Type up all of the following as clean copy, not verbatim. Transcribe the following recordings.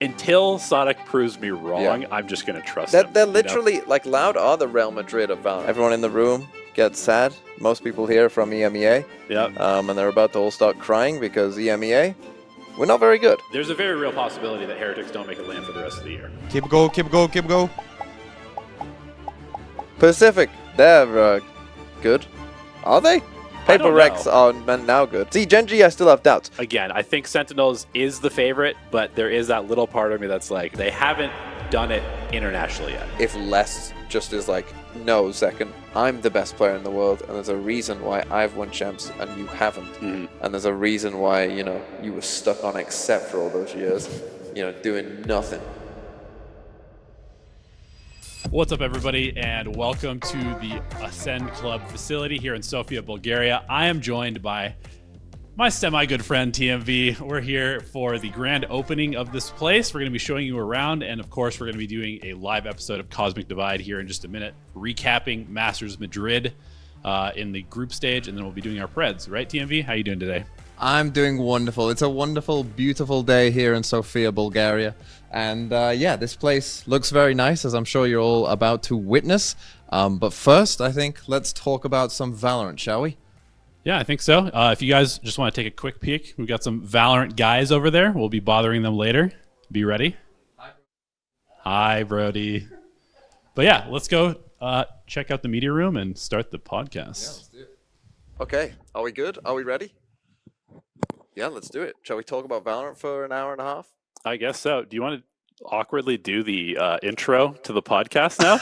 until Sonic proves me wrong, I'm just gonna trust him. They're literally like Loud are the Real Madrid of Valorant. Everyone in the room gets sad. Most people here from EMEA. Yep. And they're about to all start crying because EMEA, we're not very good. There's a very real possibility that Heretics don't make it land for the rest of the year. Keep go, keep go, keep go. Pacific, they're good. Are they? Paper Rex are now good. See, GenG, I still have doubts. Again, I think Sentinels is the favorite, but there is that little part of me that's like, they haven't done it internationally yet. If Les just is like, no, second, I'm the best player in the world, and there's a reason why I've won champs and you haven't. And there's a reason why, you know, you were stuck on Accept for all those years, you know, doing nothing. What's up, everybody, and welcome to the Acend Club facility here in Sofia, Bulgaria. I am joined by my semi-good friend, TMV. We're here for the grand opening of this place. We're going to be showing you around, and of course, we're going to be doing a live episode of Cosmic Divide here in just a minute, recapping Masters Madrid in the group stage, and then we'll be doing our Preds. Right, TMV? How you doing today? I'm doing wonderful. It's a wonderful, beautiful day here in Sofia, Bulgaria. And yeah, this place looks very nice, as I'm sure you're all about to witness. But first, I think let's talk about some Valorant, shall we? Yeah, I think so. If you guys just want to take a quick peek, we've got some Valorant guys over there. We'll be bothering them later. Be ready. Hi, Brody. But yeah, let's go check out the media room and start the podcast. Yeah, let's do it. Okay, are we good? Are we ready? Yeah, let's do it. Shall we talk about Valorant for an hour and a half? I guess so. Do you want to awkwardly do the intro to the podcast now?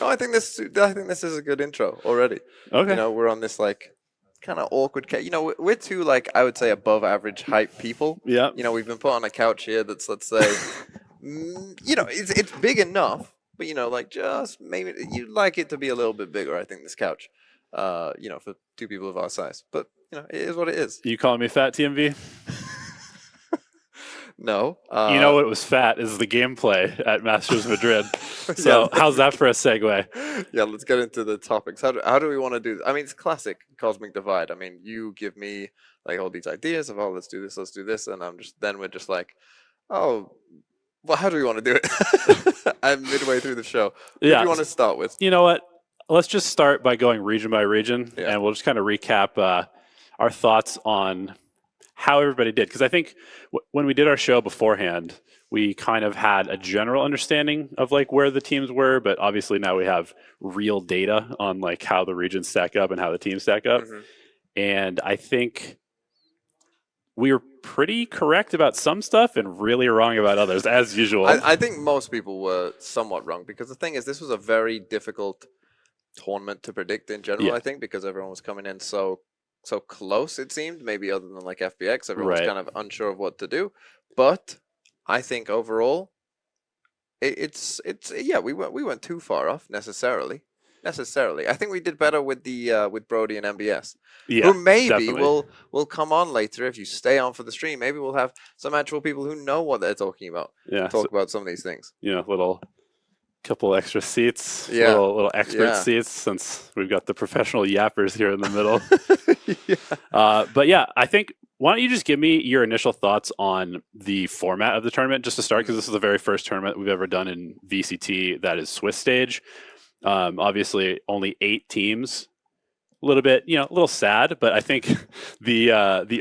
No, I think this is a good intro already. Okay. You know, we're on this like kind of awkward. You know, we're two like I would say above average height people. Yeah. You know, we've been put on a couch here that's let's say, you know, it's big enough, but you know, like just maybe you'd like it to be a little bit bigger. I think this couch, you know, for two people of our size, but you know, it is what it is. You calling me fat, TMV? No. You know what was fat is the gameplay at Masters Madrid. So Yeah. how's that for a segue? Yeah, let's get into the topics. How do we want to do this? I mean, it's classic Cosmic Divide. I mean, you give me like all these ideas of, oh, let's do this, and we're just like, oh, well, how do we want to do it? I'm midway through the show. What do you want to start with? You know what? Let's just start by going region by region, Yeah. and we'll just kind of recap our thoughts on how everybody did. Because I think when we did our show beforehand, we kind of had a general understanding of like where the teams were, but obviously now we have real data on like how the regions stack up and how the teams stack up. And I think we were pretty correct about some stuff and really wrong about others, as usual. I think most people were somewhat wrong because the thing is, this was a very difficult tournament to predict in general. Yeah. I think because everyone was coming in so close, it seemed, maybe other than like FPX, everyone was kind of unsure of what to do. But I think overall, it's yeah, we weren't too far off necessarily. I think we did better with the with Brody and MBS, who maybe will come on later if you stay on for the stream. Maybe we'll have some actual people who know what they're talking about. Yeah, talk about some of these things. You know, little couple extra seats, Yeah. little expert Yeah. seats, since we've got the professional yappers here in the middle. But yeah, I think, why don't you just give me your initial thoughts on the format of the tournament, just to start, because this is the very first tournament we've ever done in VCT that is Swiss stage. Obviously, only 8 teams. A little bit, you know, a little sad, but I think the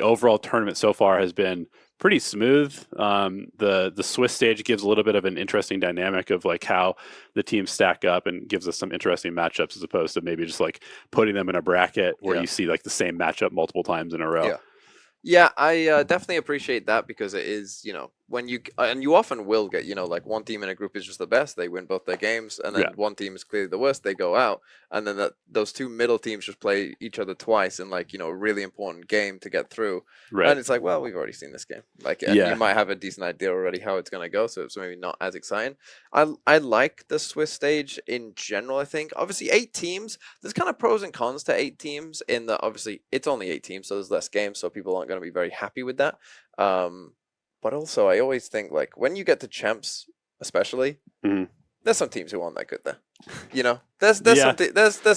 overall tournament so far has been pretty smooth. The Swiss stage gives a little bit of an interesting dynamic of like how the teams stack up and gives us some interesting matchups as opposed to maybe just like putting them in a bracket where you see like the same matchup multiple times in a row. Yeah, I definitely appreciate that because it is, you know, when you and you often will get, you know, like one team in a group is just the best, they win both their games, and then one team is clearly the worst, they go out, and then those two middle teams just play each other twice in like, you know, a really important game to get through. And it's like, well, we've already seen this game. Like, and you might have a decent idea already how it's going to go, so it's maybe not as exciting. I like the Swiss stage in general, I think. Obviously, 8 teams, there's kind of pros and cons to 8 teams in that obviously it's only 8 teams, so there's less games, so people aren't going to be very happy with that. But also, I always think like when you get to champs, especially, there's some teams who aren't that good there. You know, there's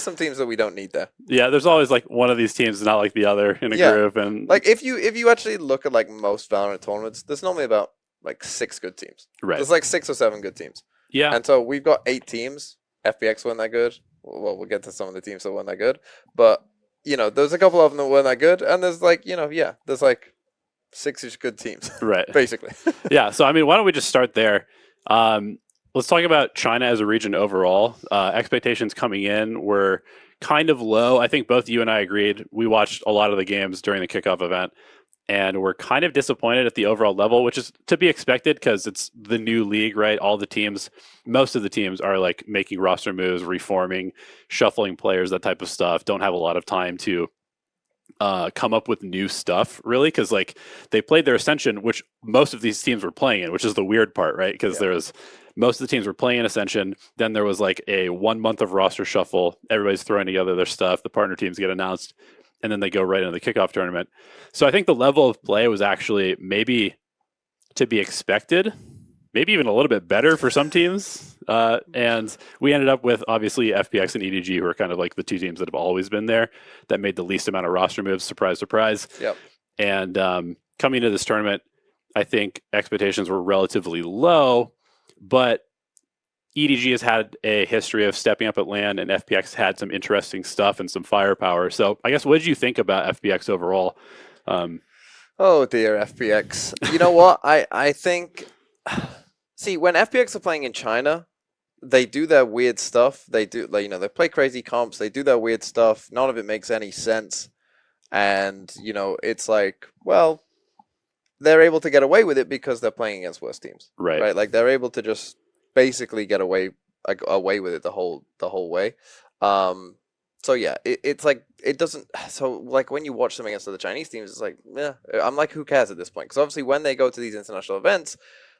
some teams that we don't need there. Yeah, there's always like one of these teams not like the other in a group, and like if you actually look at like most Valorant tournaments, there's normally about like 6 good teams. Right. There's like 6 or 7 good teams. Yeah. And so we've got 8 teams. FPX weren't that good. Well, we'll get to some of the teams that weren't that good, but you know, there's a couple of them that weren't that good, and there's like, you know, there's like 6-ish good teams. Right. Basically. Yeah. So I mean, why don't we just start there? Let's talk about China as a region overall. Expectations coming in were kind of low. I think both you and I agreed. We watched a lot of the games during the kickoff event, and we're kind of disappointed at the overall level, which is to be expected because it's the new league, right? All the teams, most of the teams are like making roster moves, reforming, shuffling players, that type of stuff. Don't have a lot of time to come up with new stuff, really, because like they played their Ascension, which most of these teams were playing in, which is the weird part, right? Because there was most of the teams were playing in Ascension. Then there was like a 1 month of roster shuffle. Everybody's throwing together their stuff. The partner teams get announced, and then they go right into the kickoff tournament. So I think the level of play was actually maybe to be expected, maybe even a little bit better for some teams. And we ended up with, obviously, FPX and EDG, who are kind of like the 2 teams that have always been there, that made the least amount of roster moves. Surprise, surprise. Yep. And coming into this tournament, I think expectations were relatively low, but EDG has had a history of stepping up at LAN, and FPX had some interesting stuff and some firepower. So I guess, what did you think about FPX overall? Oh dear, FPX. You know what? I think... See, when FPX are playing in China, they do their weird stuff. They do, like, you know, they play crazy comps. They do their weird stuff. None of it makes any sense. And, you know, it's like, well, they're able to get away with it because they're playing against worse teams. Right. Like, they're able to just basically get away with it the whole way. So yeah, it's like, it doesn't, so like when you watch them against the Chinese teams, it's like, yeah, I'm like, who cares at this point? Because obviously when they go to these international events,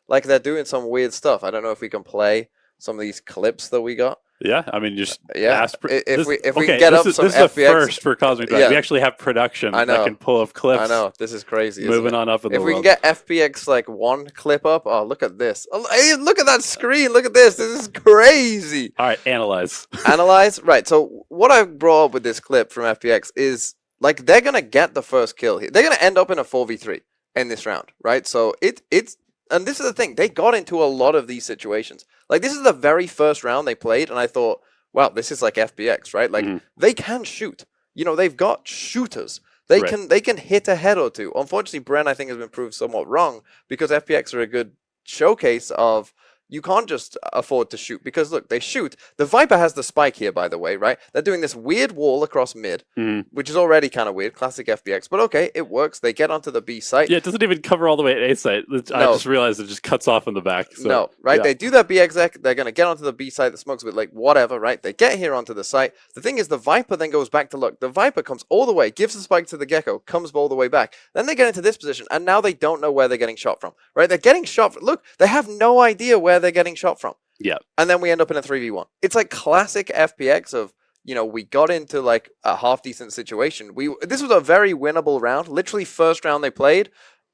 like they're doing some weird stuff. I don't know if we can play some of these clips that we got. Yeah, I mean, just if we can get this up is, some this FPX. Is the first for Cosmic Drive. We actually have production that can pull up clips. I know, this is crazy. Moving on up in the world. If we can get FPX like 1 clip up, oh, look at this. Oh, hey, look at that screen. Look at this. This is crazy. All right, analyze. Analyze? Right, so what I brought up with this clip from FPX is, like, they're going to get the first kill here. They're going to end up in a 4v3 in this round, right? So it's... And this is the thing. They got into a lot of these situations. Like, this is the very first round they played, and I thought, wow, this is like FPX, right? Like, they can shoot. You know, they've got shooters. They can hit a head or two. Unfortunately, Bren, I think, has been proved somewhat wrong because FPX are a good showcase of you can't just afford to shoot because, look, they shoot. The Viper has the spike here, by the way, right? They're doing this weird wall across mid, which is already kind of weird, classic FPX. But okay, it works. They get onto the B site. Yeah, it doesn't even cover all the way at A site. I just realized it just cuts off in the back. So, no, right? Yeah. They do that B exec. They're going to get onto the B site. The smoke's a bit like whatever, right? They get here onto the site. The thing is, the Viper then goes back to look. The Viper comes all the way, gives the spike to the Gecko, comes all the way back. Then they get into this position, and now they don't know where they're getting shot from, right? They're getting shot. Look, they have no idea where they're getting shot from. Yeah. And then we end up in a 3v1. It's like classic FPX of, you know, we got into like a half decent situation. This was a very winnable round, literally first round they played,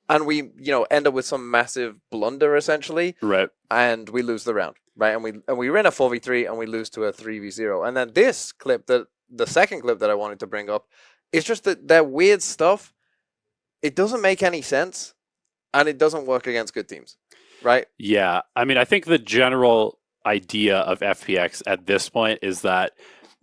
and we, you know, end up with some massive blunder essentially. Right. And we lose the round, right? And we win a 4v3 and we lose to a 3v0. And then this clip, the second clip that I wanted to bring up, is just that their weird stuff. It doesn't make any sense, and it doesn't work against good teams. Right? Yeah. I mean, I think the general idea of FPX at this point is that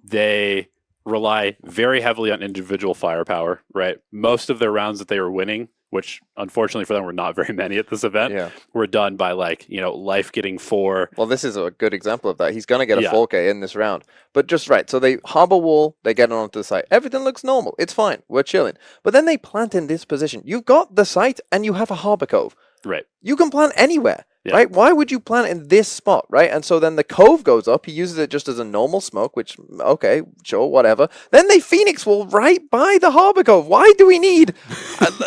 they rely very heavily on individual firepower, right? Most of their rounds that they were winning, which unfortunately for them were not very many at this event, were done by like, you know, Life getting 4. Well, this is a good example of that. He's going to get a 4K in this round. But just right. So they harbor wall, they get onto the site. Everything looks normal. It's fine. We're chilling. But then they plant in this position. You've got the site and you have a harbor cove. Right. You can plant anywhere, right? Why would you plant in this spot, right? And so then the cove goes up. He uses it just as a normal smoke, which, okay, sure, whatever. Then they Phoenix wall right by the harbor cove. Why do we need...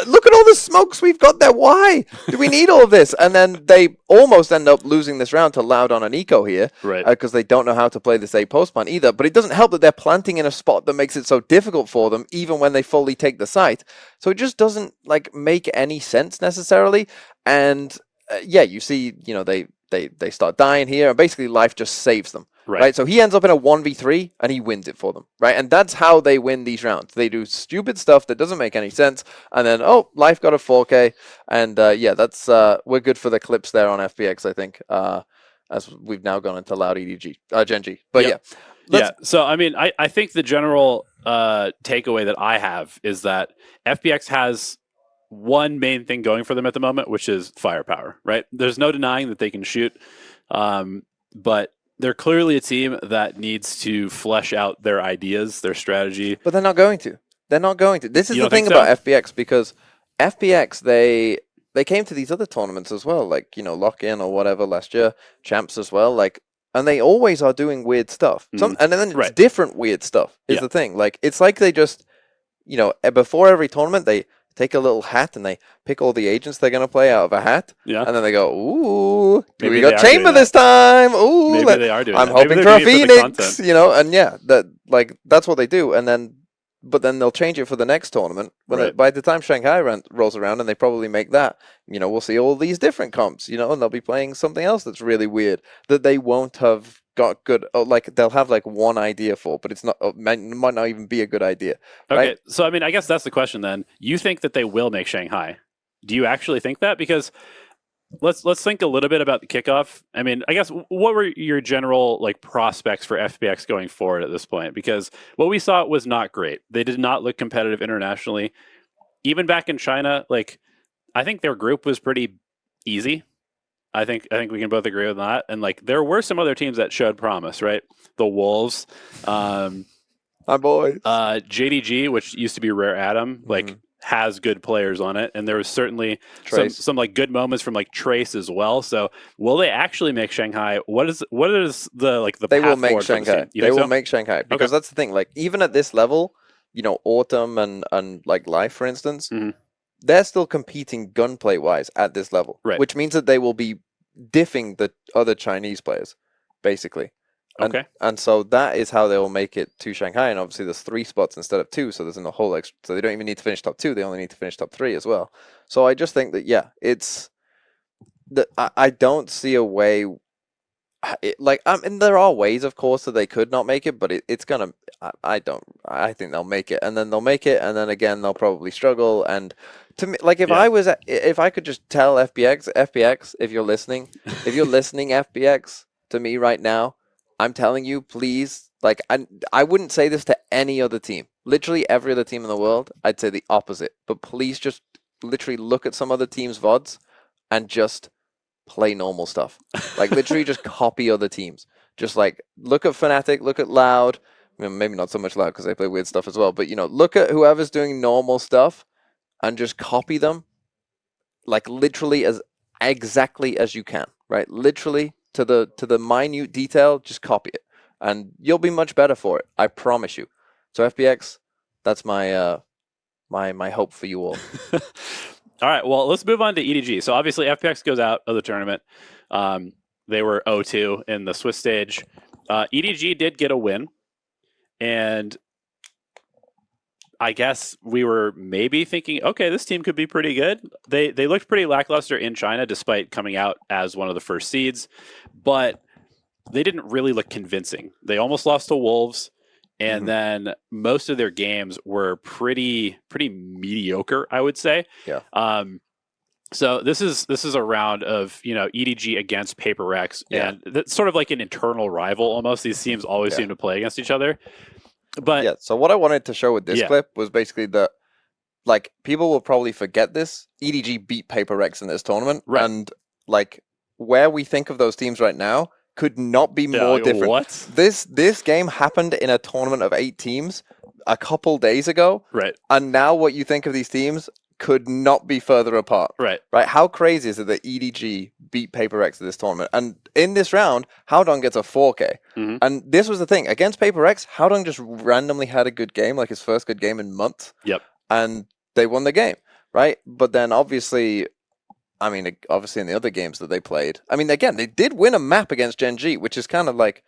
look at all the smokes we've got there. Why do we need all of this? And then they almost end up losing this round to Loud on an eco here. Right. Because they don't know how to play this A post plant either. But it doesn't help that they're planting in a spot that makes it so difficult for them, even when they fully take the site. So it just doesn't, like, make any sense necessarily. And... you see, you know, they they start dying here, and basically life just saves them. Right. Right. So he ends up in a 1v3 and he wins it for them. Right. And that's how they win these rounds. They do stupid stuff that doesn't make any sense. And then, oh, life got a 4K. And yeah, that's we're good for the clips there on FPX, I think, as we've now gone into loud EDG, GenG. But Yep. Yeah. So, I mean, I think the general takeaway that I have is that FPX has one main thing going for them at the moment, which is firepower, right? There's no denying that they can shoot. But they're clearly a team that needs to flesh out their ideas, their strategy. But they're not going to. They're not going to. This is You the don't think thing so? about FPX, because FPX, they came to these other tournaments as well, like, Lock-In or whatever last year, Champs as well, like, and they always are doing weird stuff. And then it's Right. different weird stuff is Yeah. the thing. Like, it's like they just, before every tournament, they take a little hat and they pick all the agents they're going to play out of a hat. Yeah. And then they go, ooh, Maybe we they got are doing Chamber that. this time. Ooh, Maybe they are doing I'm that. Maybe hoping they're for a doing it for the Phoenix, content. and yeah, that's what they do. And then, but then they'll change it for the next tournament. Right. By the time Shanghai rolls around and they probably make that, we'll see all these different comps, and they'll be playing something else that's really weird that they won't have got good, like they'll have like one idea for, but it's not, might not even be a good idea. Okay. Right? So, I mean, I guess that's the question then. You think that they will make Shanghai? Do you actually think that? Because let's think a little bit about the kickoff. I mean, I guess what were your general like prospects for FPX going forward at this point? Because what we saw was not great. They did not look competitive internationally. Even back in China, like I think their group was pretty easy. I think we can both agree with that. And like there were some other teams that showed promise, right? The Wolves, My boy. JDG, which used to be Rare Atom, like has good players on it, and there was certainly some like good moments from like Trace as well. So will they actually make Shanghai? What is the like the They path will make forward for this Shanghai. team? You They think will so? make Shanghai, because that's the thing. Like, even at this level, Autumn and like Life, for instance, Mhm. they're still competing gunplay wise at this level, Right. which means that they will be diffing the other Chinese players, basically. Okay. And so that is how they will make it to Shanghai. And obviously, there's 3 spots instead of 2, so there's a whole extra. So they don't even need to finish top 2; they only need to finish top 3 as well. So I just think that it's that I don't see a way. And there are ways, of course, that they could not make it, but it's gonna. I think they'll make it, and then they'll make it, and then again they'll probably struggle. And to me, like if I could just tell FPX, if you're listening, FPX, to me right now, I'm telling you, please, like I wouldn't say this to any other team. Literally every other team in the world, I'd say the opposite. But please just literally look at some other teams' VODs and just play normal stuff. Like literally just copy other teams. Just like look at Fnatic, look at Loud. I mean, maybe not so much Loud because they play weird stuff as well. But look at whoever's doing normal stuff and just copy them. Like literally as exactly as you can. Right? Literally to the minute detail, just copy it. And you'll be much better for it. I promise you. So FPX, that's my my hope for you all. All right, well, let's move on to EDG. So obviously FPX goes out of the tournament. They were 0-2 in the Swiss stage. EDG did get a win, and I guess we were maybe thinking, okay, this team could be pretty good. They looked pretty lackluster in China despite coming out as one of the first seeds, but they didn't really look convincing. They almost lost to Wolves. And then most of their games were pretty mediocre, I would say. Yeah. So this is a round of EDG against Paper Rex, and that's sort of like an internal rival almost. These teams always seem to play against each other. But yeah. So what I wanted to show with this clip was basically that, like, people will probably forget this. EDG beat Paper Rex in this tournament, and like where we think of those teams right now could not be more different. What? This game happened in a tournament of 8 teams a couple days ago. Right. And now what you think of these teams could not be further apart. Right. Right. How crazy is it that EDG beat Paper Rex in this tournament? And in this round, Howdong gets a 4K. And this was the thing. Against Paper Rex, Howdong just randomly had a good game, like his first good game in months. Yep. And they won the game. Right. But then obviously in the other games that they played, again, they did win a map against GenG, which is kind of like,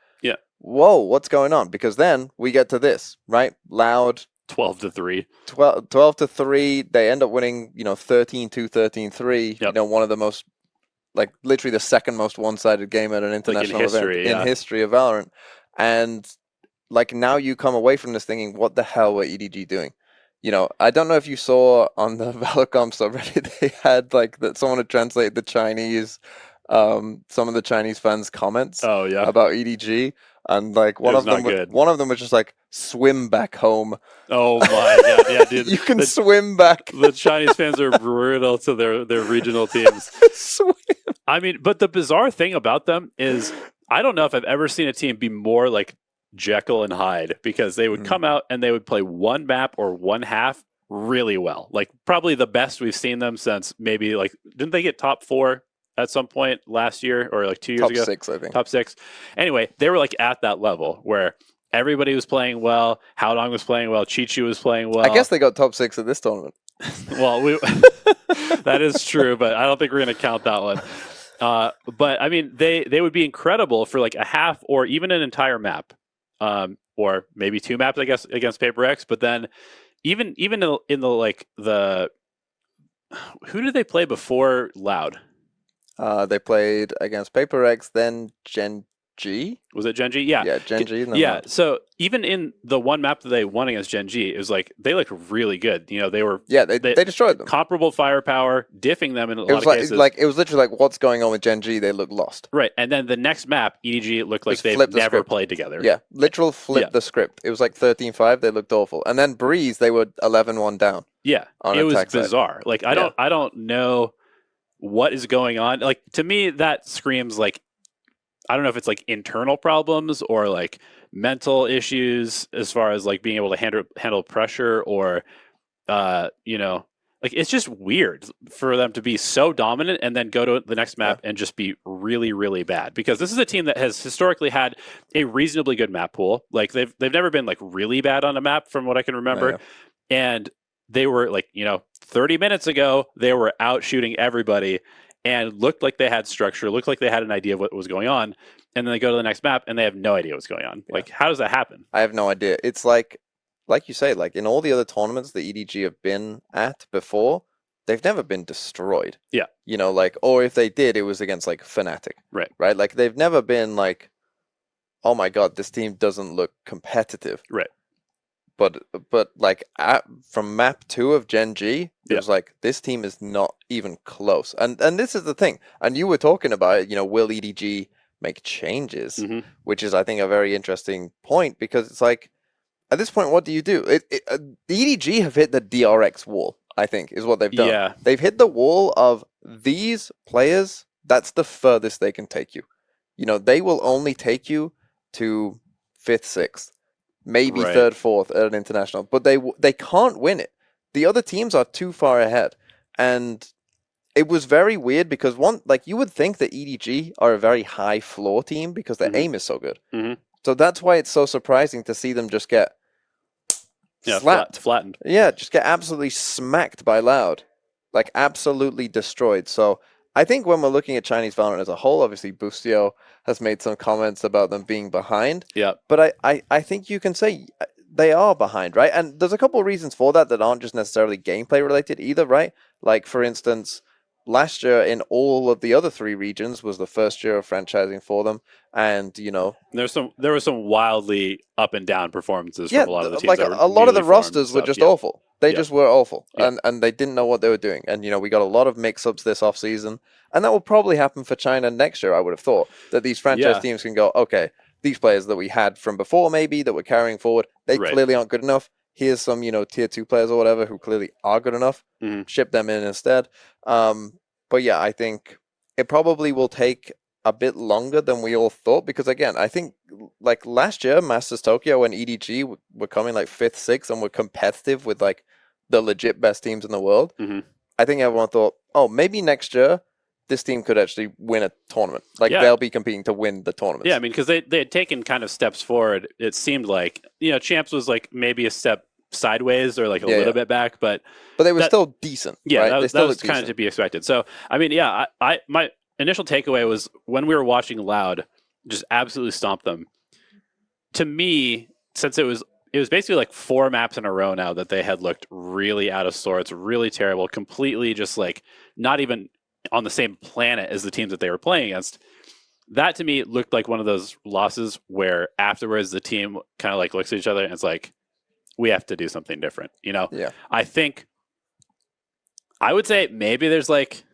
whoa, what's going on? Because then we get to this, right? Loud. 12-3. 12-3. They end up winning, 13-2, 13-3. Yep. One of the most like literally the second most one-sided game at an international history, event in history of Valorant. And like now you come away from this thinking, what the hell were EDG doing? You know, I don't know if you saw on the Valorcom subreddit, they had like that someone had translated the Chinese, some of the Chinese fans' comments Oh yeah. about EDG, and like one It of was them, not good. one of them was just like, "Swim back home." Oh my god, yeah, dude. You can the, swim back. the Chinese fans are brutal to their regional teams. Swim. I mean, but the bizarre thing about them is I don't know if I've ever seen a team be more like Jekyll and Hyde, because they would come out and they would play one map or one half really well. Like probably the best we've seen them since maybe like, didn't they get top 4 at some point last year or like 2 years ago? Top 6, I think. Top 6. Anyway, they were like at that level where everybody was playing well. Haodong was playing well. Chi-Chi was playing well. I guess they got top 6 at this tournament. Well, that is true, but I don't think we're going to count that one. But I mean, they would be incredible for like a half or even an entire map, or maybe 2 maps, I guess, against Paper X. But then even in the like the who did they play before Loud? They played against Paper X, then GenG. Was it GenG? Yeah. Yeah, GenG. Yeah. So even in the one map that they won against GenG, it was like they looked really good. You know, they were they destroyed them. Comparable firepower, diffing them in a lot of like, cases. It was literally like, what's going on with GenG? They look lost. Right, and then the next map, EDG looked like Just they've flip the never script. played together. Yeah, literal flip the script. It was like 13-5. They looked awful. And then Breeze, they were 11-1 down. Yeah, on it was attack side. bizarre. Like I don't know what is going on. Like to me, that screams like, I don't know if it's like internal problems or like mental issues as far as like being able to handle pressure, or you know, like it's just weird for them to be so dominant and then go to the next map and just be really, really bad. Because this is a team that has historically had a reasonably good map pool. Like they've never been like really bad on a map from what I can remember. And they were like, you know, 30 minutes ago, they were out shooting everybody and looked like they had structure, looked like they had an idea of what was going on. And then they go to the next map and they have no idea what's going on. Yeah. Like, how does that happen? I have no idea. It's like you say, like in all the other tournaments the EDG have been at before, they've never been destroyed. Yeah. You know, like, or if they did, it was against like Fnatic. Right. Right? Like they've never been like, oh my God, this team doesn't look competitive. Right. But like from map 2 of GenG, it was like, this team is not even close. And this is the thing. And you were talking about it, you know, will EDG make changes? Which is, I think, a very interesting point, because it's like, at this point, what do you do? The EDG have hit the DRX wall, I think, is what they've done. Yeah. They've hit the wall of these players. That's the furthest they can take you. You know, they will only take you to 5th, 6th. Maybe 3rd, 4th at an international, but they can't win it. The other teams are too far ahead, and it was very weird because you would think that EDG are a very high floor team because their aim is so good. So that's why it's so surprising to see them just get slapped, flattened. Yeah, just get absolutely smacked by Loud, like absolutely destroyed. So I think when we're looking at Chinese Valorant as a whole, obviously Boostio has made some comments about them being behind. Yeah. But I think you can say they are behind, right? And there's a couple of reasons for that aren't just necessarily gameplay related either, right? Like, for instance, last year in all of the other 3 regions was the first year of franchising for them. And, you know, there were some wildly up and down performances from a lot of the teams. Like a lot of the rosters were just awful. They just were awful. Yeah. And they didn't know what they were doing. And, you know, we got a lot of mix-ups this offseason. And that will probably happen for China next year, I would have thought. That these franchise teams can go, okay, these players that we had from before maybe, that we're carrying forward, they clearly aren't good enough. Here's some, you know, tier 2 players or whatever who clearly are good enough. Ship them in instead. But yeah, I think it probably will take a bit longer than we all thought, because again, I think like last year, Masters Tokyo and EDG were coming like 5th, 6th, and were competitive with like the legit best teams in the world. I think everyone thought, oh, maybe next year this team could actually win a tournament. Like they'll be competing to win the tournament. Yeah, I mean, because they had taken kind of steps forward. It seemed like, you know, Champs was like maybe a step sideways or like a little bit back, but they were still decent. Yeah, right? that was kind of to be expected. So I mean, yeah, I my initial takeaway was when we were watching Loud just absolutely stomp them. To me, since it was basically like 4 maps in a row now that they had looked really out of sorts, really terrible, completely just like not even on the same planet as the teams that they were playing against. That to me looked like one of those losses where afterwards the team kind of like looks at each other and it's like, we have to do something different. You know, I think I would say maybe there's like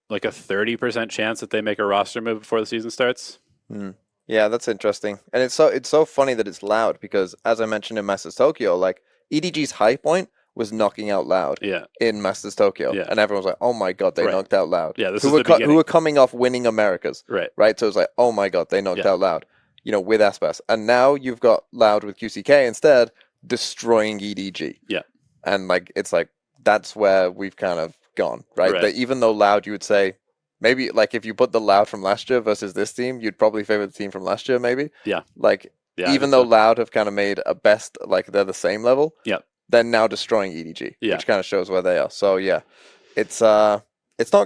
a 30% chance that they make a roster move before the season starts. Yeah, that's interesting. And it's so funny that it's Loud because as I mentioned in Masters Tokyo, like EDG's high point was knocking out Loud in Masters Tokyo. And everyone was like, oh my God, they knocked out Loud. Yeah, this who were coming off winning Americas. Right. So it was like, oh my God, they knocked out Loud, you know, with Aspas. And now you've got Loud with QCK instead destroying EDG. Yeah. And like, it's like, that's where we've kind of gone, right? That even though Loud, you would say, maybe like if you put the Loud from last year versus this team, you'd probably favor the team from last year, maybe. Yeah. Like, even though Loud have kind of made a best, like they're the same level. Yeah. They're now destroying EDG, which kind of shows where they are. So yeah, it's not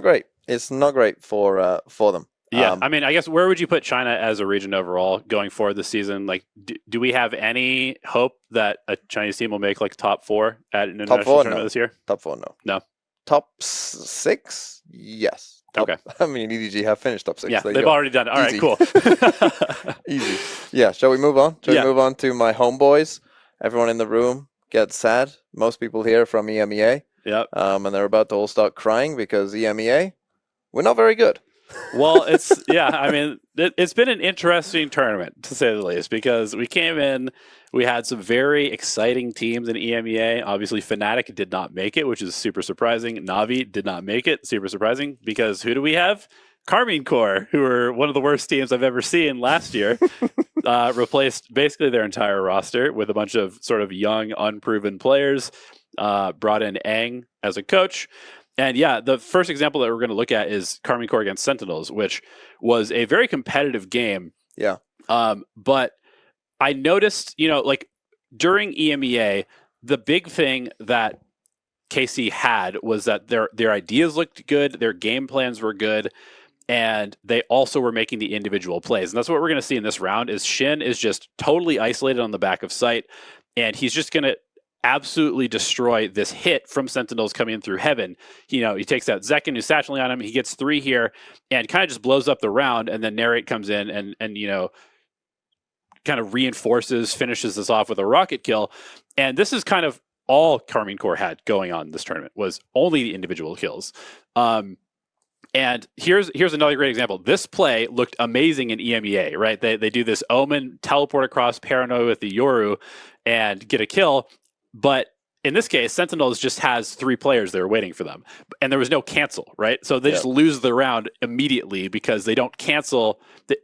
great. It's not great for them. Yeah, I mean, I guess where would you put China as a region overall going forward this season? Like, do we have any hope that a Chinese team will make like top 4 at an international tournament this year? Top 4, no. No. Top 6, yes. Okay. I mean, EDG have finished top 6. Yeah, they've already done it. All right, cool. Easy. Yeah, shall we move on? Shall we move on to my homeboys? Everyone in the room gets sad. Most people here from EMEA. Yep. And they're about to all start crying because EMEA, we're not very good. Well, I mean, it's been an interesting tournament, to say the least, because we came in, we had some very exciting teams in EMEA. Obviously, Fnatic did not make it, which is super surprising. Na'Vi did not make it, super surprising, because who do we have? Karmine Corp, who were one of the worst teams I've ever seen last year, replaced basically their entire roster with a bunch of sort of young, unproven players, brought in Aang as a coach. And yeah, the first example that we're going to look at is Karmine Corp against Sentinels, which was a very competitive game. Yeah. But I noticed, you know, like during EMEA, the big thing that KC had was that their ideas looked good, their game plans were good, and they also were making the individual plays. And that's what we're going to see in this round is Shin is just totally isolated on the back of site, and he's just going to absolutely destroy this hit from Sentinels coming in through heaven. You know, he takes out Zekin, who's satcheling on him. He gets 3 here and kind of just blows up the round. And then Narrate comes in and you know, kind of finishes this off with a rocket kill. And this is kind of all Karmine Corp had going on in this tournament was only the individual kills. And here's another great example. This play looked amazing in EMEA, right? They do this Omen, teleport across Paranoia with the Yoru and get a kill. But in this case, Sentinels just has 3 players that are waiting for them. And there was no cancel, right? So they just lose the round immediately because they don't cancel.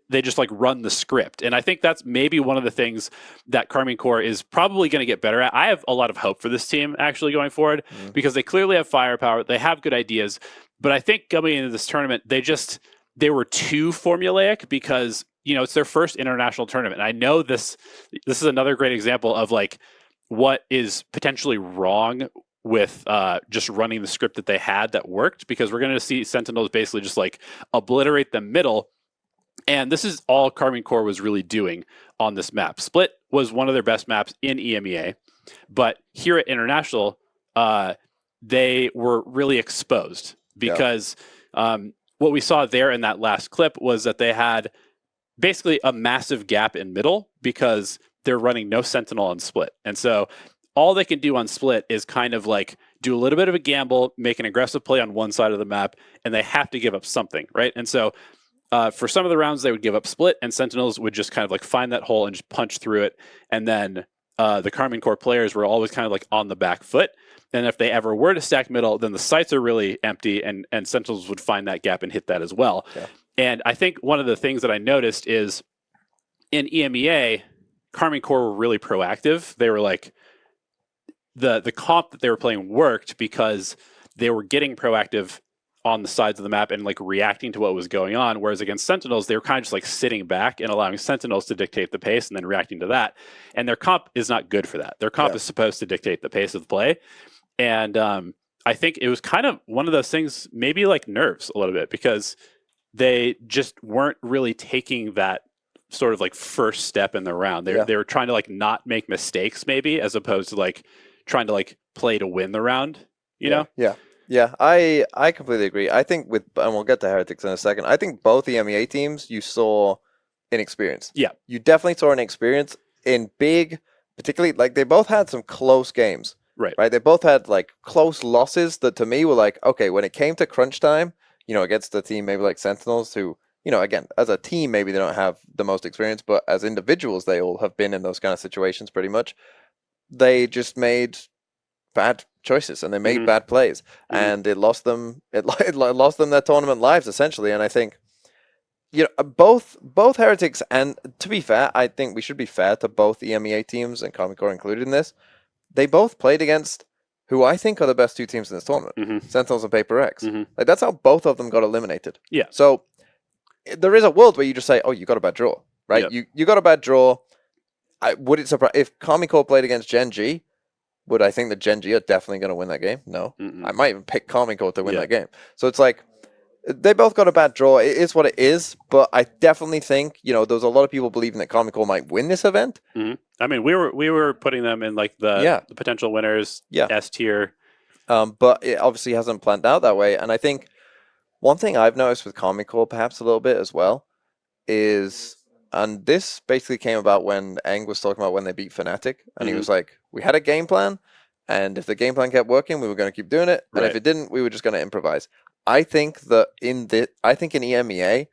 They just like run the script. And I think that's maybe one of the things that Karmine Corp is probably going to get better at. I have a lot of hope for this team actually going forward because they clearly have firepower. They have good ideas. But I think coming into this tournament, they were too formulaic because, you know, it's their first international tournament. And I know this is another great example of like, what is potentially wrong with just running the script that they had that worked, because we're going to see Sentinels basically just like obliterate the middle. And this is all Karmine Corp was really doing on this map. Split was one of their best maps in EMEA, but here at International, they were really exposed because what we saw there in that last clip was that they had basically a massive gap in middle because they're running no Sentinel on Split. And so all they can do on Split is kind of like do a little bit of a gamble, make an aggressive play on one side of the map, and they have to give up something, right? And so for some of the rounds, they would give up Split, and Sentinels would just kind of like find that hole and just punch through it. And then the Karmine Corp players were always kind of like on the back foot. And if they ever were to stack middle, then the sites are really empty, and Sentinels would find that gap and hit that as well. Yeah. And I think one of the things that I noticed is in EMEA, Karmine Corp were really proactive. They were like, the comp that they were playing worked because they were getting proactive on the sides of the map and like reacting to what was going on. Whereas against Sentinels, they were kind of just like sitting back and allowing Sentinels to dictate the pace and then reacting to that. And their comp is not good for that. Their comp is supposed to dictate the pace of the play. And I think it was kind of one of those things, maybe like nerves a little bit, because they just weren't really taking that sort of like first step in the round. They were trying to like not make mistakes maybe, as opposed to like trying to like play to win the round, you know? Yeah. Yeah, I completely agree. I think and we'll get to Heretics in a second. I think both EMEA teams you saw inexperience. Yeah. You definitely saw an experience in big, particularly like they both had some close games. Right. Right. They both had like close losses that to me were like, okay, when it came to crunch time, against a team maybe like Sentinels who, again, as a team maybe they don't have the most experience, but as individuals they all have been in those kind of situations pretty much. They just made bad choices and they made bad plays, and it lost them. It lost them their tournament lives essentially. And I think, both Heretics, and to be fair, I think we should be fair to both the EMEA teams and Karmine Corp included in this. They both played against who I think are the best two teams in this tournament, Sentinels and Paper X. Like that's how both of them got eliminated. Yeah. So there is a world where you just say, "Oh, you got a bad draw," right? Yep. You got a bad draw. Would it surprise if Karmine Corp played against GenG? Would I think that GenG are definitely going to win that game? No. I might even pick Karmine Corp to win that game. So it's like they both got a bad draw. It is what it is, but I definitely think there's a lot of people believing that Karmine Corp might win this event. I mean, we were putting them in like the potential winners, S tier. But it obviously hasn't planned out that way. And I think one thing I've noticed with Karmine Corp perhaps a little bit as well is, and this basically came about when Eng was talking about when they beat Fnatic, and he was like, we had a game plan, and if the game plan kept working, we were going to keep doing it, and if it didn't, we were just going to improvise. I think that in EMEA,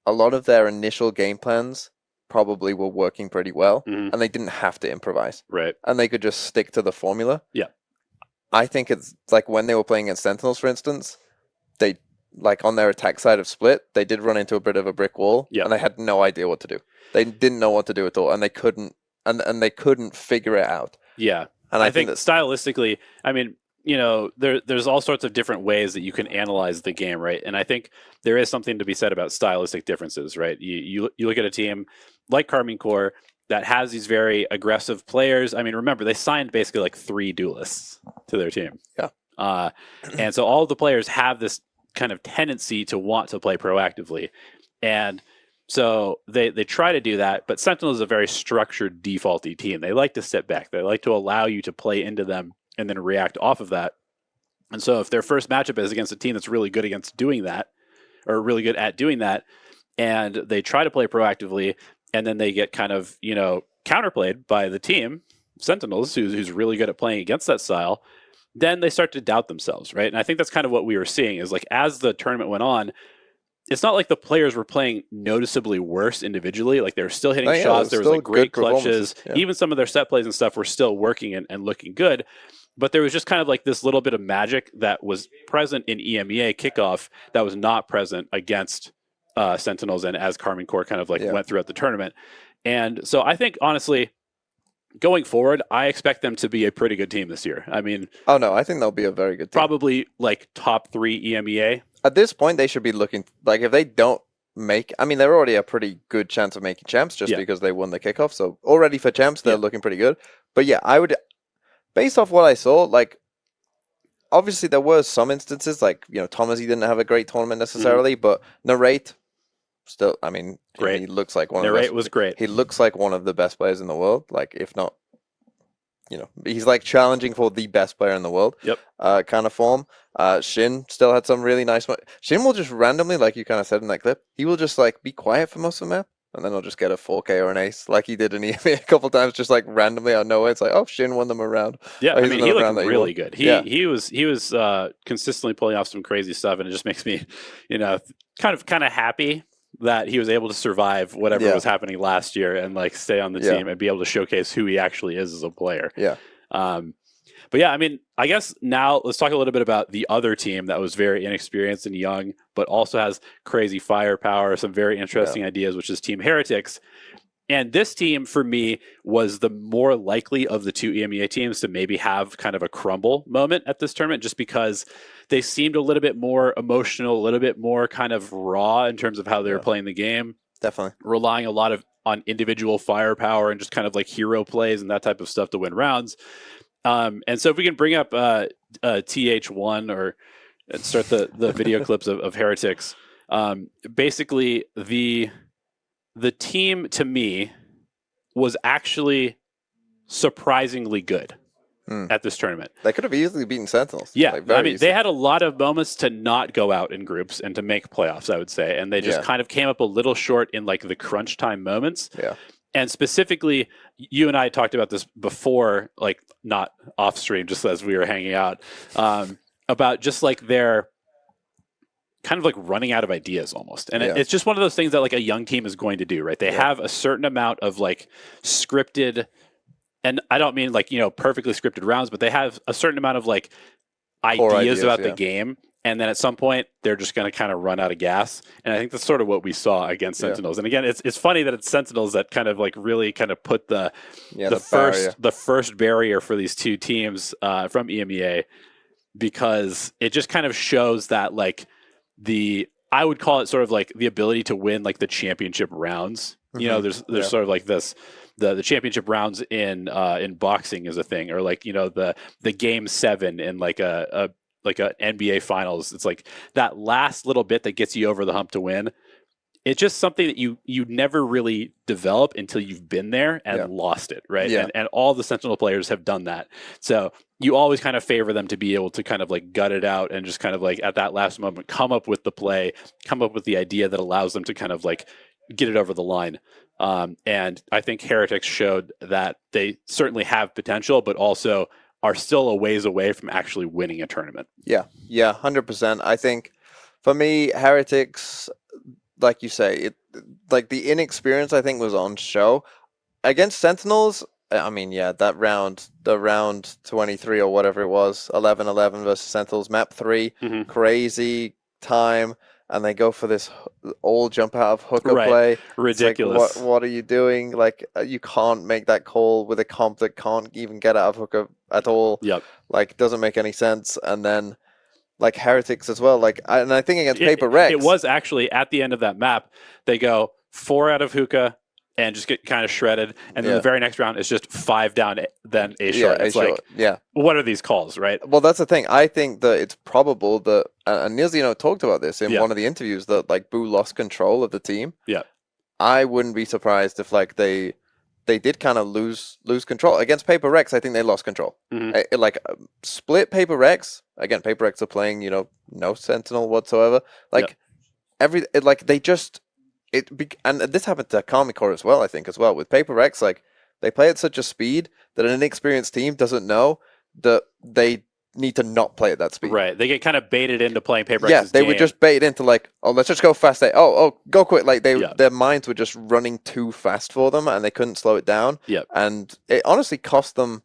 a lot of their initial game plans probably were working pretty well, and they didn't have to improvise. Right. And they could just stick to the formula. Yeah. I think it's like when they were playing against Sentinels, for instance, they, like on their attack side of Split, they did run into a bit of a brick wall, and they had no idea what to do. They didn't know what to do at all, and they couldn't, and they couldn't figure it out. Yeah. And I think that stylistically, I mean, there's all sorts of different ways that you can analyze the game, right? And I think there is something to be said about stylistic differences, right? You look at a team like Karmine Corp that has these very aggressive players. I mean, remember, they signed basically like 3 duelists to their team. Yeah. And so all of the players have this kind of tendency to want to play proactively. And so they try to do that, but Sentinel is a very structured, defaulty team. They like to sit back. They like to allow you to play into them and then react off of that. And so if their first matchup is against a team that's really good against doing that, or really good at doing that, and they try to play proactively, and then they get kind of, counterplayed by the team, Sentinels, who's really good at playing against that style, then they start to doubt themselves, right? And I think that's kind of what we were seeing is like as the tournament went on, it's not like the players were playing noticeably worse individually. Like they were still hitting shots. There was like great clutches. Yeah. Even some of their set plays and stuff were still working and looking good. But there was just kind of like this little bit of magic that was present in EMEA kickoff that was not present against Sentinels and as Karmine Corp kind of like went throughout the tournament. And so I think, honestly, going forward, I expect them to be a pretty good team this year. I mean... Oh, no, I think they'll be a very good team. Probably like top 3 EMEA. At this point, they should be looking... Like, if they don't make... I mean, they're already a pretty good chance of making champs just because they won the kickoff. So already for champs, they're looking pretty good. But yeah, I would... Based off what I saw, like... Obviously, there were some instances, like, Thomas, he didn't have a great tournament necessarily, but Narrate... Still, I mean, great. He looks like one of the best. Was great. He looks like one of the best players in the world. Like, if not, he's like challenging for the best player in the world. Yep. Kind of form. Shin still had some really nice. Shin will just randomly, like you kind of said in that clip, he will just like be quiet for most of the map, and then he'll just get a 4K or an ace, like he did in EMEA a couple times, just like randomly out of nowhere. It's like, oh, Shin won them around. Yeah, I mean, he looked really good. He was consistently pulling off some crazy stuff, and it just makes me, kind of happy that he was able to survive whatever was happening last year and like stay on the team and be able to showcase who he actually is as a player. Yeah. But yeah, I mean, I guess now let's talk a little bit about the other team that was very inexperienced and young, but also has crazy firepower, some very interesting ideas, which is Team Heretics. And this team, for me, was the more likely of the 2 EMEA teams to maybe have kind of a crumble moment at this tournament, just because they seemed a little bit more emotional, a little bit more kind of raw in terms of how they were playing the game. Definitely. Relying a lot on individual firepower and just kind of like hero plays and that type of stuff to win rounds. And so if we can bring up TH1 and start the video clips of Heretics, basically the team, to me, was actually surprisingly good. at this tournament. They could have easily beaten Sentinels. Yeah, like, very I mean, easily. they had a lot of moments to not go out in groups and to make playoffs, I would say, and they just kind of came up a little short in like the crunch time moments. Yeah. And specifically, you and I talked about this before, like not off stream, just as we were hanging out, about just like their kind of like running out of ideas almost. And it's just one of those things that like a young team is going to do, right? They have a certain amount of like scripted, and I don't mean like, perfectly scripted rounds, but they have a certain amount of like ideas about the game. And then at some point, they're just going to kind of run out of gas. And I think that's sort of what we saw against Sentinels. And again, it's funny that it's Sentinels that kind of like really kind of put the first barrier for these two teams from EMEA, because it just kind of shows that like I would call it sort of like the ability to win like the championship rounds. There's sort of like this. The championship rounds in boxing is a thing, or like the game 7 in like a NBA finals. It's like that last little bit that gets you over the hump to win. It's just something that you never really develop until you've been there and lost it, right? Yeah. And all the Sentinel players have done that. So you always kind of favor them to be able to kind of like gut it out and just kind of like at that last moment come up with the play, come up with the idea that allows them to kind of like get it over the line. And I think Heretics showed that they certainly have potential, but also are still a ways away from actually winning a tournament. Yeah, 100%. I think for me, Heretics, like you say, like the inexperience I think was on show against Sentinels. I mean, the round 23 or whatever it was, 11-11 versus Sentinels, map 3, crazy time. And they go for this all jump out of hooker play. Ridiculous. Like, what are you doing? Like, you can't make that call with a comp that can't even get out of hooker at all. Yep. Like, doesn't make any sense. And then, like, Heretics as well. Like, and I think against Paper Rex. It was actually at the end of that map, they go 4 out of hookah and just get kind of shredded. And then the very next round is just 5 down, then A short. It's like, what are these calls, right? Well, that's the thing. I think that it's probable that, and Nils, talked about this in one of the interviews, that like Boo lost control of the team. Yeah. I wouldn't be surprised if like they did kind of lose control against Paper Rex. I think they lost control. Split Paper Rex again. Paper Rex are playing, no Sentinel whatsoever. Like and this happened to Karmine Corp as well. I think as well with Paper Rex, like they play at such a speed that an inexperienced team doesn't know that they need to not play at that speed. Right. They get kind of baited into playing Paper Yeah, Rex's they game. would just bait into like, oh, let's just go fast. Go quick. Like their minds were just running too fast for them, and they couldn't slow it down. Yep. And it honestly cost them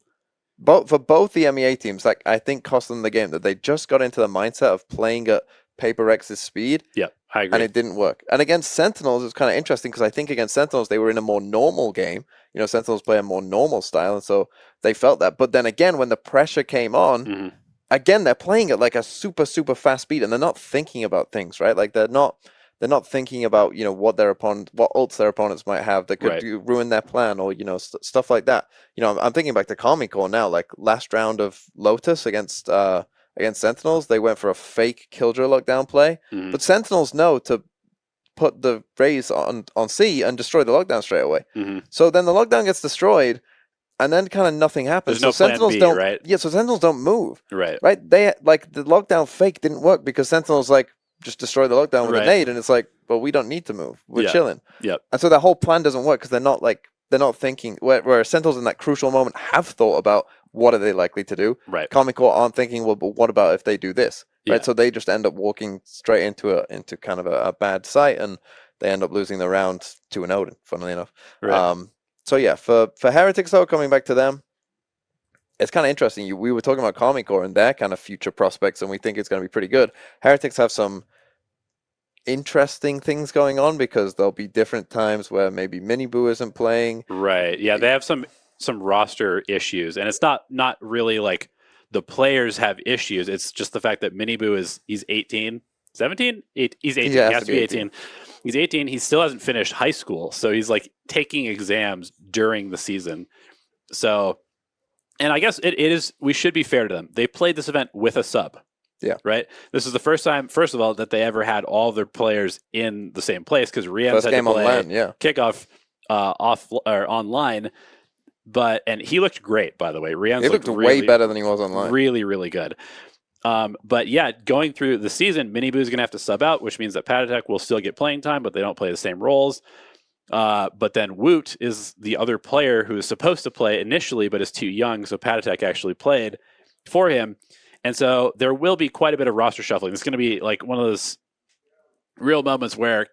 for both the MEA teams. Like I think cost them the game that they just got into the mindset of playing at Paper Rex's speed. Yep. I agree. And it didn't work. And against Sentinels, it's kind of interesting because I think against Sentinels, they were in a more normal game. Sentinels play a more normal style, and so they felt that. But then again, when the pressure came on, again, they're playing at like a super, super fast speed, and they're not thinking about things, right? Like they're not thinking about, what ults their opponents might have that could ruin their plan, or, stuff like that. I'm thinking back to Karmine Corp now, like last round of Lotus against Sentinels, they went for a fake Killjoy lockdown play, but Sentinels know to put the Raze on C and destroy the lockdown straight away. So then the lockdown gets destroyed, and then kind of nothing happens. There's so no plan Sentinels B, don't, right? Yeah, so Sentinels don't move. Right. They like the lockdown fake didn't work because Sentinels like just destroy the lockdown with a nade, and it's like, well, we don't need to move. We're chilling. Yep. And so that whole plan doesn't work because they're not thinking. Where Sentinels in that crucial moment have thought about what are they likely to do. Right. Karmine Corp aren't thinking, well, but what about if they do this? Right. Yeah. So they just end up walking straight into kind of a bad sight, and they end up losing the round to an Odin, funnily enough. Right. So yeah, for Heretics though, coming back to them, it's kind of interesting. We were talking about Karmine Corp and their kind of future prospects, and we think it's going to be pretty good. Heretics have some interesting things going on because there'll be different times where maybe Miniboo isn't playing. Right. Yeah, they have some roster issues, and it's not really like the players have issues. It's just the fact that Miniboo he's 18, 17? He's 18. He has to be 18. He's 18. He still hasn't finished high school, so he's like taking exams during the season. So, and I guess it is, we should be fair to them. They played this event with a sub. Yeah. Right? This is the first time, first of all, that they ever had all their players in the same place, because Riem's had to play online, kickoff off or online. and he looked great, by the way. Rian's He looked really, way better than he was online. Really, really good. But yeah, going through the season, Miniboo's going to have to sub out, which means that Patatek will still get playing time, but they don't play the same roles. But then Woot is the other player who is supposed to play initially, but is too young, so Patatek actually played for him. And so there will be quite a bit of roster shuffling. It's going to be like one of those real moments where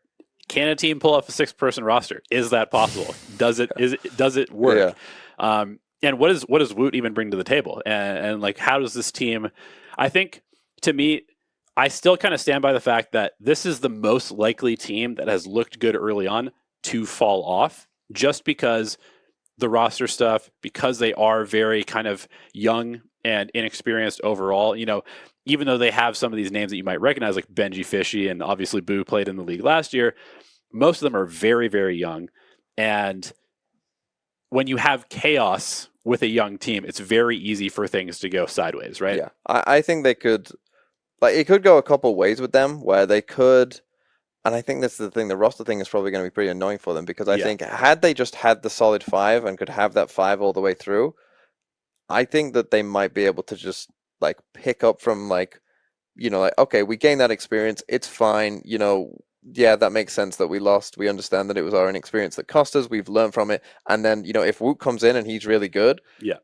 can a team pull off a 6-person roster? Is that possible? Does it work? Yeah. And what does Woot even bring to the table? And like, how does this team? I think, to me, I still kind of stand by the fact that this is the most likely team that has looked good early on to fall off, just because the roster stuff, because they are very kind of young and inexperienced overall. You know, even though they have some of these names that you might recognize, like Benji Fishy, and obviously Boo played in the league last year, most of them are very, very young. And when you have chaos with a young team, it's very easy for things to go sideways, right? Yeah, I think they could, like, it could go a couple ways with them, where they could, and I think that's the thing, the roster thing is probably going to be pretty annoying for them, because I think had they just had the solid 5 and could have that 5 all the way through, I think that they might be able to just, like, pick up from, like, you know, like, okay, we gained that experience, it's fine, you know, yeah, that makes sense that we lost. We understand that it was our inexperience that cost us. We've learned from it. And then, you know, if Woot comes in and he's really good,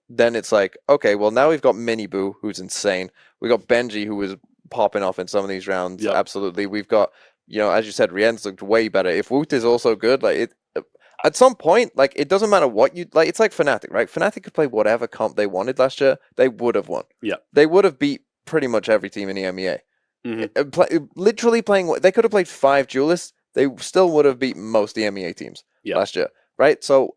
then it's like, okay, well, now we've got Mini Boo, who's insane. We got Benji, who was popping off in some of these rounds. Absolutely. We've got, you know, as you said, Rien's looked way better. If Woot is also good, like, it, at some point, like, it doesn't matter what you, like, it's like Fnatic, right? Fnatic could play whatever comp they wanted last year. They would have won. Yeah. They would have beat pretty much every team in EMEA. Literally playing, they could have played 5 duelists. They still would have beat most EMEA teams last year, right? So,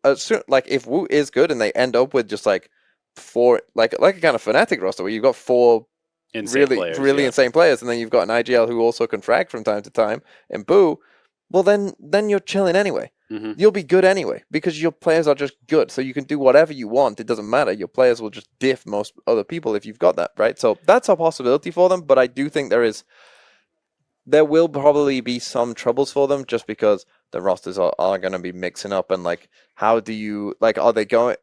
like, if Wu is good and they end up with just like 4, like a kind of Fnatic roster where you've got 4 really insane players, and then you've got an IGL who also can frag from time to time, and Boo, well, then you're chilling anyway. You'll be good anyway, because your players are just good. So you can do whatever you want. It doesn't matter. Your players will just diff most other people if you've got that, right? So that's a possibility for them. But I do think there will probably be some troubles for them, just because the rosters are going to be mixing up. And, like, how do you, like, are they going,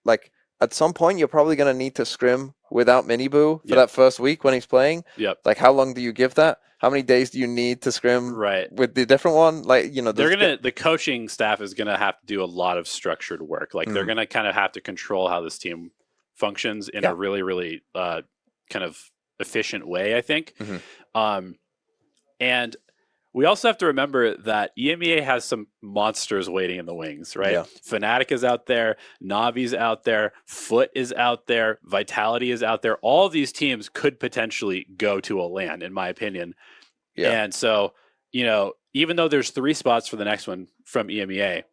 like, at some point you're probably going to need to scrim without Miniboo for that first week when he's playing. Like, how long do you give that? How many days do you need to scrim with the different one? Like, you know, the coaching staff is gonna have to do a lot of structured work. Like, they're gonna kind of have to control how this team functions in a really, really kind of efficient way, I think. And we also have to remember that EMEA has some monsters waiting in the wings, right? Fnatic is out there, Navi's out there, Foot is out there, Vitality is out there. All of these teams could potentially go to a LAN, in my opinion. And so, you know, even though there's 3 spots for the next one from EMEA,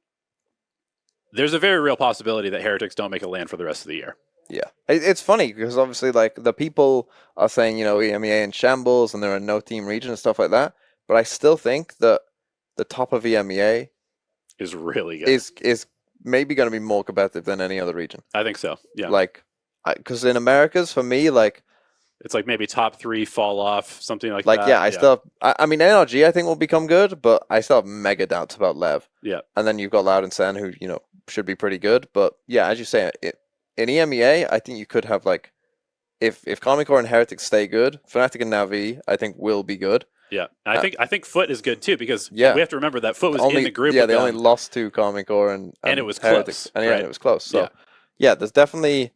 there's a very real possibility that Heretics don't make a LAN for the rest of the year. It's funny, because obviously, like, the people are saying, you know, EMEA in shambles and there are no team region and stuff like that. But I still think that the top of EMEA is really good. Is maybe going to be more competitive than any other region. I think so. Yeah. Like, because in Americas, for me, like, it's like maybe top 3 fall off, something like that. Like, yeah, I still have, I mean, NRG I think will become good, but I still have mega doubts about Lev. And then you've got Loud and Sen, who, you know, should be pretty good. But yeah, as you say, in EMEA, I think you could have, like, if Karmine Corp and Heretics stay good, Fnatic and Navi, I think, will be good. I think Foot is good too, because we have to remember that Foot was in the group. They only lost to Karmine Corp and it was Heretics. Close. And it was close. So there's definitely,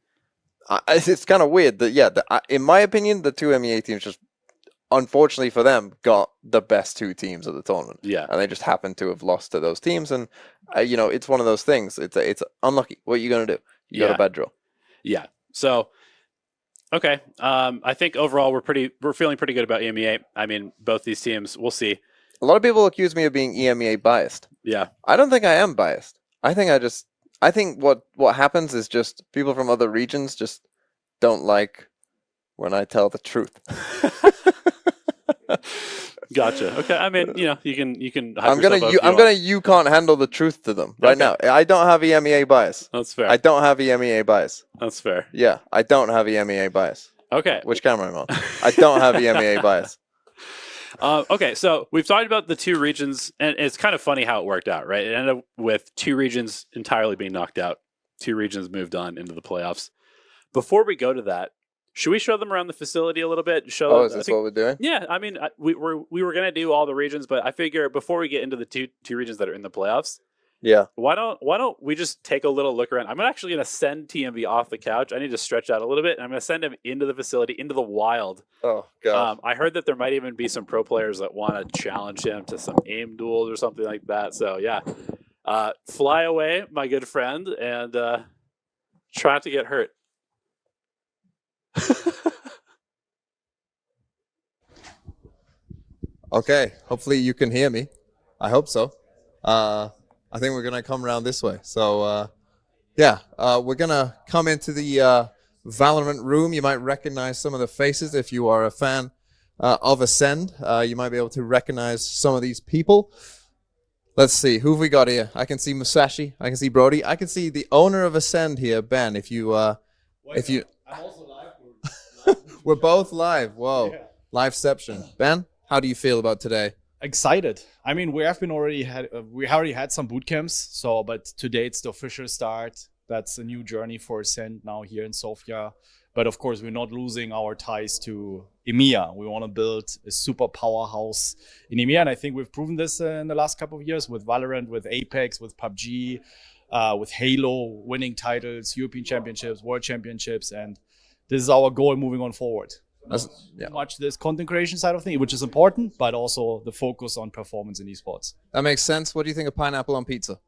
it's kind of weird that in my opinion, the 2 MEA teams just, unfortunately for them, got the best 2 teams of the tournament. And they just happened to have lost to those teams, and you know, it's one of those things. It's unlucky. What are you gonna do? You got a bad draw. So. Okay. I think overall we're feeling pretty good about EMEA. I mean, both these teams, we'll see. A lot of people accuse me of being EMEA biased. I don't think I am biased. I think what happens is just people from other regions just don't like when I tell the truth. Gotcha. Okay. I mean, you know, you can. I'm gonna. You can't handle the truth to them right now. I don't have EMEA bias. That's fair. I don't have EMEA bias. That's fair. Yeah, I don't have EMEA bias. Okay. Which camera am I on? I don't have EMEA bias. Okay, so we've talked about the 2 regions, and it's kind of funny how it worked out, right? It ended up with 2 regions entirely being knocked out. 2 regions moved on into the playoffs. Before we go to that, should we show them around the facility a little bit? Oh, is this what we're doing? Yeah, I mean, we were gonna do all the regions, but I figure before we get into the two regions that are in the playoffs, Yeah. why don't we just take a little look around? I'm actually gonna send TMV off the couch. I need to stretch out a little bit, and I'm gonna send him into the facility, into the wild. Oh god. I heard that there might even be some pro players that want to challenge him to some aim duels or something like that. So yeah, fly away, my good friend, and try not to get hurt. Okay, hopefully you can hear me. I hope so. I think we're gonna come around this way. So we're gonna come into the Valorant room. You might recognize some of the faces if you are a fan of Acend. You might be able to recognize some of these people. Let's see, who have we got here? I can see Musashi. I can see Brody. I can see the owner of Acend here, Ben. I'm also live. We're both live. Whoa, yeah. Liveception. Ben, how do you feel about today? Excited. I mean, we already had some boot camps. But today it's the official start. That's a new journey for Acend now here in Sofia. But of course, we're not losing our ties to EMEA. We want to build a super powerhouse in EMEA, and I think we've proven this in the last couple of years with Valorant, with Apex, with PUBG, with Halo, winning titles, European Championships, World Championships, and this is our goal moving on forward. Much this content creation side of things, which is important, but also the focus on performance in esports. That makes sense. What do you think of pineapple on pizza?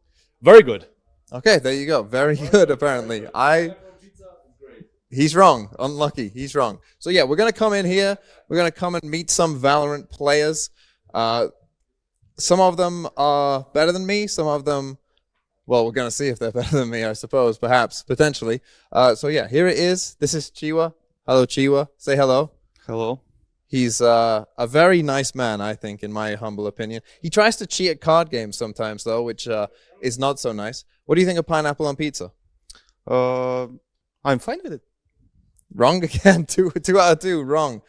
Very good. Okay, there you go. Very good, apparently. He's wrong. Unlucky. He's wrong. So yeah, we're going to come in here. We're going to come and meet some Valorant players. Some of them are better than me. Some of them, well, we're going to see if they're better than me, I suppose, perhaps, potentially. So yeah, here it is. This is Chiwa. Hello, Chiwa. Say hello. Hello. He's a very nice man, I think, in my humble opinion. He tries to cheat at card games sometimes, though, which is not so nice. What do you think of pineapple on pizza? I'm fine with it. Wrong again. 2 out of 2. Wrong.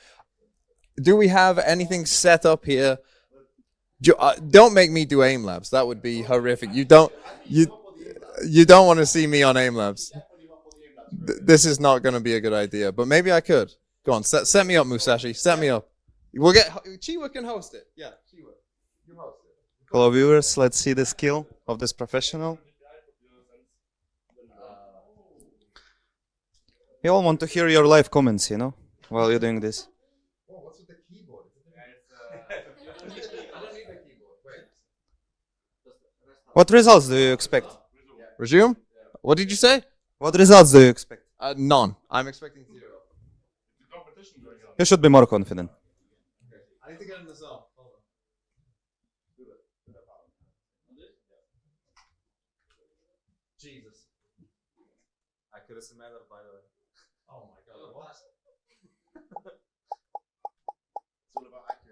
Do we have anything set up here? Don't make me do aim labs. That would be horrific. You don't want to see me on aim labs. This is not going to be a good idea. But maybe I could. Go on. Set me up, Musashi. Set me up. We'll get Chiwa can host it. Yeah, Chiwa, you host it. Hello, viewers. Let's see the skill of this professional. We all want to hear your live comments, while you're doing this. Oh, what's with the keyboard? What results do you expect? Resume? What did you say? What results do you expect? None. I'm expecting 0. You should be more confident. Okay. I need to get in the zone. Hold on. Jesus. I could have smelled it, by the way. Oh my god, what?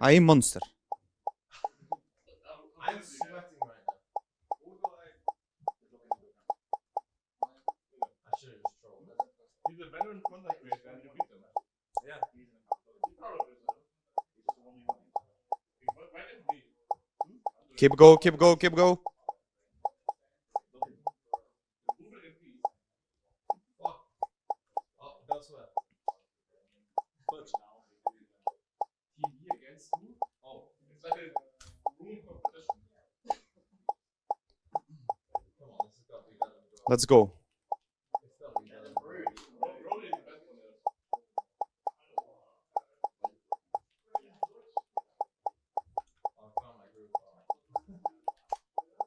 I am monster. I'm sweating right now. I should have just trolled. He's a veteran content creator and you beat him. Yeah. Keep go, keep go, keep go. Don't sweat. TV against who? Oh, it's like a room competition. Come on, this has got to be better. Let's go.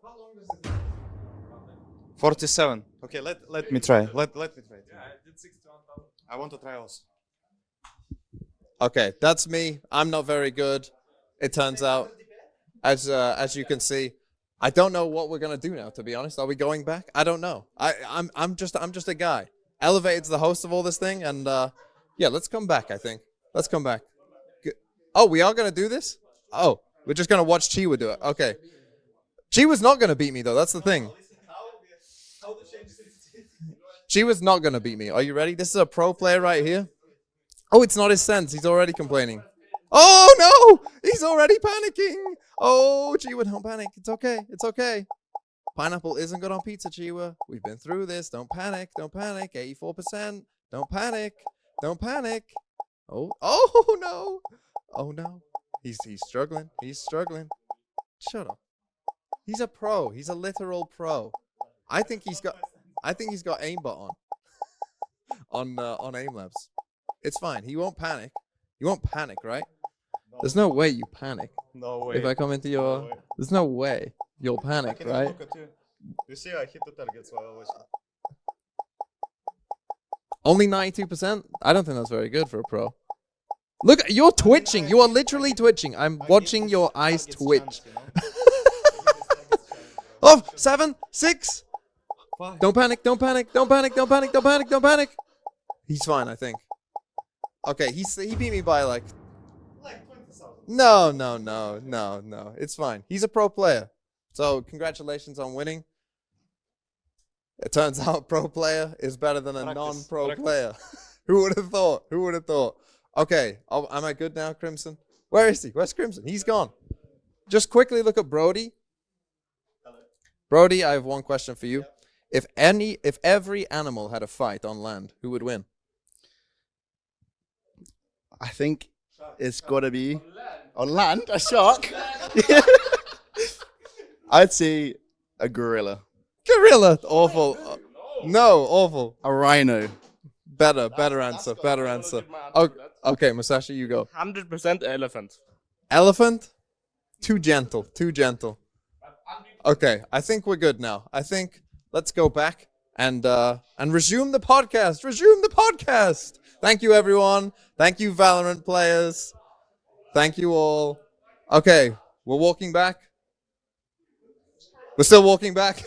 How long does this take? 47. Okay, let me try. Let me try. Yeah, I did 61,000. I want to try also. Okay, that's me. I'm not very good. It turns out, as you can see, I don't know what we're gonna do now. To be honest, are we going back? I don't know. I'm just a guy. Elevated's the host of all this thing, and yeah, let's come back. I think let's come back. Oh, we are gonna do this? Oh, we're just gonna watch Chiwa do it. Okay, Chiwa's not gonna beat me though. That's the thing. Chiwa's not gonna beat me. Are you ready? This is a pro player right here. Oh, it's not his sense. He's already complaining. Oh no! He's already panicking. Oh, Chiwa, don't panic. It's okay. It's okay. Pineapple isn't good on pizza, Chiwa. We've been through this. Don't panic. Don't panic. 84%. Don't panic. Don't panic. Oh no. Oh no. He's struggling. He's struggling. Shut up. He's a pro. He's a literal pro. I think he's got aimbot on aim labs. It's fine. He won't panic. You won't panic, right? No. There's no way you panic. No way. If I come into your... No way. There's no way you'll panic, I can right? look at you. You see, I hit the targets while I was. Only 92%? I don't think that's very good for a pro. Look, you're twitching. You are literally twitching. I'm watching your eyes twitch. Oh, 7, 6. Don't panic, don't panic, don't panic, don't panic, don't panic, don't panic. He's fine, I think. Okay, he beat me by like 20,000. No. It's fine. He's a pro player. So congratulations on winning. It turns out pro player is better than a non-pro player. Who would have thought? Who would have thought? Okay, am I good now, Crimson? Where is he? Where's Crimson? He's gone. Just quickly look at Brody. Brody, I have one question for you. If every animal had a fight on land, who would win? I think it's got to be on land, a shark. I'd say a gorilla. Gorilla. Awful. No, awful. A rhino. Better answer. Better answer. Okay, Musashi, you go. 100% elephant. Elephant? Too gentle. Too gentle. Okay, I think we're good now. I think let's go back and resume the podcast. Resume the podcast. Thank you, everyone. Thank you, Valorant players. Thank you all. Okay, we're walking back. We're still walking back.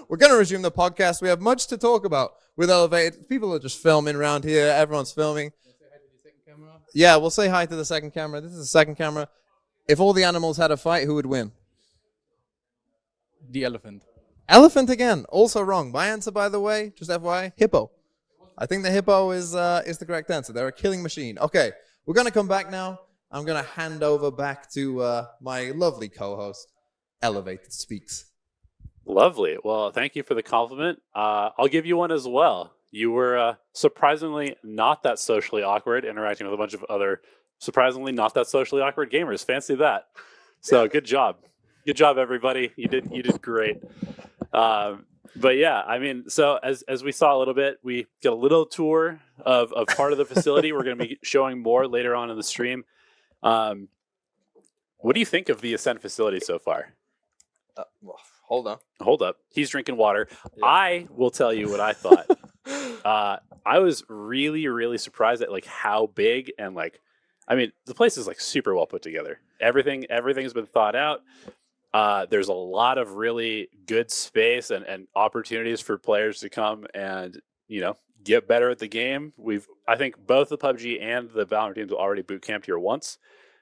We're going to resume the podcast. We have much to talk about with Elevated. People are just filming around here. Everyone's filming. Yeah, we'll say hi to the second camera. This is the second camera. If all the animals had a fight, who would win? The elephant. Elephant again. Also wrong. My answer, by the way, just FYI, hippo. I think the hippo is the correct answer. They're a killing machine. Okay, we're going to come back now. I'm going to hand over back to my lovely co-host, Elevated Speaks. Lovely. Well, thank you for the compliment. I'll give you one as well. You were surprisingly not that socially awkward, interacting with a bunch of other surprisingly not that socially awkward gamers. Fancy that. So good job. Good job, everybody. You did great. But yeah, I mean, so as we saw a little bit, we get a little tour of part of the facility. We're going to be showing more later on in the stream. What do you think of the Acend facility so far? Well, hold on. Hold up. He's drinking water. Yeah. I will tell you what I thought. I was really, really surprised at like how big and like, I mean, the place is like super well put together. Everything's been thought out. There's a lot of really good space and opportunities for players to come and, you know, get better at the game. I think both the PUBG and the Valorant teams have already boot camped here once.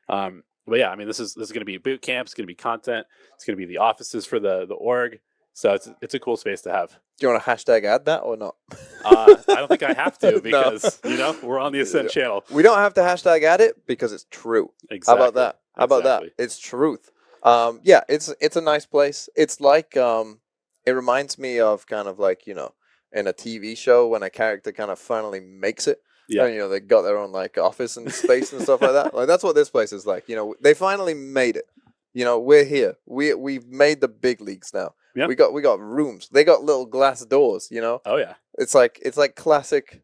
But yeah, I mean, this is going to be boot camp. It's going to be content. It's going to be the offices for the org. So it's a cool space to have. Do you want to hashtag add that or not? I don't think I have to because, you know, we're on the Acend channel. We don't have to hashtag add it because it's true. Exactly. How about that? How about that? It's truth. Yeah, it's a nice place. It's like it reminds me of kind of like, you know, in a TV show when a character kind of finally makes it. Yeah. And, you know, they got their own like office and space and stuff like that. Like that's what this place is like. You know, they finally made it. You know, we're here. We've made the big leagues now. Yep. We got rooms. They got little glass doors, you know? Oh yeah. It's like classic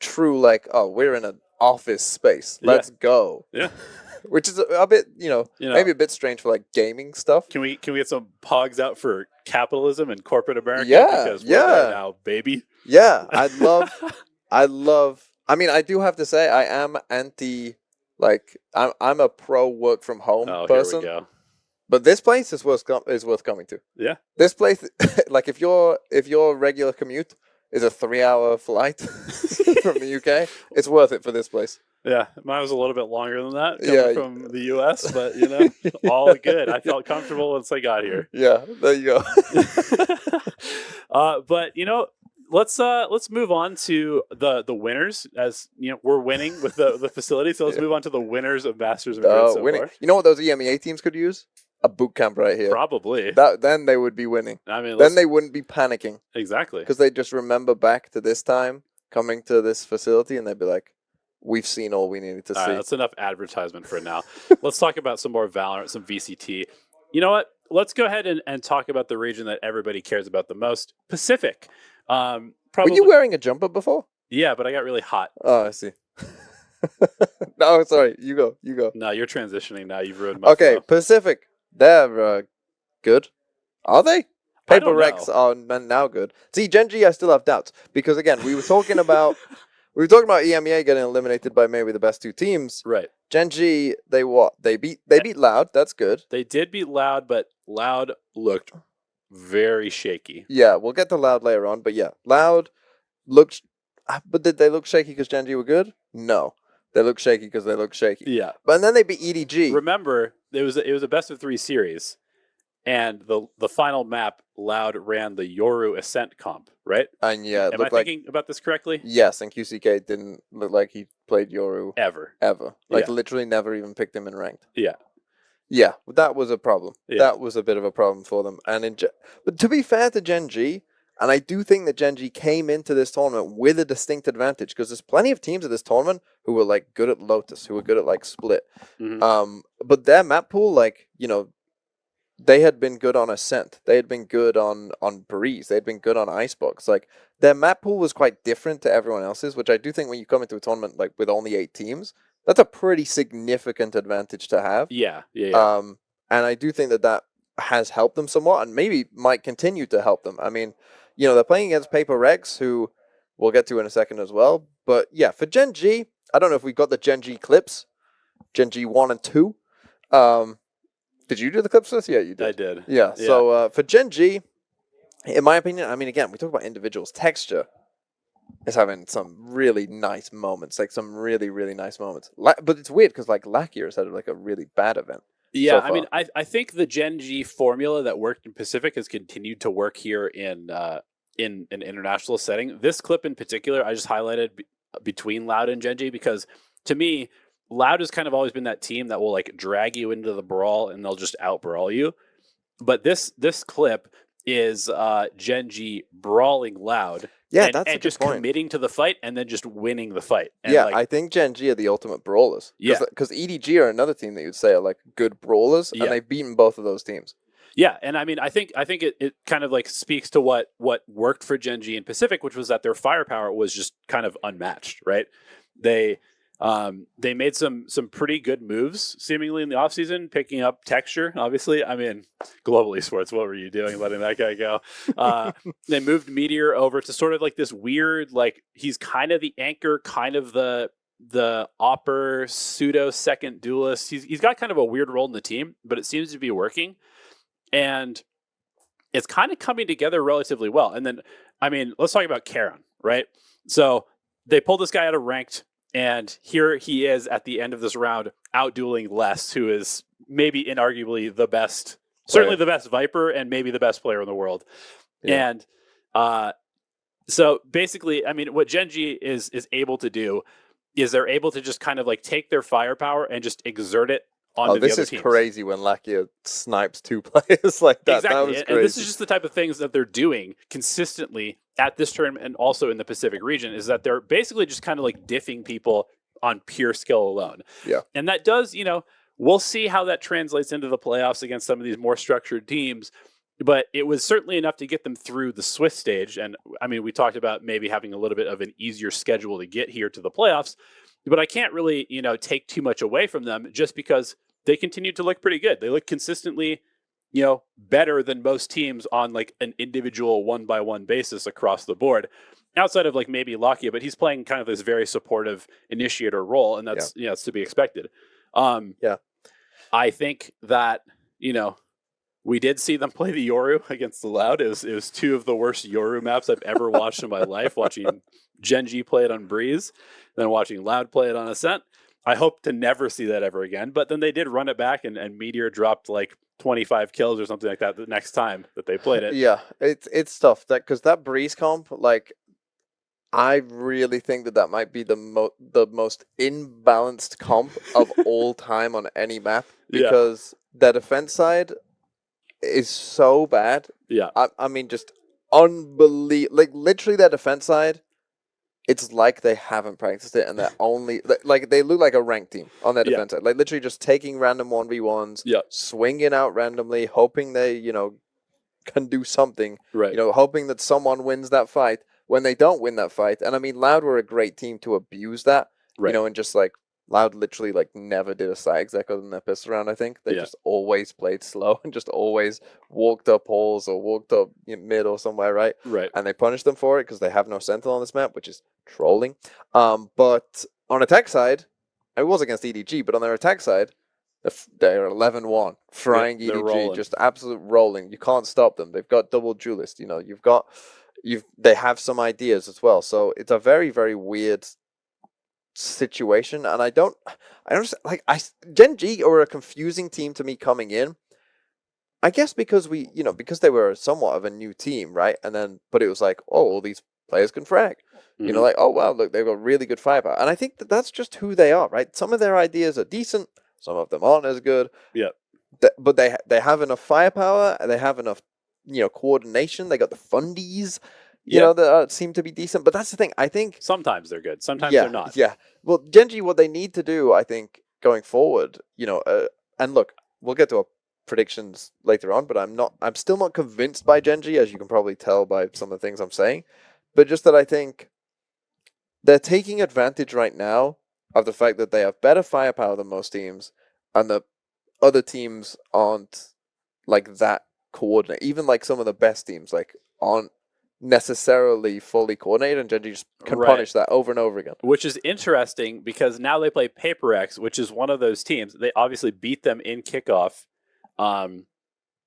true like, oh, we're in an office space. Let's go. Yeah. Which is a bit, you know, maybe a bit strange for like gaming stuff. Can we get some pogs out for capitalism and corporate America? Yeah, because we're there now, baby. Yeah, I love. I mean, I do have to say, I am anti. Like, I'm a pro work from home person. Here we go. But this place is worth coming to. Yeah. This place, like, if your regular commute is a 3-hour flight from the UK, it's worth it for this place. Yeah, mine was a little bit longer than that coming from the US, but you know, all good. I felt comfortable once I got here. Yeah, there you go. But you know, let's move on to the winners. As you know, we're winning with the facility, so let's move on to the winners of Masters Madrid so winning. far. You know what those EMEA teams could use? a boot camp right here. Probably. Then they would be winning. I mean, Then they wouldn't be panicking exactly. because they just remember back to this time coming to this facility, and they'd be like, "We've seen all we needed to All see." right, that's enough advertisement for now. Let's talk about some more Valorant, some VCT. You know what? Let's go ahead and talk about the region that everybody cares about the most, Pacific. Probably. Were you wearing a jumper before? Yeah, but I got really hot. Oh, I see. No, sorry. You go. No, you're transitioning now. You've ruined my Okay, flow. Pacific. They're good. Are they? I Paper don't Rex know. are now good. See, GenG, I still have doubts because again, we were talking about EMEA getting eliminated by maybe the best two teams. Right. GenG, they beat Loud. That's good. They did beat Loud, but Loud looked very shaky. Yeah, we'll get to Loud later on, but yeah, Loud looked. But did they look shaky because GenG were good? No, they look shaky because they look shaky. Yeah. But then they beat EDG. Remember, it was a best of 3 series, and the final map, Loud ran the Yoru Ascent comp, right? And yeah, it Am I looked like thinking about this correctly? yes, and QCK didn't look like he played Yoru Ever. like Yeah. literally never even picked him in ranked. Yeah. Yeah, that was a problem. Yeah. That was a bit of a problem for them. And but to be fair to GenG, and I do think that GenG came into this tournament with a distinct advantage because there's plenty of teams at this tournament who were like good at Lotus, who were good at like Split. Mhm. But their map pool, like, you know, they had been good on Ascent. They had been good on Breeze. They had been good on Icebox. Like, their map pool was quite different to everyone else's, which I do think when you come into a tournament like with only 8 teams, that's a pretty significant advantage to have. Yeah. And I do think that has helped them somewhat and maybe might continue to help them. I mean, you know, they're playing against Paper Rex, who we'll get to in a second as well. But yeah, for GenG, I don't know if we got the GenG clips, GenG 1 and 2. Did you do the clips for this? Yeah, you did. I did. Yeah, so for GenG, in my opinion, I mean, again, we talk about individuals. Texture is having some really nice moments, like some really, really nice moments. But it's weird because like Lakia has had like a really bad event. Yeah, so I mean, I think the GenG formula that worked in Pacific has continued to work here in an international setting. This clip in particular, I just highlighted between Loud and GenG because to me, Loud has kind of always been that team that will like drag you into the brawl and they'll just out brawl you. But this clip is GenG brawling Loud. Yeah, and, that's a and good just point. committing to the fight and then just winning the fight. And Yeah, like, I think GenG are the ultimate brawlers. Yeah. Because EDG are another team that you'd say are like good brawlers, Yeah. and they've beaten both of those teams. yeah, and I mean, I think it kind of like speaks to what worked for GenG in Pacific, which was that their firepower was just kind of unmatched, right? They made some pretty good moves seemingly in the offseason, picking up Texture, obviously. I mean, Global Esports, what were you doing letting that guy go? They moved Meteor over to sort of like this weird, like he's kind of the anchor, kind of the opper pseudo second duelist. He's got kind of a weird role in the team, but it seems to be working. And it's kind of coming together relatively well. And then, I mean, let's talk about Karon, right? So they pulled this guy out of ranked, and here he is at the end of this round, out-dueling Les, who is maybe inarguably the best, certainly the best Viper, and maybe the best player in the world. Yeah. And so basically, I mean, what GenG is able to do is they're able to just kind of like take their firepower and just exert it onto the other teams. This is crazy when Lakia snipes 2 players like that. Exactly. That was crazy. And this is just the type of things that they're doing consistently at this tournament and also in the Pacific region, is that they're basically just kind of like diffing people on pure skill alone. Yeah. And that does, you know, we'll see how that translates into the playoffs against some of these more structured teams. But it was certainly enough to get them through the Swiss stage. And I mean, we talked about maybe having a little bit of an easier schedule to get here to the playoffs. But I can't really, you know, take too much away from them just because they continue to look pretty good. They look consistently, you know, better than most teams on like an individual 1-by-1 basis across the board. Outside of like maybe Lakia, but he's playing kind of this very supportive initiator role, and that's you know, it's to be expected. I think that, you know, we did see them play the Yoru against the Loud. It was 2 of the worst Yoru maps I've ever watched in my life, watching GenG play it on Breeze, then watching Loud play it on Ascent. I hope to never see that ever again. But then they did run it back, and Meteor dropped like 25 kills or something like that the next time that they played it. Yeah, it's tough because that Breeze comp, like, I really think that might be the most imbalanced comp of all time on any map. because their defense side is so bad. Yeah. I mean, just unbelievable. Like, literally, their defense side, it's like they haven't practiced it, and they're only like they look like a ranked team on their defense side. Like, literally just taking random 1v1s, swinging out randomly, hoping they, can do something. Right. Hoping that someone wins that fight. When they don't win that fight, and I mean, Loud were a great team to abuse that. Right. And just like Loud literally like never did a side exec other than their pistol round. I think they just always played slow and just always walked up halls or walked up mid or somewhere, right? Right. And they punished them for it because they have no Sentinel on this map, which is trolling. But on attack side, it was against EDG, but on their attack side, they're 11-1, frying EDG, just absolute rolling. You can't stop them. They've got double duelist. They have some ideas as well. So it's a very, very weird situation, and I don't like GenG are a confusing team to me coming in. I guess because because they were somewhat of a new team, right? But it was like, oh, all these players can frag. Like, oh wow, look, they've got really good firepower, and I think that's just who they are, right? Some of their ideas are decent, some of them aren't as good. Yeah, but they have enough firepower, and they have enough coordination. They got the fundies. That seem to be decent. But that's the thing. I think sometimes they're good. Sometimes they're not. Yeah. Well, GenG, what they need to do, I think, going forward, and look, we'll get to our predictions later on, but I'm still not convinced by GenG, as you can probably tell by some of the things I'm saying. But just that I think they're taking advantage right now of the fact that they have better firepower than most teams, and the other teams aren't like that coordinated. Even like some of the best teams, like aren't necessarily fully coordinated, and GenG just can punish that over and over again. Which is interesting because now they play PaperX, which is one of those teams. They obviously beat them in kickoff. And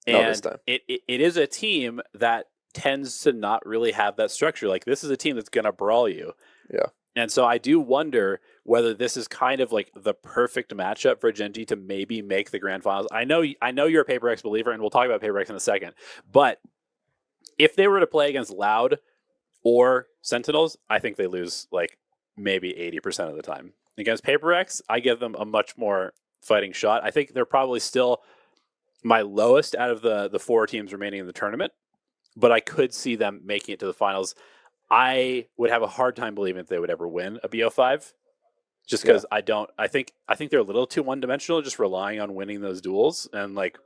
this time. It is a team that tends to not really have that structure. Like, this is a team that's going to brawl you. Yeah. And so I do wonder whether this is kind of like the perfect matchup for GenG to maybe make the grand finals. I know you're a PaperX believer, and we'll talk about PaperX in a second, but if they were to play against Loud or Sentinels, I think they lose like maybe 80% of the time. Against PaperX, I give them a much more fighting shot. I think they're probably still my lowest out of the four teams remaining in the tournament, but I could see them making it to the finals. I would have a hard time believing that they would ever win a BO5, just because I think they're a little too one-dimensional, just relying on winning those duels, and like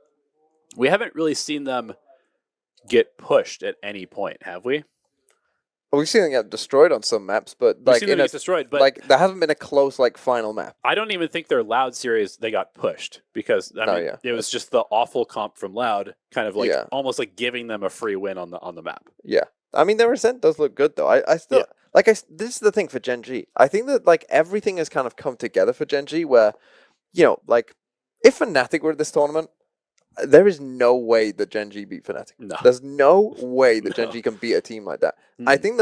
we haven't really seen them get pushed at any point, have we? Well, we've seen them get destroyed on some maps, but like destroyed, but like there hasn't been a close like final map. I don't even think their Loud series they got pushed because it was just the awful comp from Loud, kind of like almost like giving them a free win on the map. Yeah, I mean their Ascent does look good though. I still this is the thing for GenG. I think that like everything has kind of come together for GenG, where like if Fnatic were at this tournament, there is no way that GenG beat Fnatic. No. There's no way that GenG can beat a team like that. I think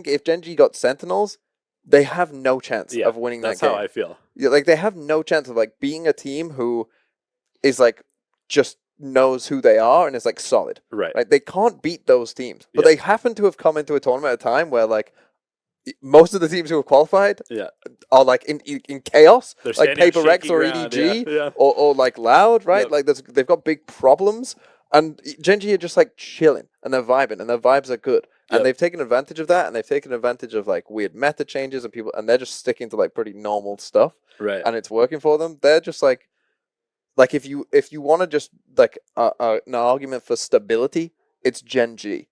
if GenG got Sentinels, they have no chance of winning that game. That's how I feel. Yeah, like they have no chance of like being a team who is like just knows who they are and is like solid. Right. Like they can't beat those teams. But they happen to have come into a tournament at a time where like most of the teams who have qualified are like in chaos, They're like PaperX or EDG or like Loud, right? Like they've got big problems, and GenG are just like chilling and they're vibing and their vibes are good, and they've taken advantage of that, and they've taken advantage of like weird meta changes and people, and they're just sticking to like pretty normal stuff, right? And it's working for them. They're just like if you want to just like an argument for stability, it's GenG.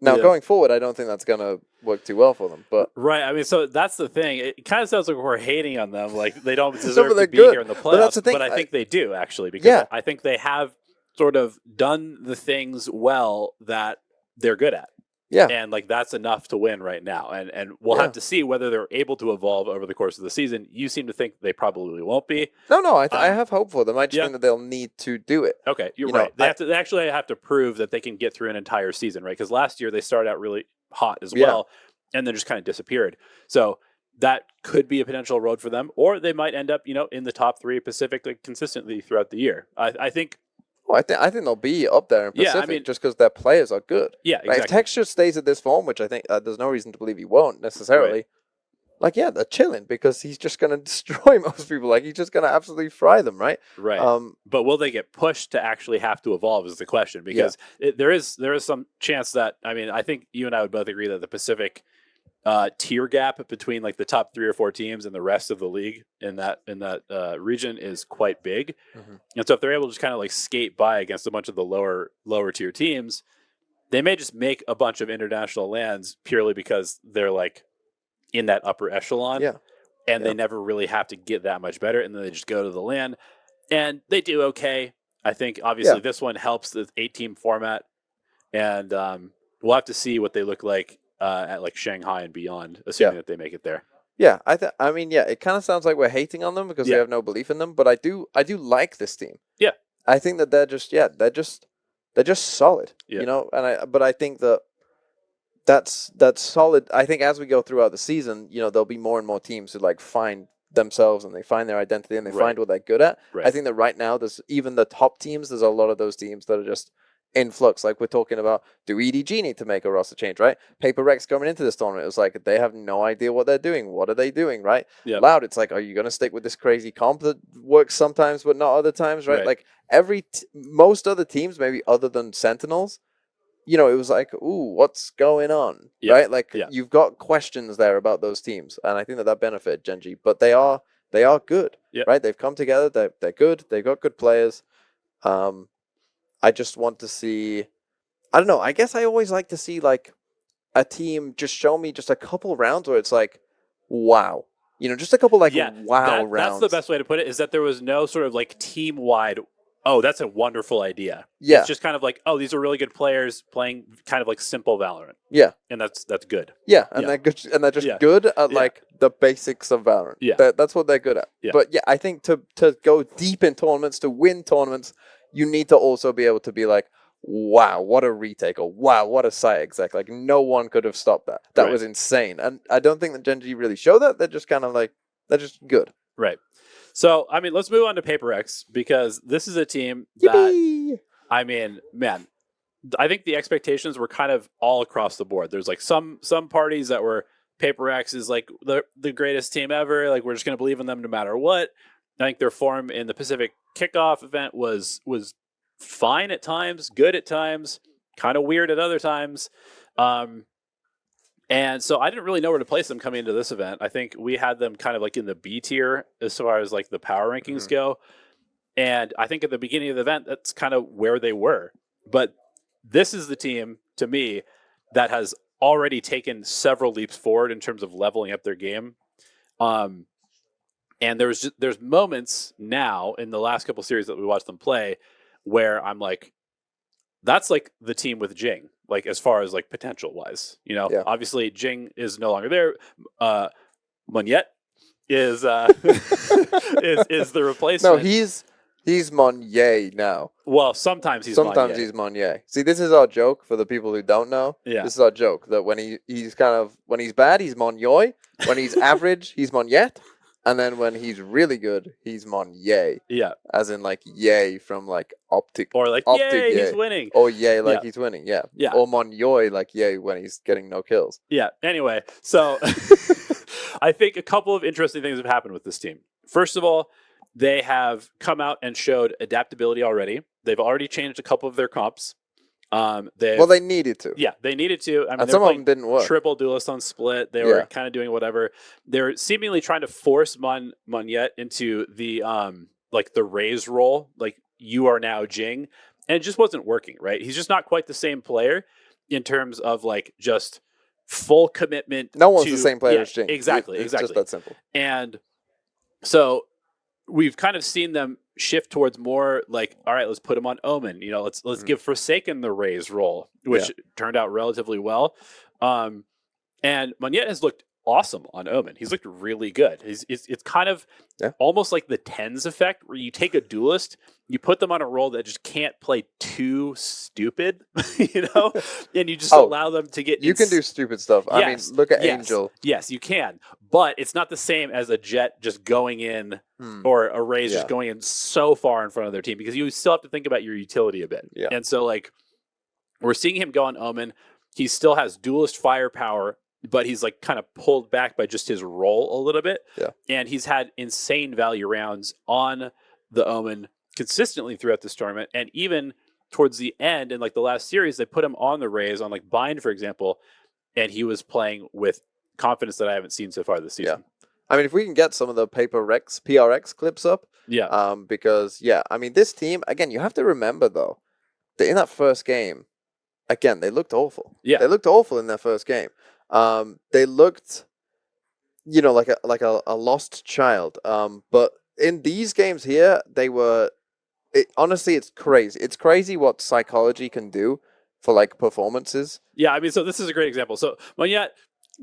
Now, going forward, I don't think that's going to work too well for them. But right, I mean, so that's the thing. It kind of sounds like we're hating on them, like they don't deserve to be here in the playoffs. But that's the thing. But I think they do, actually, because I think they have sort of done the things well that they're good at. Yeah. And like that's enough to win right now. And we'll have to see whether they're able to evolve over the course of the season. You seem to think they probably won't be. No, I have hope for them. I just think that they'll need to do it. Okay, you're right. They actually have to prove that they can get through an entire season, right? Because last year they started out really hot as well, and then just kind of disappeared. So that could be a potential road for them, or they might end up, in the top 3 Pacific like, consistently throughout the year. I think. Oh, I think they'll be up there in Pacific just because their players are good. Yeah, exactly. Like, if Texture stays at this form, which I think there's no reason to believe he won't necessarily, like, yeah, they're chilling because he's just going to destroy most people. Like, he's just going to absolutely fry them, right? Right. Um, But will they get pushed to actually have to evolve is the question, because there is some chance that, I mean, I think you and I would both agree that the Pacific tier gap between like the top 3 or 4 teams and the rest of the league in that region is quite big. And so if they're able to just kind of like skate by against a bunch of the lower tier teams, they may just make a bunch of international lands purely because they're like in that upper echelon. Yeah. And they never really have to get that much better, and then they just go to the LAN, and they do okay. I think obviously this one helps the 8-team format, and we'll have to see what they look like at like Shanghai and beyond, assuming that they make it there. Yeah, I mean, it kind of sounds like we're hating on them because we have no belief in them, but I do like this team. Yeah, I think that they're just solid. Yeah. You know, but I think that's solid. I think as we go throughout the season, you know, there'll be more and more teams who like find themselves and they find their identity and they find what they're good at. Right. I think that right now there's even the top teams, there's a lot of those teams that are just in flux. Like we're talking about, do EDG need to make a roster change, right? Paper Rex coming into this tournament, it was like they have no idea what they're doing. What are they doing, right? Yeah. Loud, it's like, are you going to stick with this crazy comp that works sometimes but not other times, right? Like most other teams, maybe other than Sentinels, you know, it was like, ooh, what's going on, right? Like you've got questions there about those teams, and I think that benefit GenG, but they are good, right? They've come together, they're good, they've got good players. I just want to see, I don't know, I guess I always like to see like a team just show me just a couple rounds where it's like, wow, you know, just a couple like rounds. That's the best way to put it, is that there was no sort of like team wide, oh, that's a wonderful idea. Yeah. It's just kind of like, oh, these are really good players playing kind of like simple Valorant. Yeah. And that's good. Yeah, and they're good, and they're just good at like the basics of Valorant. Yeah. That's what they're good at. Yeah. But I think to go deep in tournaments, to win tournaments, you need to also be able to be like, wow, what a retake, or wow, what a site exec. Like no one could have stopped that. That was insane. And I don't think that GenG really show that. They're just kind of like, they're just good. Right. So, I mean, let's move on to Paper X, because this is a team that, I mean, man, I think the expectations were kind of all across the board. There's like some parties that were, Paper X is like the greatest team ever. Like, we're just going to believe in them no matter what. I think their form in the Pacific kickoff event was fine at times, good at times, kind of weird at other times. And so I didn't really know where to place them coming into this event. I think we had them kind of like in the B tier as far as like the power rankings go. And I think at the beginning of the event, that's kind of where they were. But this is the team, to me, that has already taken several leaps forward in terms of leveling up their game. And there's moments now in the last couple series that we watched them play where I'm like, that's like the team with Jing, like as far as like potential wise, you know. Obviously Jing is no longer there. Monyet is is the replacement. No, he's Monye now. Well, sometimes he's Monye. See, this is our joke for the people who don't know. Yeah. This is our joke that when he's kind of, when he's bad, he's Monyoy. When he's average, he's Monyet. And then when he's really good, he's Monye. Yeah. As in like yay from like optic. Or like yay, he's winning. Or yay like he's winning, yeah. Or Monyoy like yay when he's getting no kills. Yeah. Anyway, so I think a couple of interesting things have happened with this team. First of all, they have come out and showed adaptability already. They've already changed a couple of their comps. They needed to. Yeah, they needed to. I mean, and some of them didn't work. Triple duelist on split. They were kind of doing whatever. They're seemingly trying to force Monyet into the like the Raze role. Like, you are now Jing, and it just wasn't working. Right? He's just not quite the same player in terms of like just full commitment. No one's the same player as Jing. Exactly. It's just that simple. And so we've kind of seen them shift towards more like, all right, let's put him on Omen. You know, let's give Forsaken the Raze role, which turned out relatively well. And Monyet has looked awesome on Omen. He's looked really good. It's kind of almost like the TENS effect, where you take a duelist, you put them on a role that just can't play too stupid, you know, and you just allow them to get. You can do stupid stuff. I mean, look at Angel. Yes, you can, but it's not the same as a Jet just going in or a Raze just going in so far in front of their team, because you still have to think about your utility a bit. Yeah. And so like, we're seeing him go on Omen. He still has duelist firepower but he's like kind of pulled back by just his role a little bit. Yeah. And he's had insane value rounds on the Omen consistently throughout this tournament. And even towards the end, in like the last series, they put him on the Rays on like Bind, for example, and he was playing with confidence that I haven't seen so far this season. Yeah. I mean, if we can get some of the PRX clips up, because I mean, this team, again, you have to remember though, that in that first game, again, they looked awful. Yeah. They looked awful in their first game. They looked, like a lost child. But in these games here, they were. Honestly, it's crazy. It's crazy what psychology can do for like performances. Yeah, I mean, so this is a great example. So Monyet,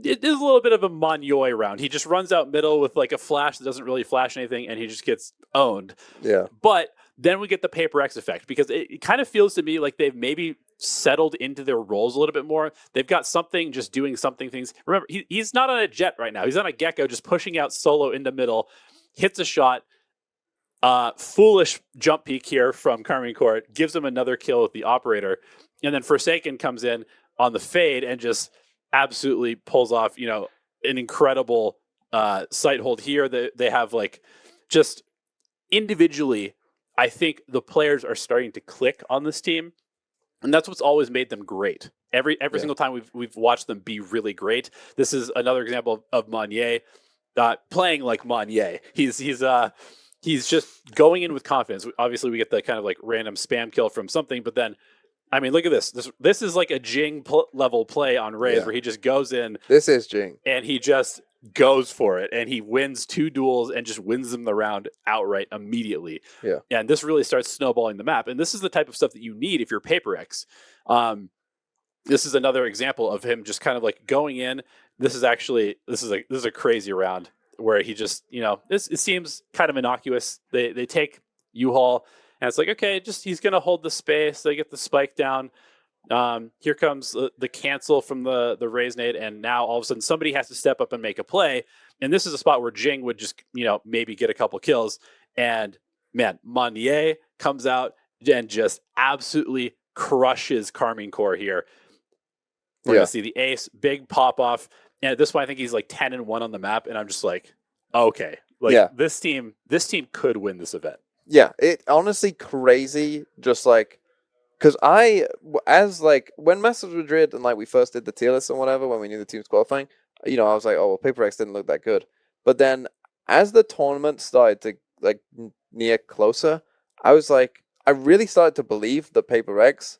it is a little bit of a Monyoy round. He just runs out middle with like a flash that doesn't really flash anything, and he just gets owned. Yeah. But then we get the Paper X effect, because it kind of feels to me like they've maybe settled into their roles a little bit more. They've got something just doing something things. Remember, he's not on a jet right now. He's on a Gecko just pushing out solo into middle, hits a shot. Foolish jump peek here from Karmine Corp gives him another kill with the operator. And then Forsaken comes in on the fade and just absolutely pulls off, an incredible sight hold here. They have like just individually, I think the players are starting to click on this team. And that's what's always made them great. Every single time we've watched them be really great. This is another example of Monye playing like Monye. He's just going in with confidence. Obviously, we get the kind of like random spam kill from something, but then, I mean, look at this. This is like a GenG level play on Raze where he just goes in. This is GenG. And he just goes for it, and he wins 2 duels and just wins them the round outright immediately. Yeah. And this really starts snowballing the map. And this is the type of stuff that you need if you're Paper X. This is another example of him just kind of like going in. This is a crazy round where he just, it seems kind of innocuous. They take U-Haul, and it's like, okay, he's going to hold the space. They get the spike down. Here comes the cancel from the Raze nade, and now all of a sudden somebody has to step up and make a play. And this is a spot where GenG would just, maybe get a couple kills. And man, Monye comes out and just absolutely crushes Karmine Corp here. We're going to see the ace, big pop off. And at this point, I think he's like 10-1 on the map, and I'm just like, okay, this team could win this event. Yeah, it honestly crazy. Just like, because when Masters Madrid and like we first did the tier list and whatever, when we knew the team's qualifying, I was like, oh well, Paper X didn't look that good. But then as the tournament started to like near closer, I was like, I really started to believe that Paper X,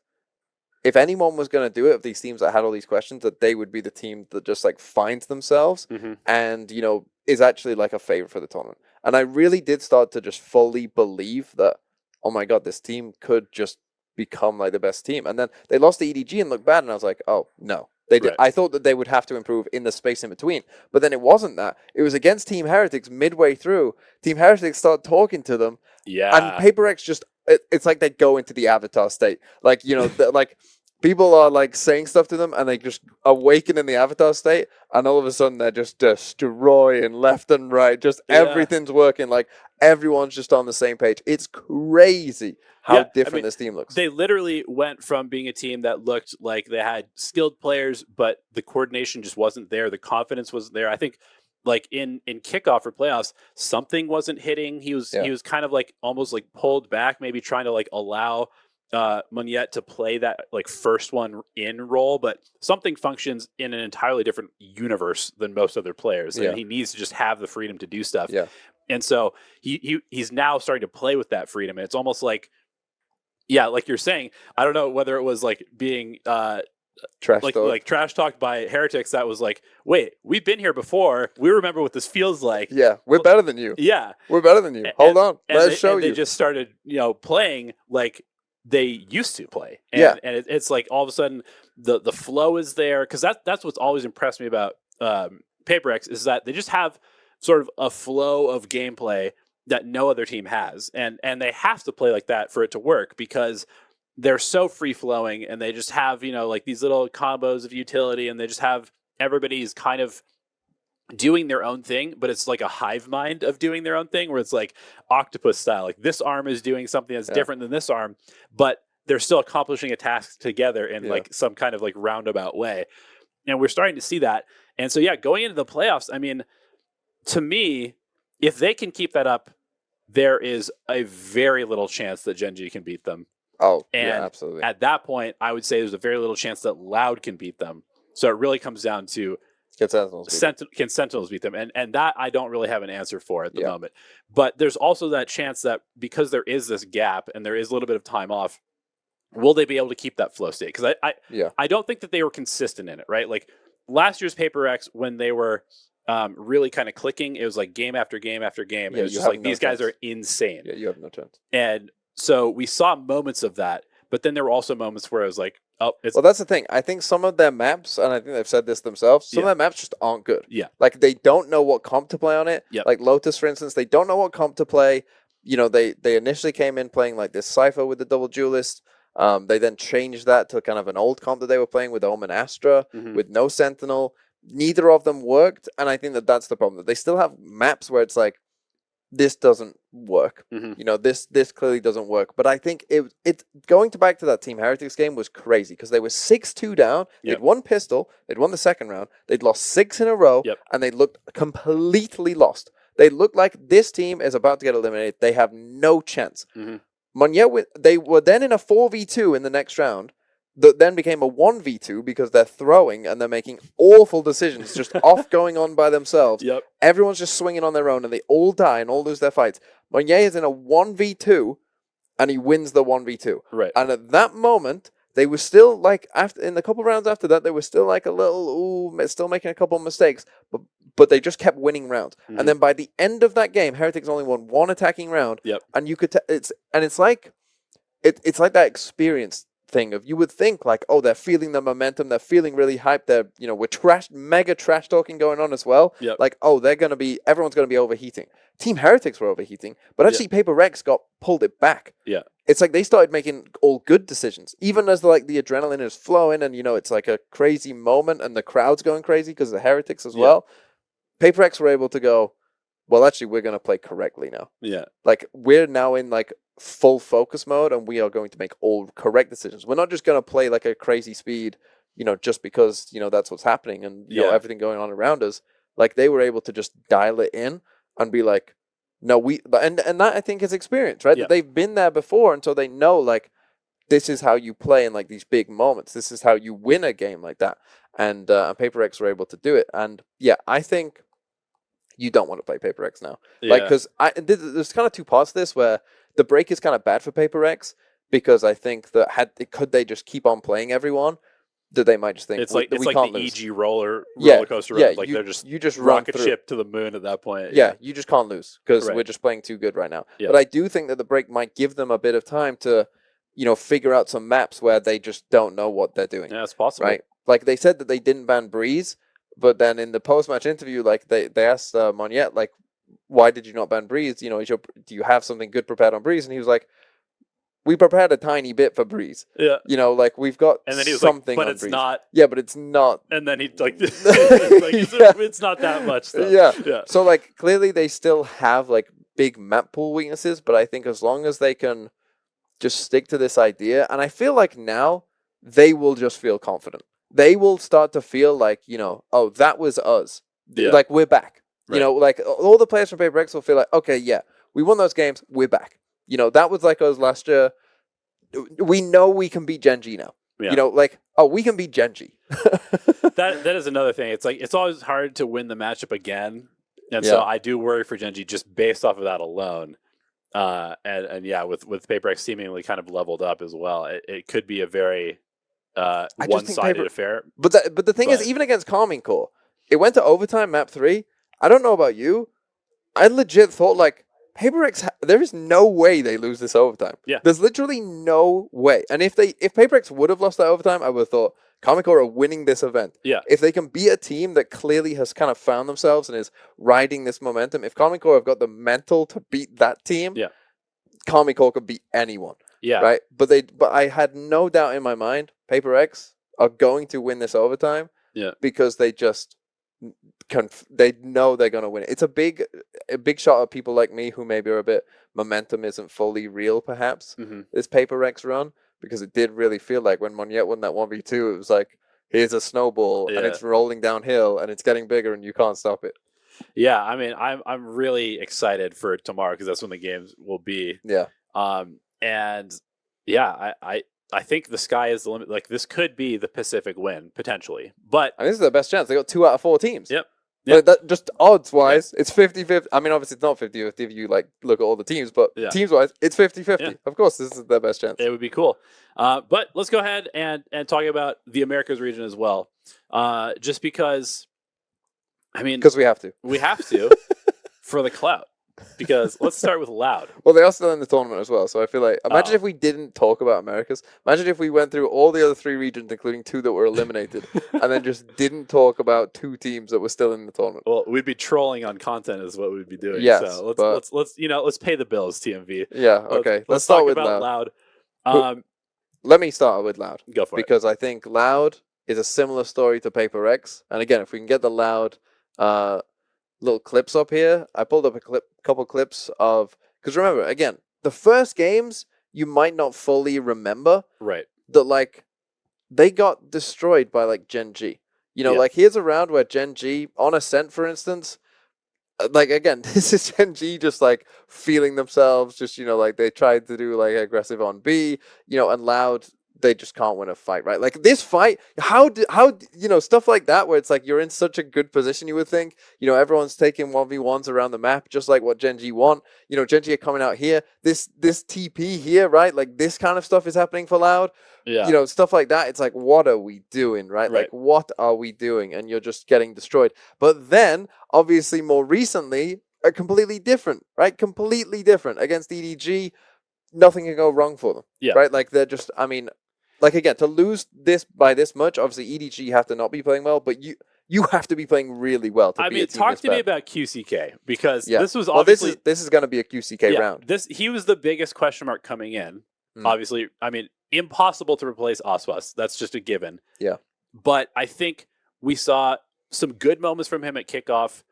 if anyone was going to do it, of these teams that had all these questions, that they would be the team that just like finds themselves and, is actually like a favorite for the tournament. And I really did start to just fully believe that, oh my God, this team could just become like the best team. And then they lost to EDG and looked bad. And I was like, oh no, they did. Right. I thought that they would have to improve in the space in between, but then it wasn't that. It was against Team Heretics midway through. Team Heretics started talking to them. Yeah. And Paper X just, it's like they go into the avatar state. Like, like people are like saying stuff to them and they just awaken in the avatar state, and all of a sudden they're just destroying left and right. Just everything's working. Like everyone's just on the same page. It's crazy how different this team looks. They literally went from being a team that looked like they had skilled players, but the coordination just wasn't there. The confidence wasn't there. I think like in kickoff or playoffs, something wasn't hitting. He was kind of like almost like pulled back, maybe trying to like allow Monyet to play that like first one in role, but something functions in an entirely different universe than most other players. And he needs to just have the freedom to do stuff. Yeah. And so he's now starting to play with that freedom. And it's almost like, like you're saying, I don't know whether it was like being trash talked by Heretics that was like, wait, we've been here before. We remember what this feels like. Yeah, we're better than you. Yeah. We're better than you. Hold on. Let's show you. They just started, playing like they used to play. And, and it's like all of a sudden the flow is there, because that's what's always impressed me about Paper X is that they just have sort of a flow of gameplay that no other team has. And they have to play like that for it to work, because they're so free flowing and they just have, like these little combos of utility, and they just have everybody's kind of doing their own thing, but it's like a hive mind of doing their own thing, where it's like octopus style. Like this arm is doing something that's different than this arm, but they're still accomplishing a task together in like some kind of like roundabout way. And we're starting to see that. And so, yeah, going into the playoffs, I mean, to me, if they can keep that up, there is a very little chance that GenG can beat them. Oh, And yeah, absolutely. at that point, I would say there's a very little chance that Loud can beat them. So it really comes down to Can Sentinels beat them? And that I don't really have an answer for at the Yeah. moment. But there's also that chance that because there is this gap and there is a little bit of time off, will they be able to keep that flow state? Because I don't think that they were consistent in it, right? Like last year's Paper X, when they were really kind of clicking, it was like game after game after game. Yeah, It was you just have like no these guys chance. are insane. Yeah, you have no chance. And so we saw moments of that, but then there were also moments where I was like, oh, it's Well, that's the thing. I think some of their maps, and I think they've said this themselves, some of their maps just aren't good. Yeah. Like, they don't know what comp to play on it. Yep. Like, Lotus, for instance, they don't know what comp to play. You know, they initially came in playing, like, this Cypher with the double duelist. They then changed that to kind of an old comp that they were playing with Omen Astra, Mhm. with no Sentinel. Neither of them worked, and I think that that's the problem. They still have maps where it's like, this doesn't work. Mhm. You know, this clearly doesn't work. But I think it going back to that Team Heretics game was crazy because they were 6-2 down. Yep. They'd won pistol. They'd won the second round. They'd lost 6 in a row, Yep. and they looked completely lost. They looked like this team is about to get eliminated. They have no chance. Mhm. Monye, they were then in a 4v2 in the next round. That then became a 1v2 because they're throwing and they're making awful decisions just off going on by themselves. Yep. Everyone's just swinging on their own and they all die and all lose their fights. Monye is in a 1v2 and he wins the 1v2. Right. And at that moment, they were still like, after in the couple rounds after that, they were still like a little, still making a couple of mistakes, but they just kept winning rounds. Mhm. And then by the end of that game, Heretics only won one attacking round. Yep. And you could, it's like that experience thing of, you would think like, oh, they're feeling the momentum, they're feeling really hyped, they're, you know, with mega trash talking going on as well. Yep. Like, oh, everyone's gonna be overheating. Team Heretics were overheating, but actually Paper Rex pulled it back. Yeah. It's like they started making all good decisions, even as like the adrenaline is flowing and, you know, it's like a crazy moment and the crowd's going crazy because of the Heretics as well. Paper X were able to go, well, actually, we're going to play correctly now. Yeah. Like, we're now in like full focus mode and we are going to make all correct decisions. We're not just going to play like a crazy speed, you know, just because, you know, that's what's happening and, you know, everything going on around us. Like, they were able to just dial it in and be like, no, and that I think is experience, right? Yeah. That they've been there before, and so they know like this is how you play in like these big moments. This is how you win a game like that. And Paper X were able to do it. And yeah, I think you don't want to play Paper X now, like, because there's kind of two parts to this where the break is kind of bad for Paper X because I think that could they just keep on playing everyone, that they might just think It's like we the can't lose. EG roller coaster. Yeah, Like they're just you just run rocket through. ship to the moon at that point. Yeah, you just can't lose because Right. we're just playing too good right now. Yeah. But I do think that the break might give them a bit of time to, you know, figure out some maps where they just don't know what they're doing. Yeah, it's possible. Right? Like they said that they didn't ban Breeze, but then in the post-match interview, like they asked Monette, like, why did you not ban Breeze? You know, do you have something good prepared on Breeze? And he was like, we prepared a tiny bit for Breeze. Yeah. You know, like we've got And then he was something like, but on it's Breeze. not. Yeah, but it's not. And then he like, Yeah. it's not that much stuff. Yeah. Yeah. So like clearly they still have like big map pool weaknesses, but I think as long as they can just stick to this idea, and I feel like now they will just feel confident. They will start to feel like, you know, oh, that was us. Yeah. Like we're back. Right. You know, like all the players from Paper X will feel like, okay, yeah, we won those games, we're back. You know, that was like us last year. We know we can beat GenG now. Yeah. You know, like, oh, we can beat GenG. that is another thing. It's like it's always hard to win the matchup again, and so Yeah. I do worry for GenG just based off of that alone. And yeah, with Paper X seemingly kind of leveled up as well, it could be a very just think one-sided Paper- affair. But the thing is, But- even against Karmine Corp, it went to overtime, map 3. I don't know about you. I legit thought, like, Paper X, there is no way they lose this overtime. Yeah. There's literally no way. And if Paper X would have lost that overtime, I would have thought Karmine Corp are winning this event. Yeah. If they can beat a team that clearly has kind of found themselves and is riding this momentum, if Karmine Corp have got the mental to beat that team, Yeah. Karmine Corp could beat anyone. Yeah. Right? But I had no doubt in my mind, Paper X are going to win this overtime. Yeah. Because they just they know they're going to win it. It's a big shot of people like me who maybe are a bit momentum isn't fully real, perhaps. Mhm. This Paper X run, because it did really feel like when Monette won that 1v2, it was like here's a snowball and it's rolling downhill and it's getting bigger and you can't stop it. Yeah, I mean, I'm really excited for tomorrow because that's when the games will be. Yeah. And yeah, I think the sky is the limit. Like, this could be the Pacific win potentially, but And this is their best chance. They got 2 out of 4 teams. Yep. Like that, just odds wise, it's 50-50. I mean, obviously it's not 50-50 if you like look at all the teams, but teams wise, it's 50-50. Yeah. Of course, this is their best chance. It would be cool. But let's go ahead and talk about the Americas region as well. Just because, I mean, Because we have to. we have to for the clout. Because let's start with Loud. Well, they are still in the tournament as well, so I feel like imagine if we didn't talk about Americas. Imagine if we went through all the other 3 regions, including 2 that were eliminated, and then just didn't talk about 2 teams that were still in the tournament. Well, we'd be trolling on content is what we'd be doing. Yes, so but- let's pay the bills, TMV. Yeah, okay. Let's start talk with about Loud. Loud. Let me start with Loud. Go for it. Because I think Loud is a similar story to Paper X. And again, if we can get the Loud little clips up here, I pulled up a couple clips of, because remember, again, the first games you might not fully remember Right. that like they got destroyed by like GenG. You know, like here's a round where GenG on Acend, for instance, like again, this is GenG just like feeling themselves, just, you know, like they tried to do like aggressive on B, you know, and Loud, they just can't win a fight, right? Like this fight, how you know, stuff like that where it's like you're in such a good position, you would think, you know, everyone's taking 1v1s around the map, just like what GenG want. You know, GenG are coming out here, this TP here, right? Like this kind of stuff is happening for Loud. Yeah. You know, stuff like that. It's like, what are we doing, right? Right. Like, what are we doing? And you're just getting destroyed. But then, obviously, more recently, are completely different, right? Completely different. Against EDG, nothing can go wrong for them. Yeah. Right? Like, they're just, I mean, like, again, to lose this by this much, obviously, EDG have to not be playing well, but you have to be playing really well to I be mean, a team talk this to me bad. about QCK, because Yeah. this was Well, obviously this is going to be a QCK round. He was the biggest question mark coming in. Obviously, I mean, impossible to replace Oswas. That's just a given. Yeah. But I think we saw some good moments from him at kickoff,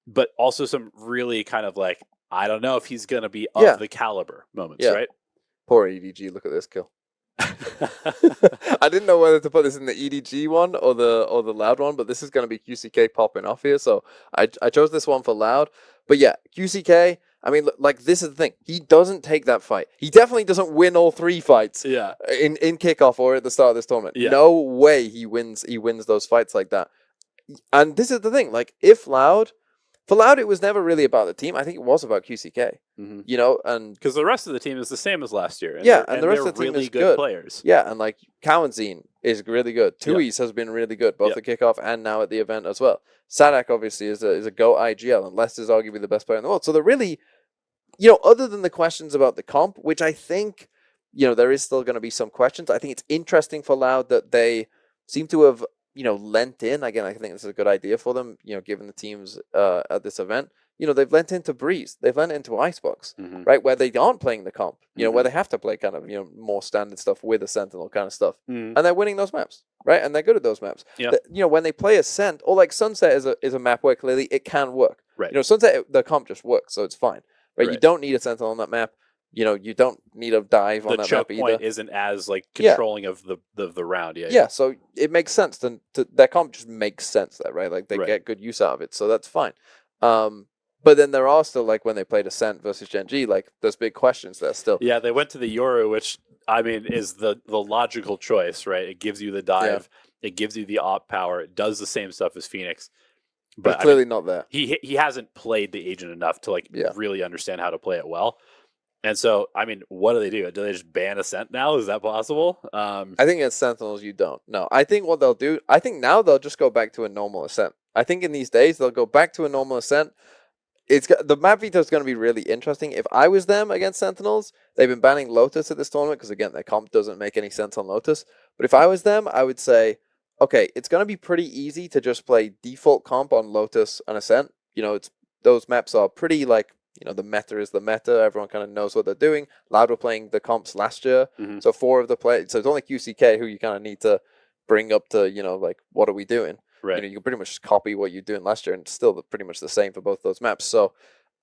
but also some really kind of like, I don't know if he's going to be of the caliber moments, right? Poor EDG, look at this kill. I didn't know whether to put this in the EDG one or the Loud one, but this is going to be QCK popping off here, so I chose this one for Loud. But yeah, QCK, I mean, like, this is the thing. He doesn't take that fight. He definitely doesn't win all 3 fights in kickoff or at the start of this tournament. Yeah. No way he wins those fights like that. And this is the thing. Like, for Loud, it was never really about the team. I think it was about QCK. Mm-hmm. You know, and because the rest of the team is the same as last year. And and the rest of the team really is good players. Yeah, and like Cowanzine is really good. Tui's has been really good, both at kickoff and now at the event as well. Sadak obviously is a GOAT IGL, and Lester's arguably the best player in the world. So they're really, you know, other than the questions about the comp, which I think, you know, there is still going to be some questions. I think it's interesting for Loud that they seem to have, you know, lent in. Again, I think this is a good idea for them, you know, given the teams at this event. You know, they've lent into Breeze. They've lent into Icebox, right? Where they aren't playing the comp, you know, where they have to play kind of, you know, more standard stuff with a Sentinel kind of stuff. And they're winning those maps, right? And they're good at those maps. Yeah. You know, when they play Ascent, or like Sunset is a map where clearly it can work. Right. You know, Sunset, the comp just works, so it's fine. Right? You don't need a Sentinel on that map. You know, you don't need a dive on The that map choke either. point isn't as like controlling of the round. Yeah, so it makes sense to that comp just makes sense there, right? Like they get good use out of it, so that's fine. But then there are still, like, when they played Ascent versus GenG, like, there's big questions there still. Yeah, they went to the Yoru, which, I mean, is the logical choice, right? It gives you the dive. It gives you the op power. It does the same stuff as Phoenix. But clearly not there. He hasn't played the agent enough to, like, really understand how to play it well. And so, I mean, what do? Do they just ban Ascent now? Is that possible? I think against Sentinels, you don't. No, I think what they'll do, I think now they'll just go back to a normal Ascent. I think in these days, they'll go back to a normal Ascent. The map veto is going to be really interesting. If I was them against Sentinels, they've been banning Lotus at this tournament because, again, their comp doesn't make any sense on Lotus. But if I was them, I would say, okay, it's going to be pretty easy to just play default comp on Lotus and Ascent. You know, those maps are pretty, like, you know, the meta is the meta. Everyone kind of knows what they're doing. Loud were playing the comps last year. So 4 of the players, so it's only QCK who you kind of need to bring up to, you know, like, what are we doing? Right. You know, you can pretty much just copy what you're doing last year, and it's still pretty much the same for both those maps. So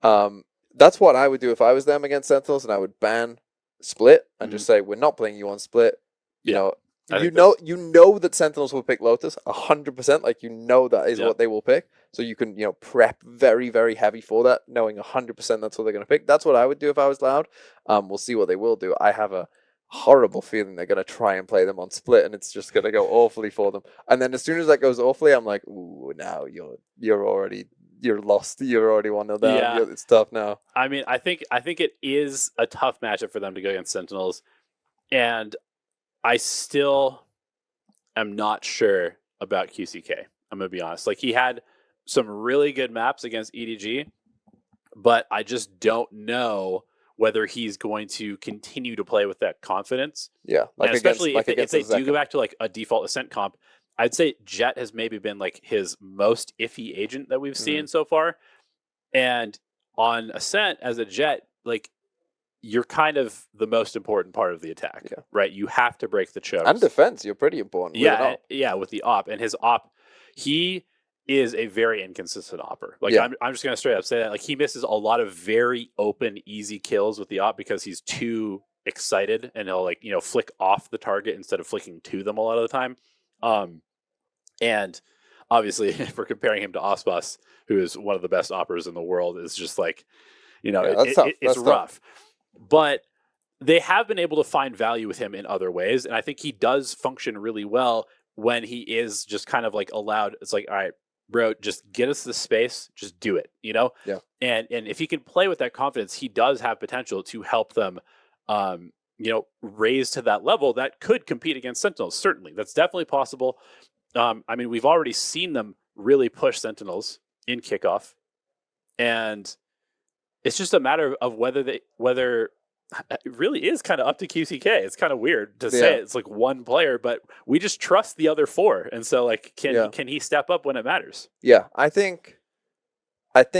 that's what I would do if I was them against Sentinels, and I would ban Split and just say, we're not playing you on Split. You know, I You think know that Sentinels will pick Lotus 100%. Like that is Yeah. what they will pick. So you can prep very, very heavy for that, knowing 100% that's what they're going to pick. That's what I would do if I was Loud. We'll see what they will do. I have a horrible feeling they're going to try and play them on split, and it's just going to go awfully for them. And then as soon as that goes awfully, I'm like, ooh, now you're lost. You're already 1-0 down. Yeah. It's tough now. I mean, I think it is a tough matchup for them to go against Sentinels, and I still am not sure about QCK. I'm gonna be honest. Like, he had some really good maps against EDG, but I just don't know whether he's going to continue to play with that confidence. Yeah, and especially if they do go back to like a default Ascent comp, I'd say Jet has maybe been like his most iffy agent that we've seen so far. And on Ascent as a Jet, like, you're kind of the most important part of the attack, right? You have to break the chokes. And defense, you're pretty important. With the op. And his op, he is a very inconsistent opper. Like, I'm just going to straight up say that. Like, he misses a lot of very open, easy kills with the op because he's too excited, and he'll like, flick off the target instead of flicking to them a lot of the time. And obviously, if we're comparing him to Osbus, who is one of the best oppers in the world, is just like, it's rough. But they have been able to find value with him in other ways, and I think he does function really well when he is just kind of like allowed. It's like, all right, bro, just get us the space, just do it, Yeah. And if he can play with that confidence, he does have potential to help them, raise to that level that could compete against Sentinels. Certainly, that's definitely possible. I mean, we've already seen them really push Sentinels in kickoff, and it's just a matter of whether it really is kind of up to QCK. It's kind of weird to say it's like one player, but we just trust the other four, and so like, can he step up when it matters? Yeah, I think if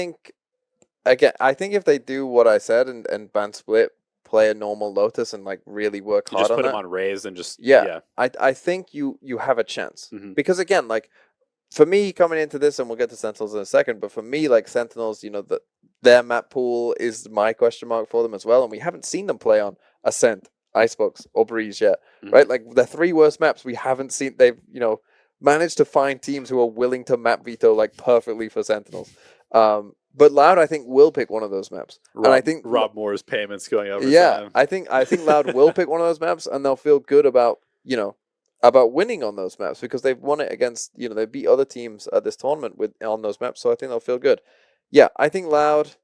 they do what I said and ban split, play a normal Lotus, and like really work hard just on put it, him on Raze and just I think you have a chance because again, like, for me coming into this, and we'll get to Sentinels in a second, but for me, like, Sentinels, their map pool is my question mark for them as well, and we haven't seen them play on Ascent, Icebox, or Breeze yet, right? Like, the three worst maps we haven't seen. They've managed to find teams who are willing to map veto like perfectly for Sentinels. But Loud, I think, will pick one of those maps, and I think Rob Moore's payments going over. Yeah, I think Loud will pick one of those maps, and they'll feel good about winning on those maps because they've won it against they beat other teams at this tournament on those maps. So I think they'll feel good. Yeah, I think Loud.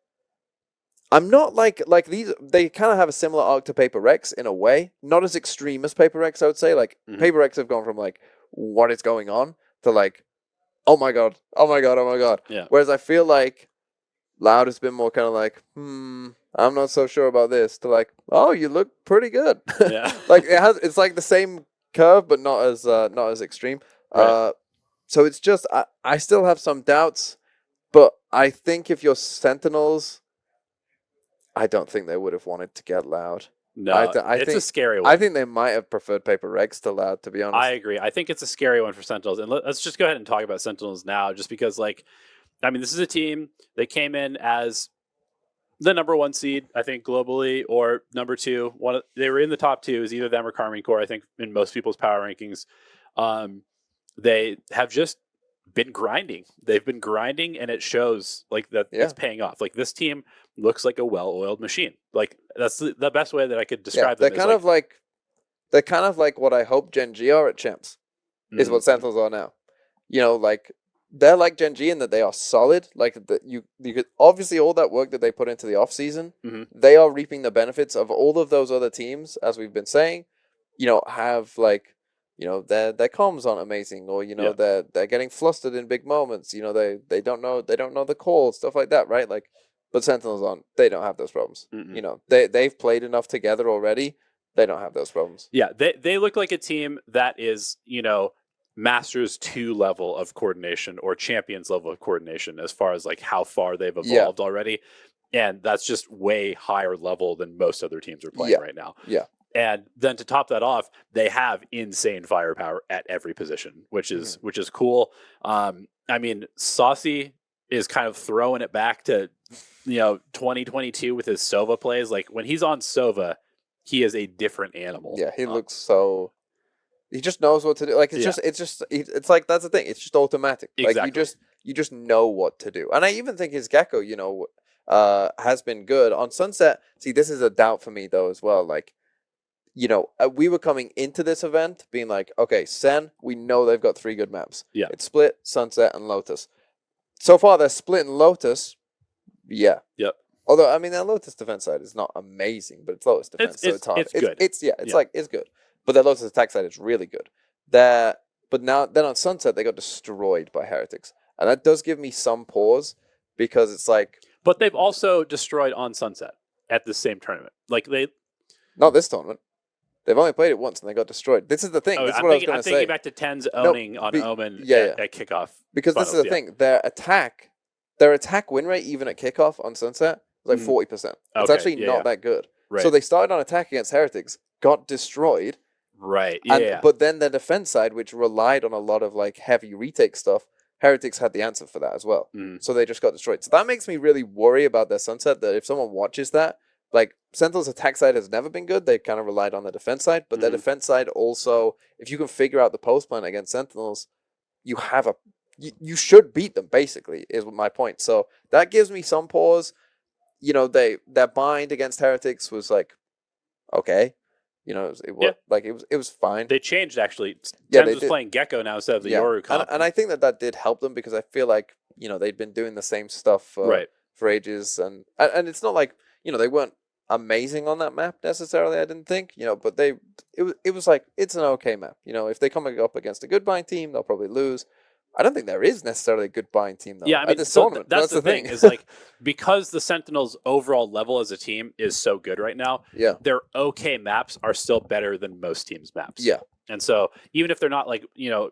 I'm not like these. They kind of have a similar arc to Paper Rex in a way, not as extreme as Paper Rex. I would say like Paper Rex have gone from like what is going on to like, oh my god. Yeah. Whereas I feel like Loud has been more kind of like, I'm not so sure about this, to like, oh, you look pretty good. Yeah. Like, it's like the same curve, but not as extreme. Right. So it's just, I still have some doubts, but I think if you're Sentinels, I don't think they would have wanted to get Loud. No, I it's think, a scary one. I think they might have preferred Paper Rex to Loud, to be honest. I agree. I think it's a scary one for Sentinels. And let's just go ahead and talk about Sentinels now, just because, like, I mean, this is a team that came in as the number 1 seed, I think, globally, or number 2. They were in the top 2. It was either them or Karmine Corp, I think, in most people's power rankings. They have just been grinding. They've been grinding, and it shows like that it's paying off. Like, this team looks like a well-oiled machine. Like, that's the best way that I could describe them. They're kind of like what I hope GenG are at Champs, is what Sentinels are now. Like, they're like GenG in that they are solid. Like, you could obviously, all that work that they put into the off season, they are reaping the benefits of all of those other teams, as we've been saying. Have like, their comms aren't amazing, or they're getting flustered in big moments. They don't know the calls, stuff like that, right? Like, but Sentinels aren't. They don't have those problems. They've played enough together already. They don't have those problems. Yeah, they look like a team that is Masters 2 level of coordination or Champions level of coordination as far as like how far they've evolved already. And that's just way higher level than most other teams are playing right now. Yeah. And then to top that off, they have insane firepower at every position, which is cool. I mean, Saucy is kind of throwing it back to 2022 with his Sova plays. Like, when he's on Sova, he is a different animal. Yeah, he looks so He just knows what to do. Like it's like that's the thing. It's just automatic. Exactly. Like you just know what to do. And I even think his Gecko, has been good on Sunset. See, this is a doubt for me though as well. Like, we were coming into this event being like, okay, Sen, we know they've got 3 good maps. Yeah. It's Split, Sunset, and Lotus. So far, they're Split and Lotus. Yeah. Yep. Although, I mean, their Lotus defense side is not amazing, but it's Lotus defense, so it's hard. It's good. It's good. But their Lotus attack side is really good. Then on Sunset, they got destroyed by Heretics. And that does give me some pause because it's like... But they've also destroyed on Sunset at the same tournament. Like, Not this tournament. They've only played it once and they got destroyed. This is the thing. This is what I was going to say. I'm thinking back to Ten's owning on Omen at kickoff. Because this is the thing. Their attack win rate, even at kickoff on Sunset, was like 40%. It's actually not that good. Right. So they started on attack against Heretics, got destroyed. Right. But then their defense side, which relied on a lot of like heavy retake stuff, Heretics had the answer for that as well. So they just got destroyed. So that makes me really worry about their Sunset, that if someone watches that, like, Sentinels' attack side has never been good. They kind of relied on the defense side. But their defense side also, if you can figure out the post plan against Sentinels, you you should beat them, basically, is my point. So that gives me some pause. Their bind against Heretics was like, okay. It was fine. They changed, actually. Yeah, Tens was playing Gecko now instead of the Yoru comp. And I think that did help them because I feel like, they'd been doing the same stuff for ages. And it's not like, they weren't amazing on that map necessarily, I didn't think, but it was like, it's an okay map. If they come up against a good bind team, they'll probably lose. I don't think there is necessarily a good bind team though. Yeah, I mean, that's the thing is like, because the Sentinels' overall level as a team is so good right now, their okay maps are still better than most teams' maps. Yeah. And so even if they're not like,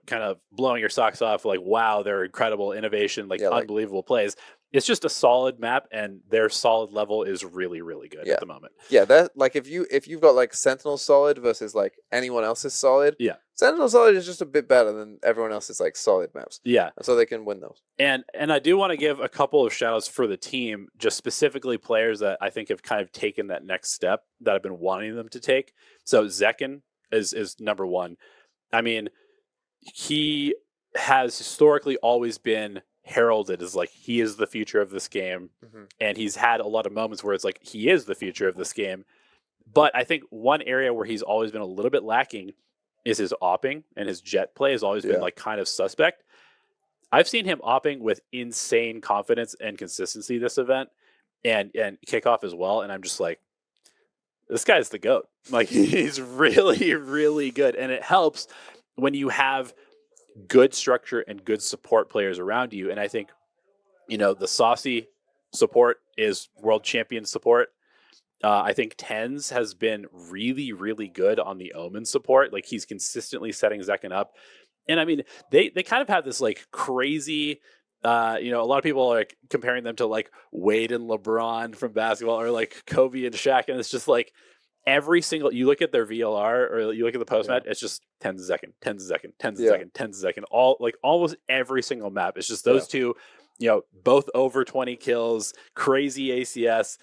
kind of blowing your socks off, like, wow, they're incredible innovation, unbelievable plays, it's just a solid map, and their solid level is really, really good at the moment. Yeah, that like if you've got like Sentinel solid versus like anyone else's solid, Sentinel solid is just a bit better than everyone else's like solid maps. Yeah, and so they can win those. And I do want to give a couple of shout outs for the team, just specifically players that I think have kind of taken that next step that I've been wanting them to take. So Zekken is number one. I mean, he has historically always been heralded as like he is the future of this game, and he's had a lot of moments where it's like he is the future of this game. But I think one area where he's always been a little bit lacking is his opping, and his jet play has always been like kind of suspect. I've seen him opping with insane confidence and consistency this event, and kickoff as well, and I'm just like, this guy's the GOAT. Like, he's really, really good, and it helps when you have good structure and good support players around you. And I think, the Saucy support is world champion support. I think Tens has been really, really good on the Omen support. Like, he's consistently setting Zekken up. And I mean, they kind of have this like crazy, a lot of people are like comparing them to like Wade and LeBron from basketball, or like Kobe and Shaq. And it's just like, you look at their VLR or you look at the post match, it's just 10 second, 10 second, 10 second, 10 second, all like almost every single map. It's just those two, both over 20 kills, crazy ACS.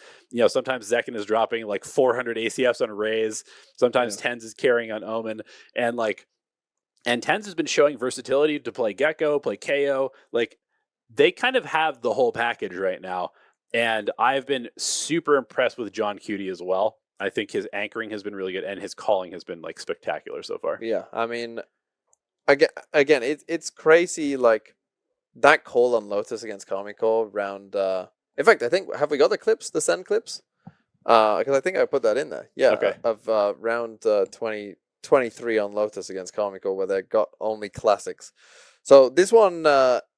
Sometimes Zekken is dropping like 400 ACFs on Raze. Sometimes Tens is carrying on Omen, and Tens has been showing versatility to play Gecko, play KO. Like, they kind of have the whole package right now. And I've been super impressed with John Cutie as well. I think his anchoring has been really good, and his calling has been like spectacular so far. Yeah, I mean, again, it's crazy. Like, that call on Lotus against Karmine Corp round. In fact, I think, have we got the clips, the Send clips? Because I think I put that in there. Yeah. Okay. Of round 23 on Lotus against Karmine Corp, where they got only classics. So this one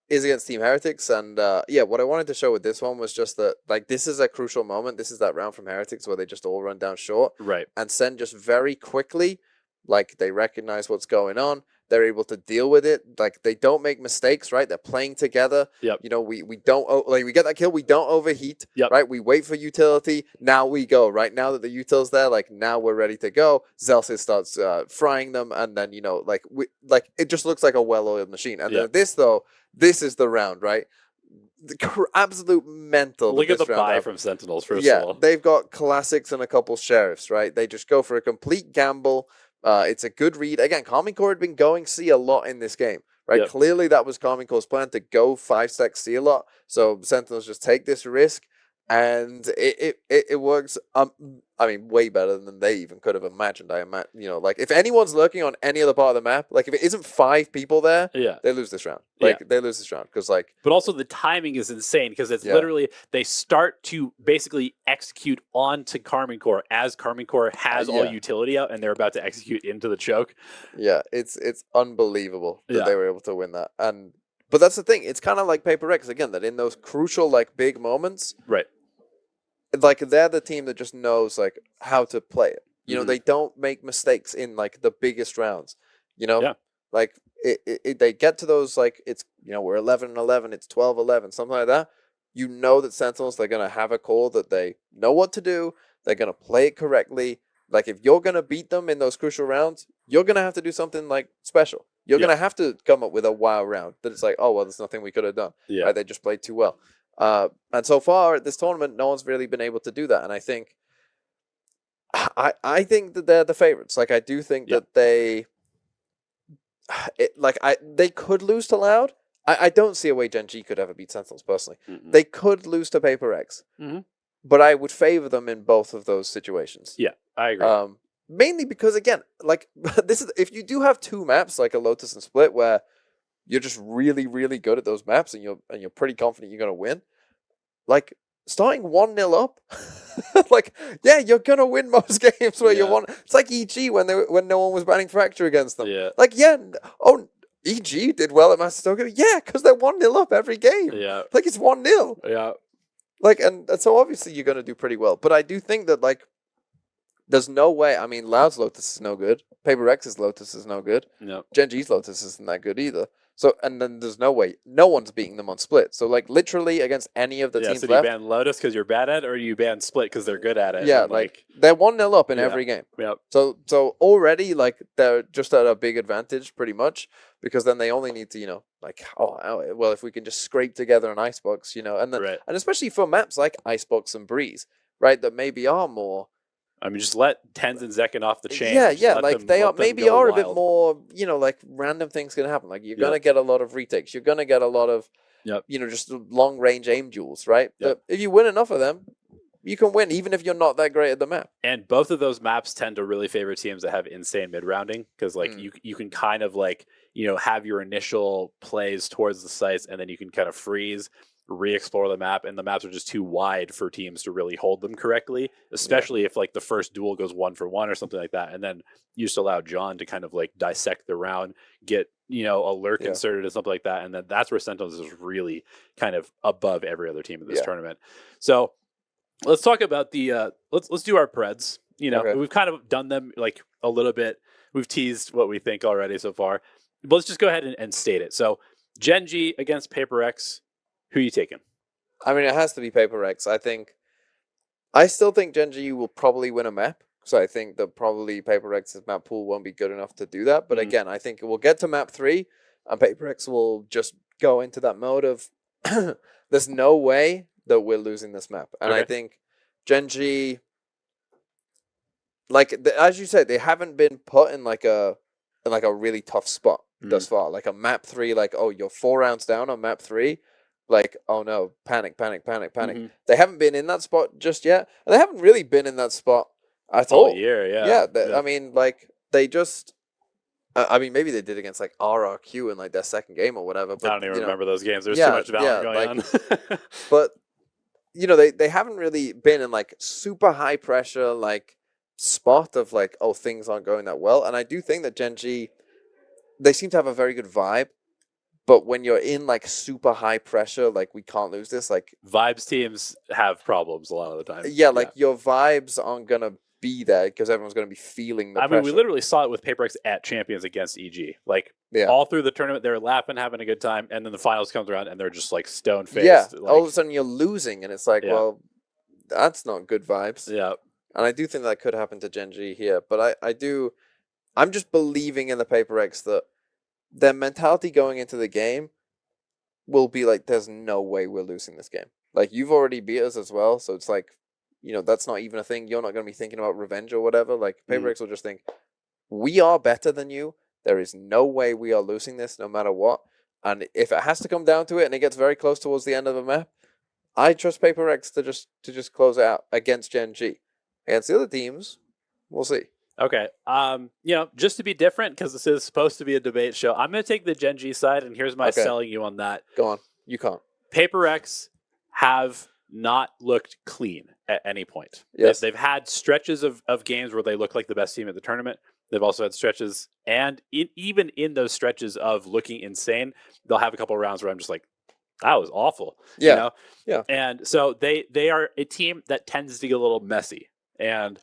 is against Team Heretics, and what I wanted to show with this one was just that, like, this is a crucial moment. This is that round from Heretics where they just all run down short, right? And Send just very quickly, like, they recognize what's going on. They're able to deal with it. Like, they don't make mistakes, right? They're playing together. Yep. We don't we get that kill. We don't overheat. Yep. Right. We wait for utility. Now we go. Right now that the util's there, like, now we're ready to go. Zelsis starts frying them, and then it just looks like a well-oiled machine. And then this is the round, right? Absolute mental. Look at the buy from Sentinels, first of all. They've got classics and a couple sheriffs, right? They just go for a complete gamble, It's a good read. Again, Karmine Corp had been going C a lot in this game, right? Yep. Clearly, that was Karmine Corp's plan to go 5-stack C a lot. So Sentinels just take this risk, and it works. I mean, way better than they even could have imagined. I imagine, like if anyone's lurking on any other part of the map, like if it isn't 5 people there, they lose this round. They lose this round because But also the timing is insane because it's literally they start to basically execute onto Karmine Corp as Karmine Corp has all utility out, and they're about to execute into the choke. Yeah, it's unbelievable that they were able to win that. But that's the thing. It's kind of like Paper X again. That in those crucial big moments, right? Like they're the team that just knows how to play it. They don't make mistakes in the biggest rounds. Like they get to those it's we're 11-11, it's 12-11, something like that. That Sentinels, they're gonna have a call that they know what to do. They're gonna play it correctly. Like if you're gonna beat them in those crucial rounds, you're gonna have to do something special. You're gonna have to come up with a wow round that it's oh well, there's nothing we could have done. Yeah, right? They just played too well. And so far at this tournament, no one's really been able to do that. And I think, I think that they're the favorites. I do think that they could lose to Loud. I don't see a way GenG could ever beat Sentinels personally. Mm-mm. They could lose to Paper X, but I would favor them in both of those situations. Yeah, I agree. Mainly because again, this is if you do have 2 maps like a Lotus and Split where you're just really, really good at those maps and you're pretty confident you're gonna win. Starting 1-0 up, you're gonna win most games where you're one. It's like EG when no one was banning Fracture against them. Yeah. EG did well at Master Tokyo. Yeah, because they're 1-0 up every game. Yeah. It's 1-0. Yeah. And so obviously you're gonna do pretty well. But I do think that there's no way. I mean, Loud's Lotus is no good. Paper X's Lotus is no good. No. GenG's Lotus isn't that good either. So, and then there's no way. No one's beating them on Split. So, literally against any of the teams so left. do you ban Lotus because you're bad at it, or do you ban Split because they're good at it? Yeah, they're 1-0 up in every game. Yep. So already, they're just at a big advantage pretty much because then they only need to, well, if we can just scrape together an Icebox, and then, and especially for maps like Icebox and Breeze, right, that maybe are more. I mean, just let Tens and Zekken off the chain. Yeah, they are maybe are a bit more, random things can happen. You're gonna get a lot of retakes. You're gonna get a lot of, just long range aim duels, right? But if you win enough of them, you can win even if you're not that great at the map. And both of those maps tend to really favor teams that have insane mid rounding because you can kind of have your initial plays towards the sites and then you can kind of freeze, re-explore the map, and the maps are just too wide for teams to really hold them correctly, especially if the first duel goes 1-for-1 or something like that, and then you just allow John to kind of dissect the round, get a lurk inserted and something like that, and then that's where Sentinels is really kind of above every other team in this tournament. So let's talk about the let's do our Preds. We've kind of done them a little bit. We've teased what we think already so far, but let's just go ahead and state it. So GenG against Paper X. Who are you taking? I mean, it has to be Paper X. I still think GenG will probably win a map. So I think that probably Paper X's map pool won't be good enough to do that. But again, I think it will get to map 3 and Paper X will just go into that mode of there's no way that we're losing this map. And I think GenG, as you said, they haven't been put in a really tough spot thus far. A map 3, you're 4 rounds down on map 3. Oh no, panic. They haven't been in that spot just yet. And they haven't really been in that spot at all. All year, I mean, they just... I mean, maybe they did against RRQ in their second game or whatever. But, I don't even remember those games. There's too much Valorant going on. But, they haven't really been in super high pressure, spot of things aren't going that well. And I do think that GenG, they seem to have a very good vibe. But when you're in super high pressure, we can't lose this. Vibes teams have problems a lot of the time. Yeah, your vibes aren't gonna be there because everyone's gonna be feeling the pressure. I mean, we literally saw it with Paper X at Champions against EG. All through the tournament, they're laughing, having a good time, and then the finals comes around and they're just stone faced. Yeah, all of a sudden you're losing, and it's well, that's not good vibes. Yeah, and I do think that could happen to GenG here, but I'm just believing in the Paper X that their mentality going into the game will be there's no way we're losing this game. You've already beat us as well, so it's that's not even a thing. You're not going to be thinking about revenge or whatever. Paper X will just think, we are better than you. There is no way we are losing this no matter what. And if it has to come down to it and it gets very close towards the end of the map, I trust Paper X to just close it out against GenG. Against the other teams, we'll see. Okay. Just to be different, because this is supposed to be a debate show, I'm going to take the GenG side, and here's my selling you on that. Go on. You can't. Paper X have not looked clean at any point. Yes. They've had stretches of games where they look like the best team at the tournament. They've also had stretches, and even in those stretches of looking insane, they'll have a couple of rounds where I'm just like, that was awful. Yeah. You know? Yeah. And so they are a team that tends to get a little messy. And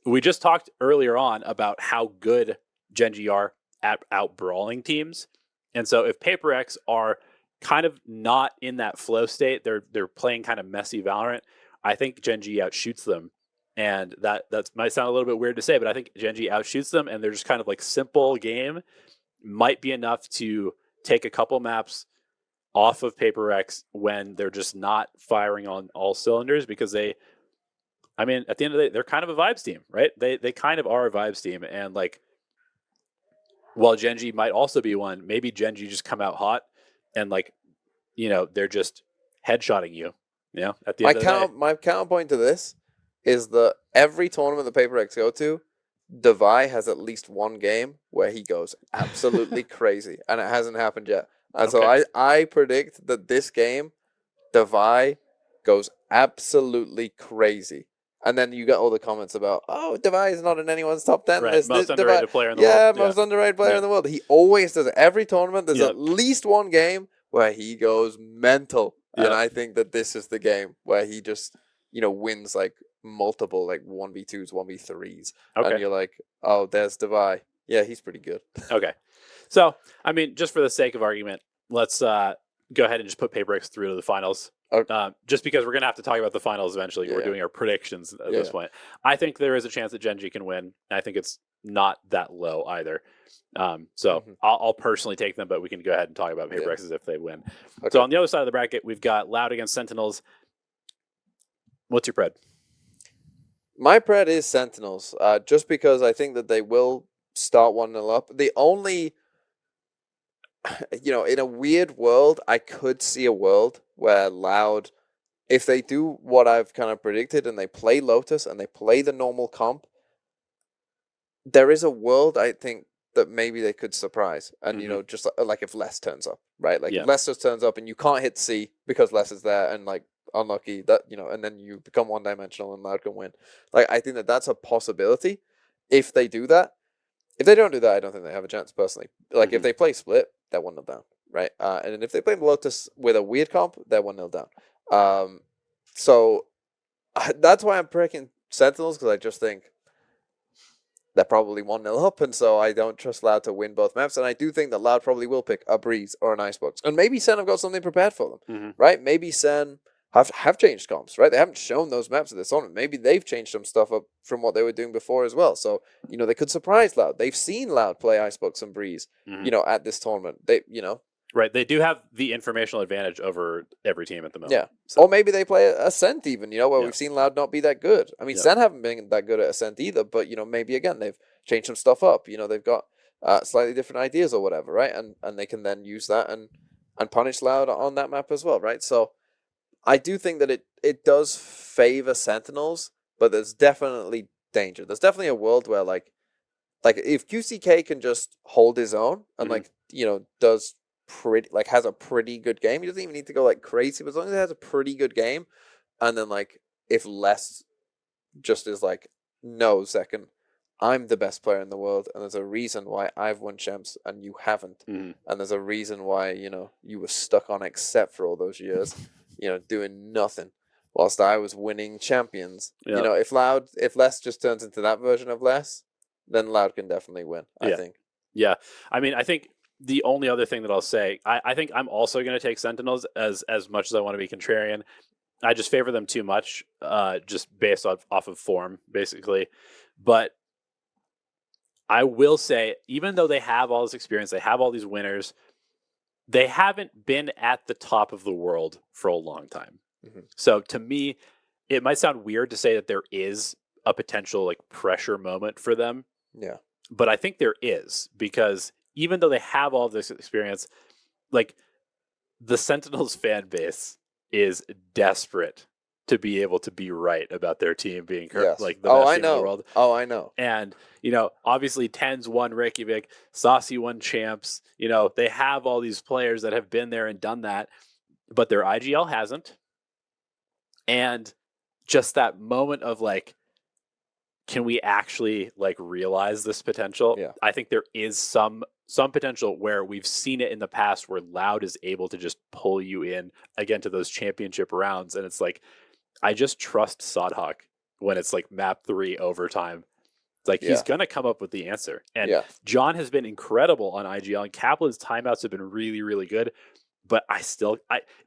we just talked earlier on about how good GenG are at out-brawling teams. And so if Paper X are kind of not in that flow state, they're playing kind of messy Valorant, I think GenG outshoots them. And that might sound a little bit weird to say, but I think GenG outshoots them, and they're just kind of like simple game might be enough to take a couple maps off of Paper X when they're just not firing on all cylinders, because at the end of the day, they're kind of a vibes team, right? They kind of are a vibes team. And like, while GenG might also be one, maybe GenG just come out hot and like, they're just headshotting you, at the end of the day. My counterpoint to this is that every tournament the Paper X go to, Devi has at least one game where he goes absolutely crazy, and it hasn't happened yet. And so I predict that this game, Devi goes absolutely crazy. And then you get all the comments about, Devi is not in anyone's top 10. Right, most underrated player in the world. Yeah, most underrated player in the world. He always does it. Every tournament, there's at least one game where he goes mental. And I think that this is the game where he just, wins like multiple like 1v2s, 1v3s. Okay. And you're like, oh, there's Devi. Yeah, he's pretty good. Okay. So, just for the sake of argument, let's go ahead and just put Paper X through to the finals. Okay. Just because we're going to have to talk about the finals eventually. We're doing our predictions at this point. I think there is a chance that GenG can win. I think it's not that low either. I'll personally take them, but we can go ahead and talk about Paper X's if they win. Okay. So on the other side of the bracket, we've got Loud against Sentinels. What's your pred? My pred is Sentinels, just because I think that they will start 1-0 up. The only, in a weird world, I could see a world where Loud, if they do what I've kind of predicted and they play Lotus and they play the normal comp, there is a world, I think, that maybe they could surprise. And, just like if Les turns up, right? Like if Les just turns up and you can't hit C because Les is there and like unlucky that, and then you become one-dimensional and Loud can win. Like, I think that that's a possibility if they do that. If they don't do that, I don't think they have a chance personally. Like if they play Split, they're 1-0 down, right? And then if they play Lotus with a weird comp, they're 1-0 down. So that's why I'm picking Sentinels, because I just think they're probably 1-0 up, and so I don't trust Loud to win both maps. And I do think that Loud probably will pick a Breeze or an Icebox. And maybe Sen have got something prepared for them, right? Maybe Sen have changed comps, right? They haven't shown those maps at this tournament. Maybe they've changed some stuff up from what they were doing before as well. So, they could surprise Loud. They've seen Loud play Icebox and Breeze, at this tournament. Right. They do have the informational advantage over every team at the moment. Yeah. So. Or maybe they play Ascent even, where we've seen Loud not be that good. I mean, Sen haven't been that good at Ascent either, but, maybe again, they've changed some stuff up. They've got slightly different ideas or whatever, right? And they can then use that and punish Loud on that map as well, right? So I do think that it does favor Sentinels, but there's definitely danger. There's definitely a world where like if QCK can just hold his own and does pretty has a pretty good game, he doesn't even need to go like crazy, but as long as he has a pretty good game, and then like if Les just is like, no, second, I'm the best player in the world, and there's a reason why I've won champs and you haven't, and there's a reason why you were stuck on Accept for all those years. Doing nothing whilst I was winning champions. If Les just turns into that version of Les, then Loud can definitely win, I think. Yeah. I think the only other thing that I'll say, I think I'm also going to take Sentinels as much as I want to be contrarian. I just favor them too much, just based off of form, basically. But I will say, even though they have all this experience, they have all these winners, they haven't been at the top of the world for a long time. So to me, it might sound weird to say that there is a potential like pressure moment for them Yeah. But I think there is, because even though they have all this experience, like the Sentinels fan base is desperate to be able to be right about their team being Yes. like the Oh, best I team in the know. world. Oh, I know. And, you know, obviously Tens won Reykjavik, Saucy won Champs. You know, they have all these players that have been there and done that, but their IGL hasn't. And just that moment of like, can we actually like realize this potential? Yeah. I think there is some potential where we've seen it in the past where Loud is able to just pull you in again to those championship rounds. And it's like, I just trust Sodhawk when it's like map 3 overtime. It's like he's going to come up with the answer. And John has been incredible on IGL, and Kaplan's timeouts have been really, really good. But I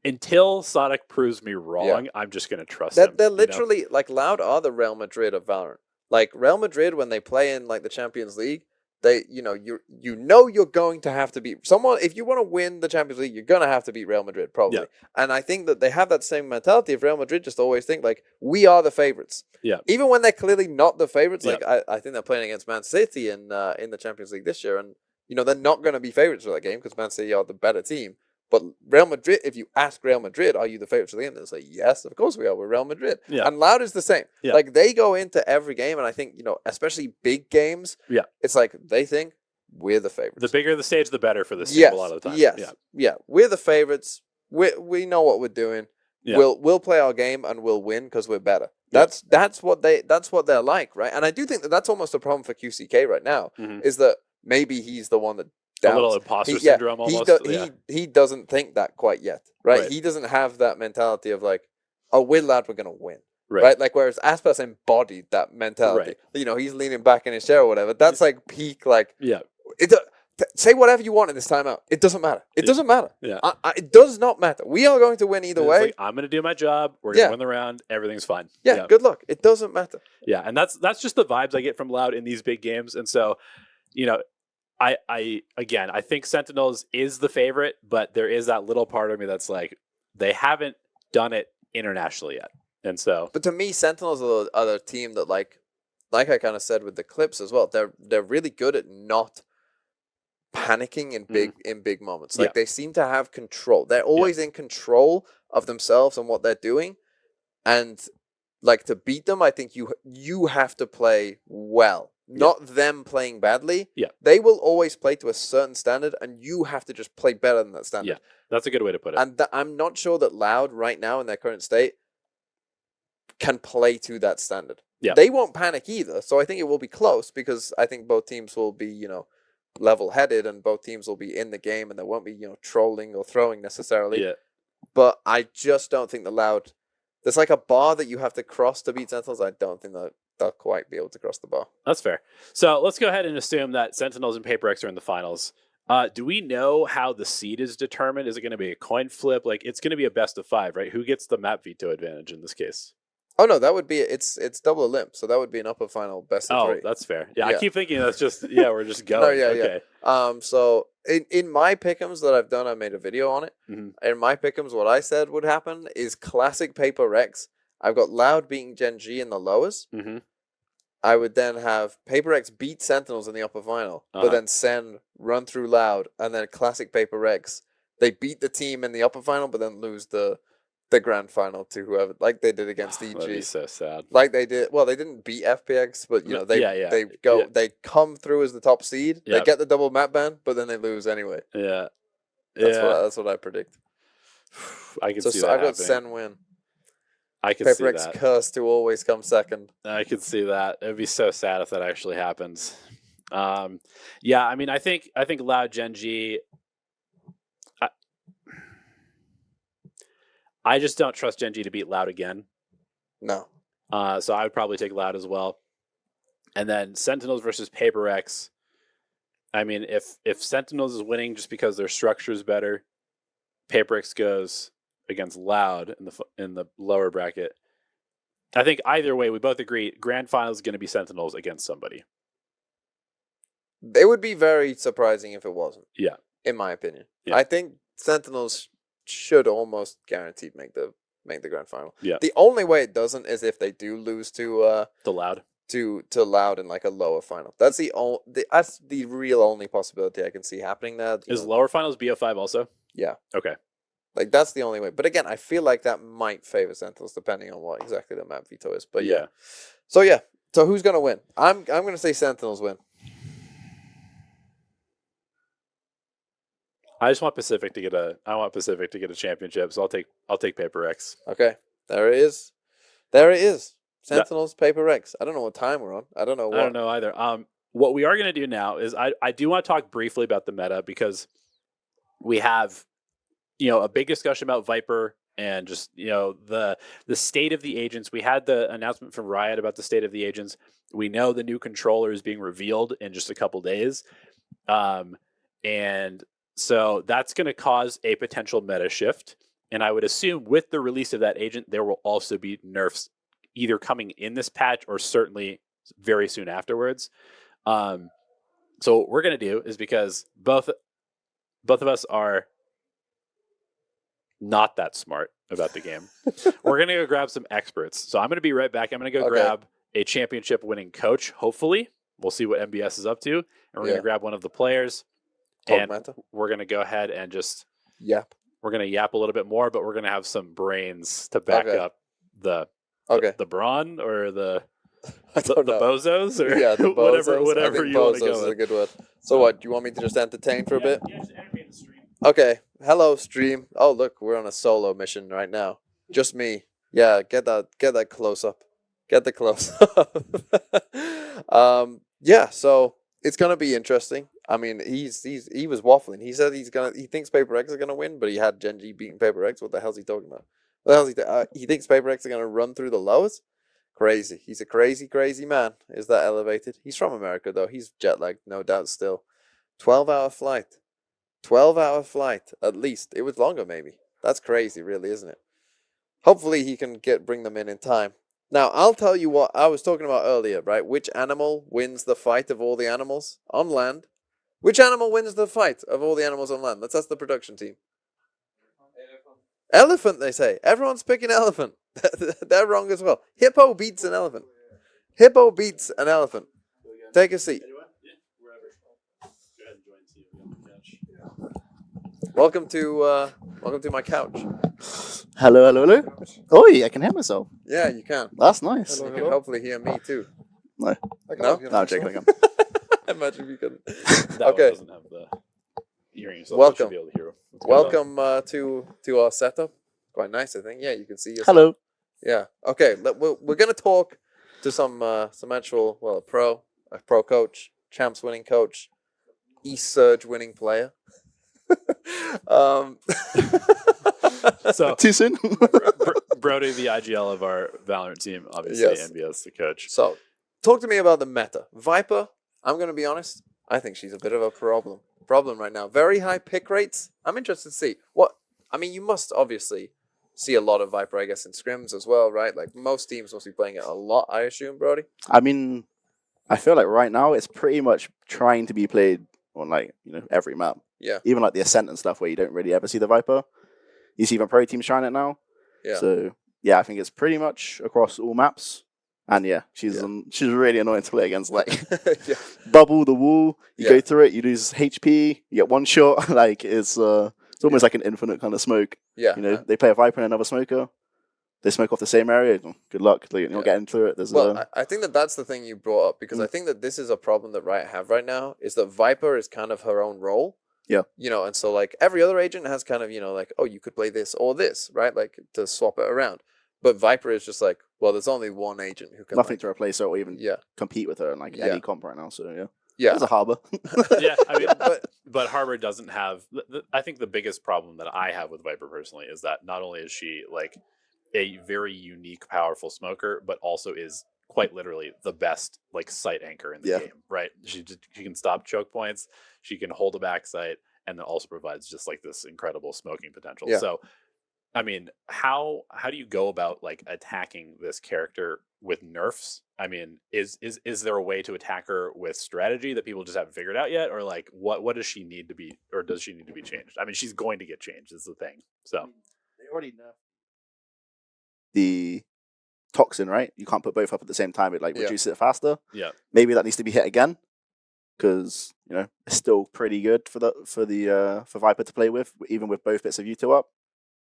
until Sonic proves me wrong, I'm just going to trust him. They're literally like Loud are the Real Madrid of Valorant. Like Real Madrid, when they play in like the Champions League, they, you know, you're going to have to beat someone. If you want to win the Champions League, you're going to have to beat Real Madrid, probably. Yeah. And I think that they have that same mentality of Real Madrid. Just always think like, we are the favorites. Yeah. Even when they're clearly not the favorites. Like I think they're playing against Man City in the Champions League this year, and you know they're not going to be favorites for that game because Man City are the better team. But Real Madrid, if you ask Real Madrid, are you the favorites of the game? They'll say, yes, of course we are. We're Real Madrid. Yeah. And Loud is the same. Yeah. Like, they go into every game, and I think, you know, especially big games, it's like they think we're the favorites. The bigger the stage, the better for this team a lot of the time. Yes. Yeah. We're the favorites. We know what we're doing. Yeah. We'll play our game, and we'll win because we're better. That's what they're like, right? And I do think that that's almost a problem for QCK right now, is that maybe he's the one that doubts. A little imposter syndrome almost. He doesn't think that quite yet, right? He doesn't have that mentality of like, oh, we're Loud, we're going to win. Right? Like, whereas Aspas embodied that mentality. Right. You know, he's leaning back in his chair or whatever. That's like peak, like, say whatever you want in this timeout. It doesn't matter. It doesn't matter. Yeah. It does not matter. We are going to win either way. Like, I'm going to do my job. We're going to win the round. Everything's fine. Yeah, good luck. It doesn't matter. Yeah, and that's just the vibes I get from Loud in these big games. And so, you know, I think Sentinels is the favorite, but there is that little part of me that's like, they haven't done it internationally yet. And so, but to me, Sentinels are the team that like I kind of said with the clips as well. They're really good at not panicking in big moments. Like they seem to have control. They're always in control of themselves and what they're doing. And like to beat them, I think you have to play well. Not them playing badly. Yeah. They will always play to a certain standard, and you have to just play better than that standard. Yeah, that's a good way to put it. And I'm not sure that Loud right now in their current state can play to that standard. Yeah. They won't panic either, so I think it will be close because I think both teams will be, you know, level-headed and both teams will be in the game and there won't be, you know, trolling or throwing necessarily. Yeah. But I just don't think the Loud... There's like a bar that you have to cross to beat Sentinels. I don't think that they'll quite be able to cross the bar. That's fair. So let's go ahead and assume that Sentinels and PaperX are in the finals. Do we know how the seed is determined? Is it going to be a coin flip? Like, it's going to be a best of 5, right? Who gets the map veto advantage in this case? Oh no, that would be it's double Olymp, so that would be an upper final best of 3. Oh, that's fair. Yeah, I keep thinking that's just we're just going. Okay. So in my pick'ems that I've done, I made a video on it. In my pick'ems, what I said would happen is classic Paper Rex. I've got Loud beating GenG in the lowers. I would then have Paper X beat Sentinels in the upper final, but then Sen run through Loud, and then classic Paper X. They beat the team in the upper final, but then lose the grand final to whoever, like they did against EG. That'd be so sad. Like they did. Well, they didn't beat FPX, but you know they come through as the top seed. They get the double map ban, but then they lose anyway. Yeah, that's what I predict. I can see that. So I've got Sen win. I can see Paper X that. cursed to always come second. I could see that. It'd be so sad if that actually happens. Yeah, I mean, I think Loud GenG. I just don't trust GenG to beat Loud again. No. So I would probably take Loud as well. And then Sentinels versus Paper X. I mean, if Sentinels is winning just because their structure is better, Paper X goes against Loud in the lower bracket. I think either way, we both agree grand final is going to be Sentinels against somebody. It would be very surprising if it wasn't. Yeah. In my opinion. Yeah. I think Sentinels should almost guaranteed make the grand final. Yeah. The only way it doesn't is if they do lose to Loud. to Loud in like a lower final. That's that's the real only possibility I can see happening there. Is lower finals BO5 also? Yeah. Okay. Like that's the only way. But again, I feel like that might favor Sentinels depending on what exactly the map veto is. But yeah. So yeah. So who's gonna win? I'm gonna say Sentinels win. I just want Pacific to get a championship, so I'll take Paper X. Okay. There it is. There it is. Sentinels, Paper X. I don't know what time we're on. I don't know either. What we are going to do now is I do want to talk briefly about the meta because we have, a big discussion about Viper and just, the state of the agents. We had the announcement from Riot about the state of the agents. We know the new controller is being revealed in just a couple days. And so that's going to cause a potential meta shift. And I would assume with the release of that agent, there will also be nerfs either coming in this patch or certainly very soon afterwards. So what we're going to do is, because both of us are not that smart about the game, we're going to go grab some experts. So I'm going to be right back. I'm going to go grab a championship winning coach. Hopefully we'll see what MBS is up to. And we're going to grab one of the players. And we're going to go ahead and just we're going to yap a little bit more, but we're going to have some brains to back up the brawn or the bozos or the bozos. whatever you want to go with. Is a good word. So what? Do you want me to just entertain for a bit? Yeah, just entertain the stream. Okay. Hello, stream. Oh, look, we're on a solo mission right now. Just me. Yeah, get that close up. Get the close up. Yeah. So it's gonna be interesting. I mean, he was waffling. He said he thinks Paper X is gonna win, but he had GenG beating Paper X. What the hell's he talking about? What the hell's he thinks Paper X are gonna run through the lowest? Crazy. He's a crazy, crazy man. Is that Elevated? He's from America though. He's jet lagged, no doubt. Still, 12-hour flight. 12-hour flight at least. It was longer maybe. That's crazy, really, isn't it? Hopefully he can bring them in time. Now, I'll tell you what I was talking about earlier, right? Which animal wins the fight of all the animals on land? Which animal wins the fight of all the animals on land? Let's ask the production team. Elephant, they say. Everyone's picking elephant. They're wrong as well. Hippo beats an elephant. Hippo beats an elephant. Take a seat. Welcome to my couch. Hello. Oi, I can hear myself. Yeah, you can. That's nice. You can hopefully hear me too. No? No, I'm joking. I can. Imagine if you couldn't. That one doesn't have the hearing, so welcome. be able to hear Welcome to our setup. Quite nice, I think. Yeah, you can see yourself. Hello. Yeah. Okay. We're gonna talk to some actual a pro coach, champs winning coach, Surge winning player. So too soon. Brody, the IGL of our Valorant team, obviously, NBS the coach. So, talk to me about the meta. Viper, I'm going to be honest, I think she's a bit of a problem right now. Very high pick rates. I'm interested to see you must obviously see a lot of Viper, I guess, in scrims as well, right? Like most teams must be playing it a lot, I assume, Brody. I mean, I feel like right now it's pretty much trying to be played on every map. Yeah. Even like the Acend and stuff where you don't really ever see the Viper. You see even pro teams trying it now. Yeah. So yeah, I think it's pretty much across all maps. And yeah, she's really annoying to play against. Like bubble the wall, you go through it, you lose HP, you get one shot. Like it's almost like an infinite kind of smoke. Yeah. They play a Viper and another smoker. They smoke off the same area. Good luck. You're not getting through it. I think that's the thing you brought up because I think that this is a problem that Riot have right now is that Viper is kind of her own role. Yeah. And so like every other agent has kind of, you could play this or this, right? Like to swap it around. But Viper is just like, well, there's only one agent who can nothing to replace her or even compete with her in any comp right now. So yeah. There's a Harbor. Yeah, I mean, but Harbor doesn't have. I think the biggest problem that I have with Viper personally is that not only is she like a very unique, powerful smoker, but also is quite literally the best like sight anchor in the game. Right? She can stop choke points. She can hold a back sight, and then also provides just like this incredible smoking potential. Yeah. So, I mean, how do you go about like attacking this character with nerfs? I mean, is there a way to attack her with strategy that people just haven't figured out yet, or like what does she need to be, or does she need to be changed? I mean, she's going to get changed is the thing. So they already know the Toxin, right? You can't put both up at the same time. It like reduces it faster. Yeah. Maybe that needs to be hit again, because it's still pretty good for Viper to play with, even with both bits of U2 up.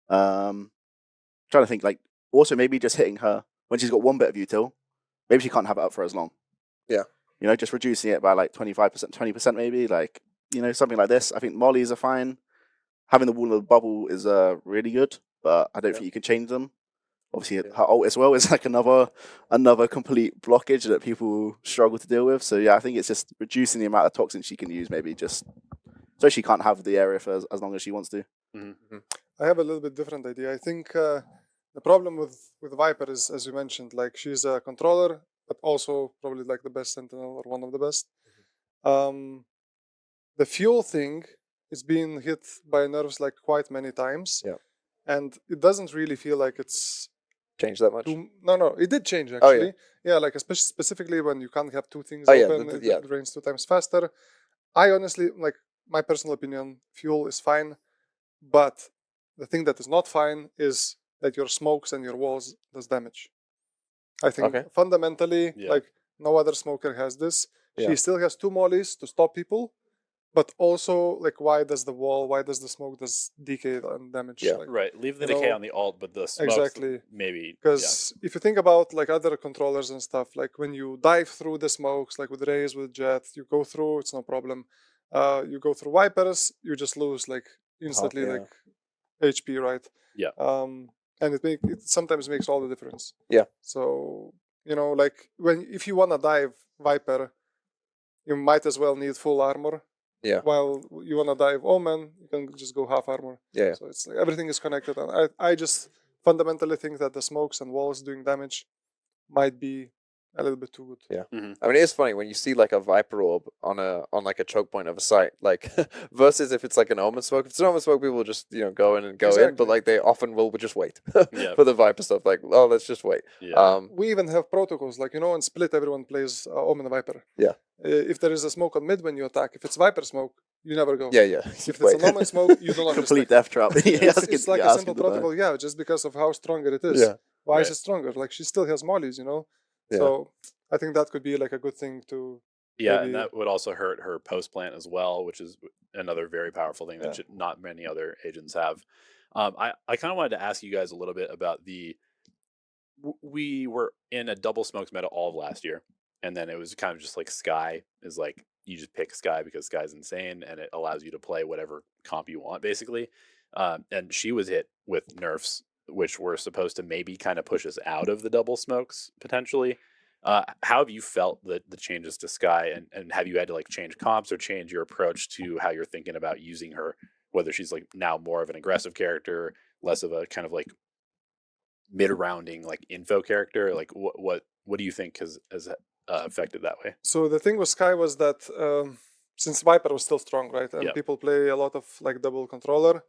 Trying to think, like, also maybe just hitting her when she's got one bit of util, maybe she can't have it up for as long. Yeah. Just reducing it by like 25%, 20% maybe, like, something like this. I think mollies are fine. Having the wall of the bubble is really good, but I don't think you can change them. Obviously, her ult as well is like another complete blockage that people struggle to deal with. So yeah, I think it's just reducing the amount of toxins she can use, maybe just so she can't have the area for as long as she wants to. Mm-hmm. I have a little bit different idea. I think the problem with Viper is, as you mentioned, like she's a controller, but also probably like the best Sentinel or one of the best. The fuel thing is being hit by nerfs like quite many times. Yeah. And it doesn't really feel like it's changed that much. No, it did change actually. Oh, yeah. Like specifically when you can't have two things open, it drains 2 times faster. I honestly, like, my personal opinion, fuel is fine, but the thing that is not fine is that your smokes and your walls does damage. I think fundamentally, like, no other smoker has this. She still has 2 mollies to stop people, but also, like, why does the smoke does decay and damage? Yeah, like, right. Leave the decay on the ult, but the smoke maybe. Because if you think about like other controllers and stuff, like when you dive through the smokes, like with Raze, with Jet, you go through, it's no problem. You go through Vipers, you just lose like instantly like HP, right? Yeah. And it sometimes makes all the difference. Yeah. So like if you wanna dive Viper, you might as well need full armor. Yeah. While you wanna dive Omen, you can just go half armor. Yeah. So it's like everything is connected, and I just fundamentally think that the smokes and walls doing damage might be a little bit too good. Yeah. I mean, it is funny when you see like a Viper orb on like a choke point of a site, like versus if it's like an Omen smoke. If it's an Omen smoke, people will just go in and go in, but like they often will just wait for the Viper stuff. Like, oh, let's just wait. Yeah. We even have protocols, like in Split, everyone plays Omen Viper. Yeah. If there is a smoke on mid when you attack, if it's Viper smoke, you never go. Yeah. If it's an Omen smoke, you do not complete death trap. It's like a simple protocol, just because of how stronger it is. Yeah. Why is it stronger? Like, she still has mollies, Yeah. So I think that could be like a good thing to. Yeah, maybe... and that would also hurt her post plant as well, which is another very powerful thing that not many other agents have. I kind of wanted to ask you guys a little bit about we were in a double smokes meta all of last year, and then it was kind of just like Skye is like, you just pick Skye because Skye's insane and it allows you to play whatever comp you want, basically. And she was hit with nerfs, which were supposed to maybe kind of push us out of the double smokes potentially. How have you felt the changes to Skye, and have you had to like change comps or change your approach to how you're thinking about using her, whether she's like now more of an aggressive character, less of a kind of like mid-rounding like info character? Like what do you think has affected that way? So the thing with Skye was that since Viper was still strong, right, and people play a lot of like double controller,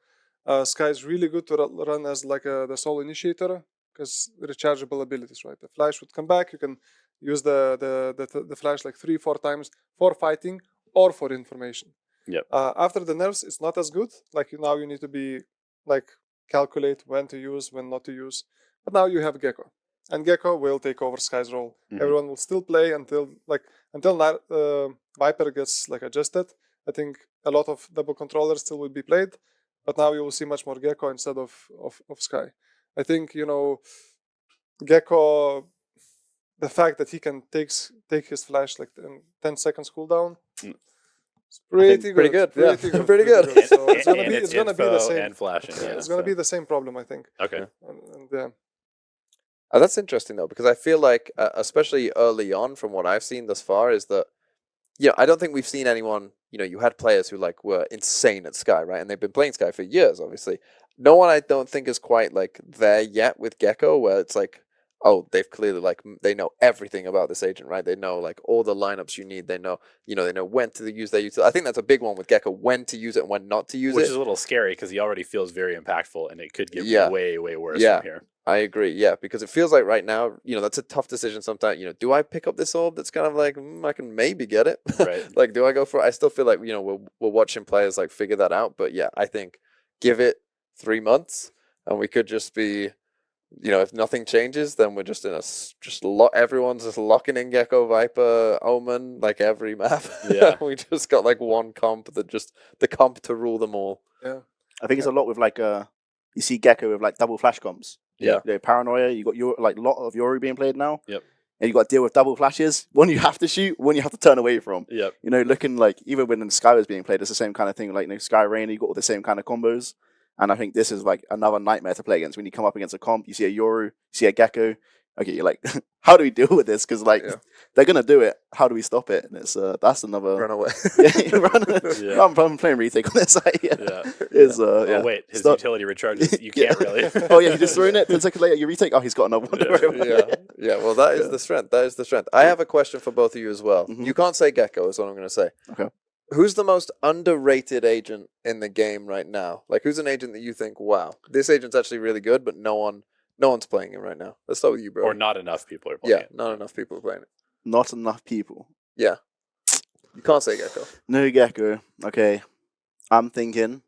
Skye is really good to run as like the solo initiator, because rechargeable abilities, right? The flash would come back, you can use the flash like 3-4 times for fighting or for information. After the nerfs, it's not as good. Like now you need to be like calculate when to use, when not to use. But now you have Gecko, and Gecko will take over Skye's role. Everyone will still play until Viper gets like adjusted. I think a lot of double controllers still will be played, but now you will see much more Gecko instead of Skye. I think Gecko, the fact that he can take his flash like 10 seconds cooldown, it's pretty good. Pretty good. Pretty good. So it's gonna be the same. And flashing. It's gonna be the same problem, I think. Okay. That's interesting though, because I feel like, especially early on, from what I've seen thus far, is that I don't think we've seen anyone. You had players who like were insane at Skye, right? And they've been playing Skye for years, obviously. No one I don't think is quite like there yet with Gecko, where it's like, oh, they've clearly like they know everything about this agent, right? They know like all the lineups you need. They know, they know when to use their utility. I think that's a big one with Gecko, when to use it and when not to use it. Which is a little scary because he already feels very impactful, and it could get way, way worse from here. I agree, because it feels like right now, that's a tough decision sometimes. Do I pick up this orb that's kind of like, I can maybe get it? Right. Like, do I go for it? I still feel like, we're watching players like figure that out. But I think give it 3 months and we could just be if nothing changes, then we're just in everyone's just locking in Gecko, Viper, Omen, like every map. Yeah. We just got like one comp the comp to rule them all. Yeah. I think it's a lot with like you see Gecko with like double flash comps. Yeah. Paranoia. You got your like lot of Yoru being played now. Yep. And you got to deal with double flashes. One you have to shoot, one you have to turn away from. Yep. Looking like even when Sky was being played, it's the same kind of thing. Like Sky Rain, you got all the same kind of combos. And I think this is like another nightmare to play against. When you come up against a comp, you see a Yoru, you see a Gecko. Okay, you're like, how do we deal with this? Because they're gonna do it. How do we stop it? And it's that's another Run away. I'm playing retake on this side. Oh wait, his utility recharges. You can't really. Oh yeah, you just thrown it. 10 seconds later, you retake. Oh, he's got another one. Yeah. Well, that is the strength. That is the strength. I have a question for both of you as well. Mm-hmm. You can't say Gecko, is what I'm going to say. Okay. Who's the most underrated agent in the game right now? Like, who's an agent that you think, wow, this agent's actually really good, but no one's playing him right now? Let's start with you, bro. Or not enough people are playing it. Not enough people are playing it. Not enough people. Yeah. You can't say Gecko. No Gecko. Okay. I'm thinking,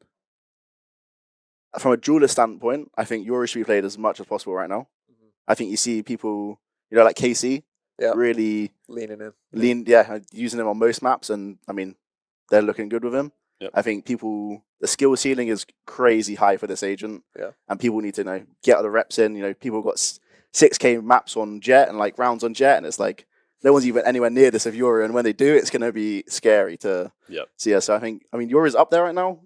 from a duelist standpoint, I think Yoru should be played as much as possible right now. Mm-hmm. I think you see people, like KC, really leaning in. Using him on most maps, and I mean, they're looking good with him. Yep. I think the skill ceiling is crazy high for this agent. Yeah. And people need to get the reps in. People got 6K maps on Jet and like rounds on Jet, and it's like no one's even anywhere near this of Yoru, and when they do, it's gonna be scary to see. Yeah, so I mean Yoru's up there right now.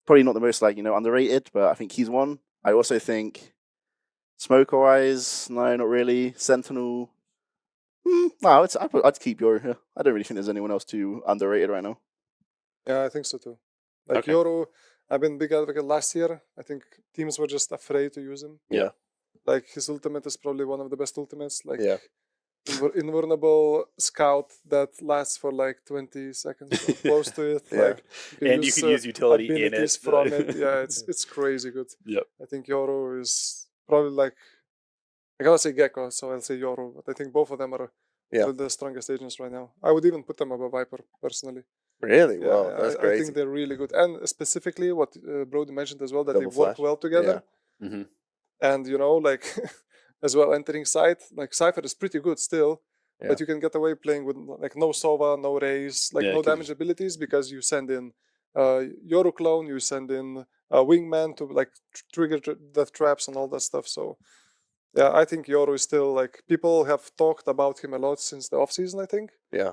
Probably not the most underrated, but I think he's one. I also think Smoker Eyes, no, not really. Sentinel. No, I'd keep Yoru here. I don't really think there's anyone else too underrated right now. Yeah, I think so too. Like Yoru, I've been big advocate last year. I think teams were just afraid to use him. Yeah. Like his ultimate is probably one of the best ultimates. Like invulnerable scout that lasts for like 20 seconds or close to it. Like you can use utility in it. From it. Yeah, it's crazy good. Yep. I think Yoru is probably like, I gotta say Gecko, so I'll say Yoru, but I think both of them are the strongest agents right now. I would even put them above Viper personally. Really? Yeah, wow, that's crazy. I think they're really good, and specifically what Brody mentioned as well, that they work well together. Yeah. Mm-hmm. And like as well entering site, like Cypher is pretty good still, but you can get away playing with like no Sova, no Raze, like no damage abilities, because you send in Yoru clone, you send in Wingman to like trigger death traps and all that stuff. So yeah, I think Yoru is still like, people have talked about him a lot since the off season, I think. Yeah.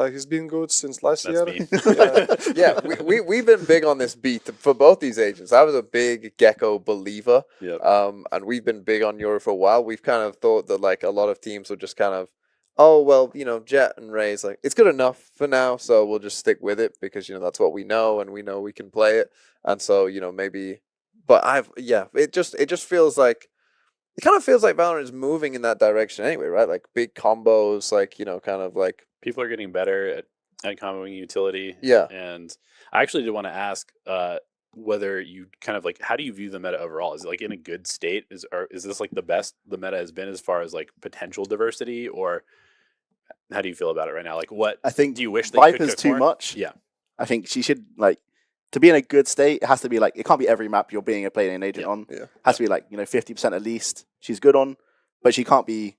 He's been good since last year. We've been big on this beat for both these agents. I was a big Gecko believer, and we've been big on Yoru for a while. We've kind of thought that like a lot of teams would just kind of, Jet and Raze, like it's good enough for now, so we'll just stick with it because that's what we know, and we know we can play it, and so maybe. But it just feels like. It kind of feels like Valorant is moving in that direction anyway, right? Like big combos, like, kind of like... People are getting better at comboing utility. Yeah. And I actually did want to ask whether you kind of like, how do you view the meta overall? Is it like in a good state? Is this like the best the meta has been as far as like potential diversity? Or how do you feel about it right now? Like what I think do you wish they Viper's could cook too more? much. Yeah. I think she should like... To be in a good state, it has to be like, it can't be every map you're being playing an agent on. Yeah. It has to be like, 50% at least she's good on, but she can't be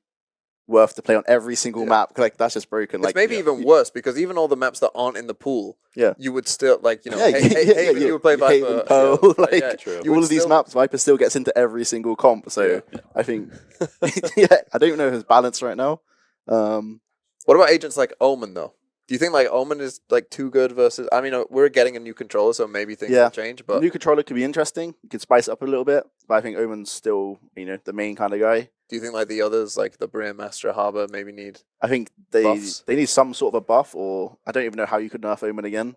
worth to play on every single map. Like, that's just broken. It's like maybe even worse, because even all the maps that aren't in the pool, you would still, like, you would play Viper. All of these maps, Viper still gets into every single comp. So I think, I don't know his balance right now. What about agents like Omen, though? Do you think like Omen is like too good versus? I mean, we're getting a new controller, so maybe things will change. But the new controller could be interesting. You could spice it up a little bit, but I think Omen's still, the main kind of guy. Do you think like the others, like the Brim, Astra, Harbor, maybe need? I think they need some sort of a buff, or I don't even know how you could nerf Omen again.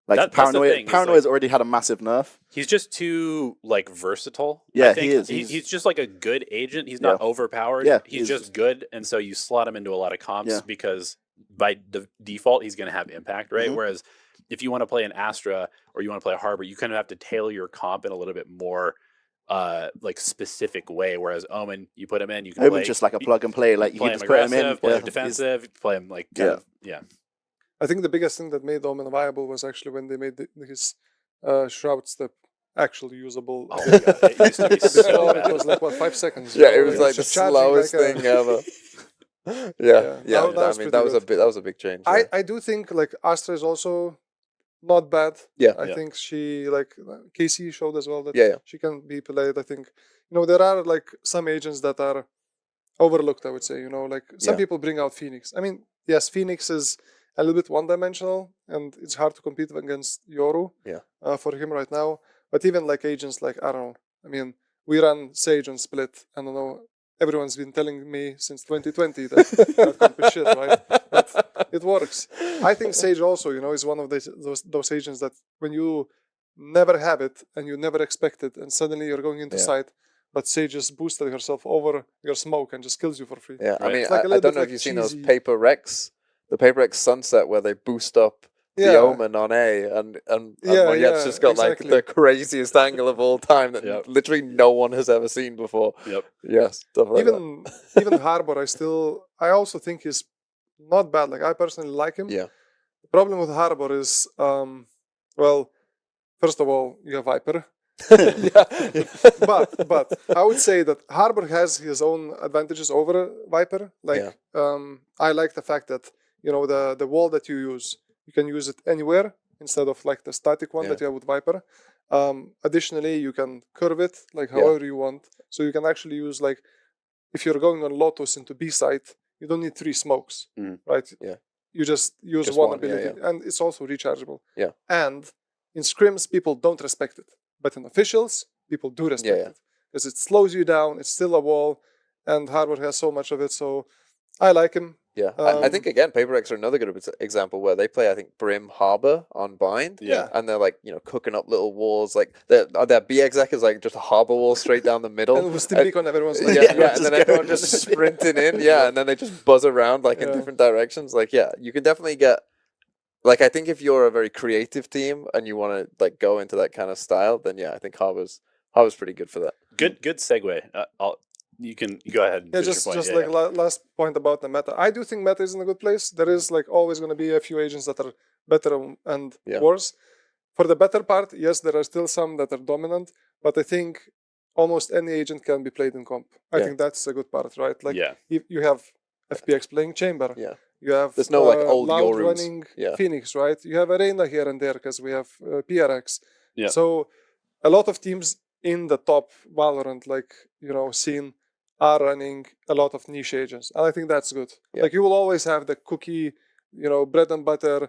Like Paranoia's already had a massive nerf. He's just too like versatile. Yeah, I think he is. He's just like a good agent. He's not overpowered. Yeah, he's just good, and so you slot him into a lot of comps because by default he's going to have impact, right? Mm-hmm. Whereas if you want to play an Astra or you want to play a Harbor, you kind of have to tailor your comp in a little bit more like specific way. Whereas Omen, you put him in, you can Omen's just like a plug and play. Like you can just put him in, play him defensive, play him like I think the biggest thing that made Omen viable was actually when they made his shroud step. actually usable. Oh my God, it used to be so Before it bad. was like what 5 seconds. Yeah, it was like the just charging slowest like a- thing ever. Yeah, Yeah. that was I mean, pretty that was a big change. Yeah. I do think like Astra is also not bad. Yeah. I think she like Casey showed as well that Yeah. she can be played. I think there are like some agents that are overlooked. I would say like some Yeah. people bring out Phoenix. I mean, yes, Phoenix is a little bit one-dimensional and it's hard to compete against Yoru. Yeah. For him right now, but even like agents like I don't know. I mean, we run Sage on Split. I don't know. Everyone's been telling me since 2020 that comp is shit, right? But it works. I think Sage also, is one of those agents that when you never have it and you never expect it, and suddenly you're going into site, but Sage just boosted herself over your smoke and just kills you for free. Yeah, I Right. mean, It's like a I little don't bit know like if you've seen those cheesy. Paper Rex, the Paper Rex Sunset where they boost up the Yeah. Omen on A, and Yeah, Monet's just got exactly. like the craziest angle of all time that Yep. literally no one has ever seen before. Yep. Yes, stuff like that. Even Harbor, I also think he's not bad. Like I personally like him. Yeah. The problem with Harbor is, well, first of all, you have Viper. but I would say that Harbor has his own advantages over Viper. Like I like the fact that the wall that you use, you can use it anywhere instead of like the static one that you have with Viper. Additionally, you can curve it like however you want, so you can actually use like if you're going on Lotus into B site, you don't need 3 smokes, right? Yeah. You just use Just one one, ability, and it's also rechargeable. Yeah. And in scrims, people don't respect it. But in officials, people do respect it. Because it slows you down, it's still a wall, and Harbor has so much of it, so I like him. Yeah, I think again, Paper Rex are another good example where they play, I think, Brim Harbor on Bind. Yeah. And they're like, cooking up little walls. Like, their BXX is like just a harbor wall straight down the middle. And with Steam Beacon, everyone's like, and then everyone just sprinting in. Yeah, and then they just buzz around like in different directions. Like, yeah, you can definitely get. Like, I think if you're a very creative team and you want to like go into that kind of style, then yeah, I think Harbor's pretty good for that. Good segue. You can go ahead. And just last point about the meta. I do think meta is in a good place. There is like always going to be a few agents that are better and worse. For the better part, yes, there are still some that are dominant, but I think almost any agent can be played in comp. I think that's a good part, right? Like you have FPX playing Chamber. Yeah. You have There's no like old Loud Yorus. running Phoenix, right? You have Arena here and there because we have PRX. Yeah. So a lot of teams in the top Valorant, like scene, are running a lot of niche agents, and I think that's good. Yeah. Like you will always have the cookie, bread and butter,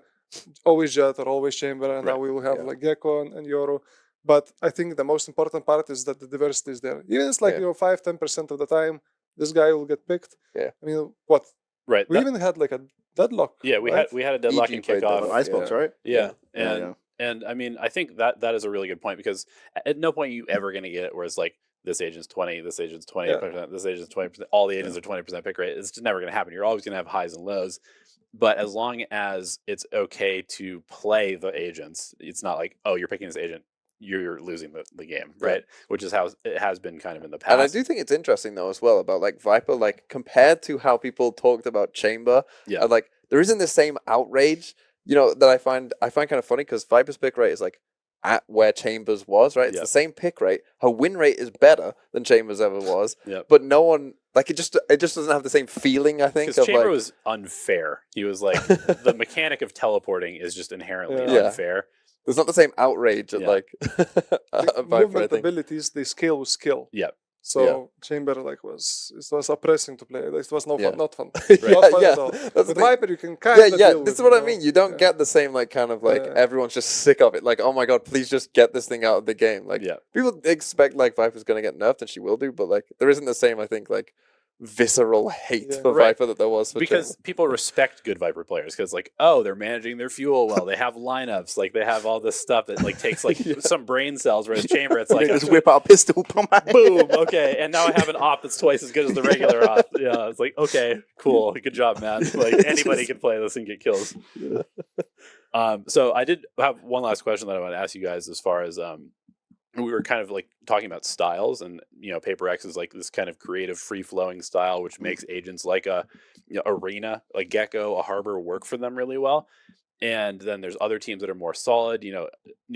always Jet or always Chamber, and now we will have like Gecko and Yoru. But I think the most important part is that the diversity is there. Even it's like 5-10% of the time, this guy will get picked. Yeah. I mean, what? Right. We even had like a deadlock. Yeah, we right? had a deadlock in played kickoff. deadlock. Icebox, right? Yeah. Yeah. And I mean, I think that is a really good point because at no point are you ever going to get it where it's like this agent's 20, this agent's 20%, this agent's 20%, all the agents are 20% pick rate. It's just never going to happen. You're always going to have highs and lows. But as long as it's okay to play the agents, it's not like, oh, you're picking this agent, you're losing the game, right? Which is how it has been kind of in the past. And I do think it's interesting though as well about like Viper, like compared to how people talked about Chamber, like there isn't the same outrage, that I find kind of funny because Viper's pick rate is like at where Chambers was, right? It's the same pick rate. Her win rate is better than Chambers ever was. But no one like it just doesn't have the same feeling, I think. Because Chamber was unfair. He was like the mechanic of teleporting is just inherently unfair. There's not the same outrage at like the Viper, movement abilities, they scale with skill. Yeah. So Chamber was oppressing to play. It was not fun. Not fun yeah, at all. That's With the thing. Viper, you can kind of deal this is with what it, I mean. You don't get the same like kind of like everyone's just sick of it. Like, oh my god, please just get this thing out of the game. Like, people expect like Viper's gonna get nerfed, and she will do, but like there isn't the same. I think like visceral hate for Viper that there was for because people respect good Viper players because like, oh, they're managing their fuel well, they have lineups, like they have all this stuff that like takes like some brain cells, whereas Chamber it's like just whip out a pistol, boom, okay, and now I have an op that's twice as good as the regular op. Yeah, it's like, okay, cool, good job, man. Like anybody can play this and get kills. So I did have one last question that I want to ask you guys as far as we were kind of like talking about styles, and Paper X is like this kind of creative, free-flowing style, which makes agents like a Arena, like Gecko, a Harbor work for them really well. And then there's other teams that are more solid.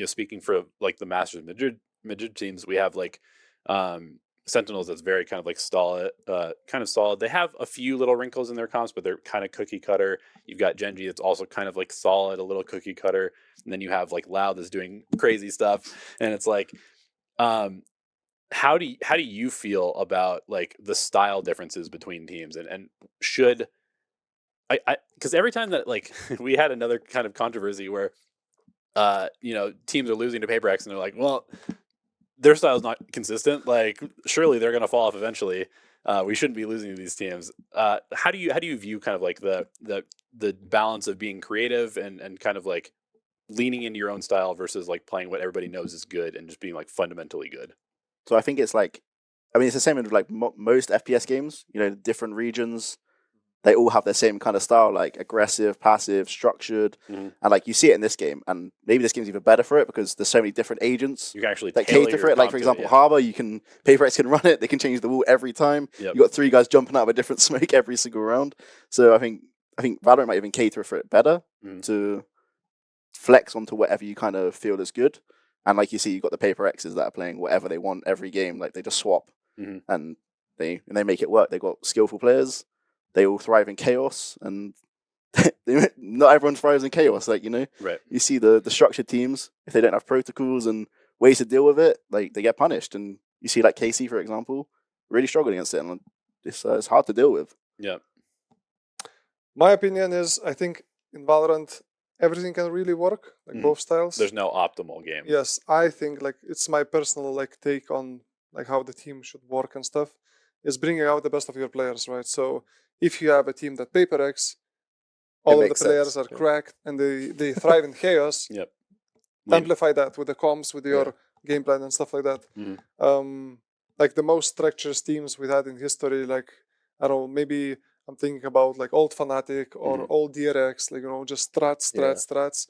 Speaking for like the Masters Madrid teams, we have like Sentinels that's very kind of like solid, They have a few little wrinkles in their comps, but they're kind of cookie cutter. You've got GenG that's also kind of like solid, a little cookie cutter, and then you have like Loud that's doing crazy stuff, and it's like, how do you feel about like the style differences between teams, and should I because every time that like we had another kind of controversy where teams are losing to PaperX and they're like, well, their style's not consistent. Like, surely they're going to fall off eventually. We shouldn't be losing to these teams. How do you view kind of like the balance of being creative and kind of like leaning into your own style versus like playing what everybody knows is good and just being like fundamentally good? So I think it's like, it's the same with like most FPS games. Different regions, they all have their same kind of style, like aggressive, passive, structured, and like you see it in this game. And maybe this game's even better for it because there's so many different agents you can actually that cater for it. Like for example, Harbor, PaperX can run it. They can change the wall every time. Yep. You got 3 guys jumping out of a different smoke every single round. So I think Valorant might even cater for it better to flex onto whatever you kind of feel is good. And like you see, you've got the PaperXs that are playing whatever they want every game. Like they just swap and they make it work. They've got skillful players. They all thrive in chaos, and not everyone thrives in chaos. Like, right. You see the structured teams, if they don't have protocols and ways to deal with it, like they get punished. And you see like KC, for example, really struggle against it, and it's hard to deal with. Yeah. My opinion is, I think in Valorant, everything can really work, like both styles. There's no optimal game. Yes, I think like it's my personal like take on like how the team should work and stuff, is bringing out the best of your players, right? So if you have a team that PaperX, all of the players are cracked and they thrive in chaos, yep. Amplify that with the comms, with your game plan and stuff like that. Like the most structured teams we had in history, like, I don't know, maybe I'm thinking about like old Fnatic or old DRX, like, just strats.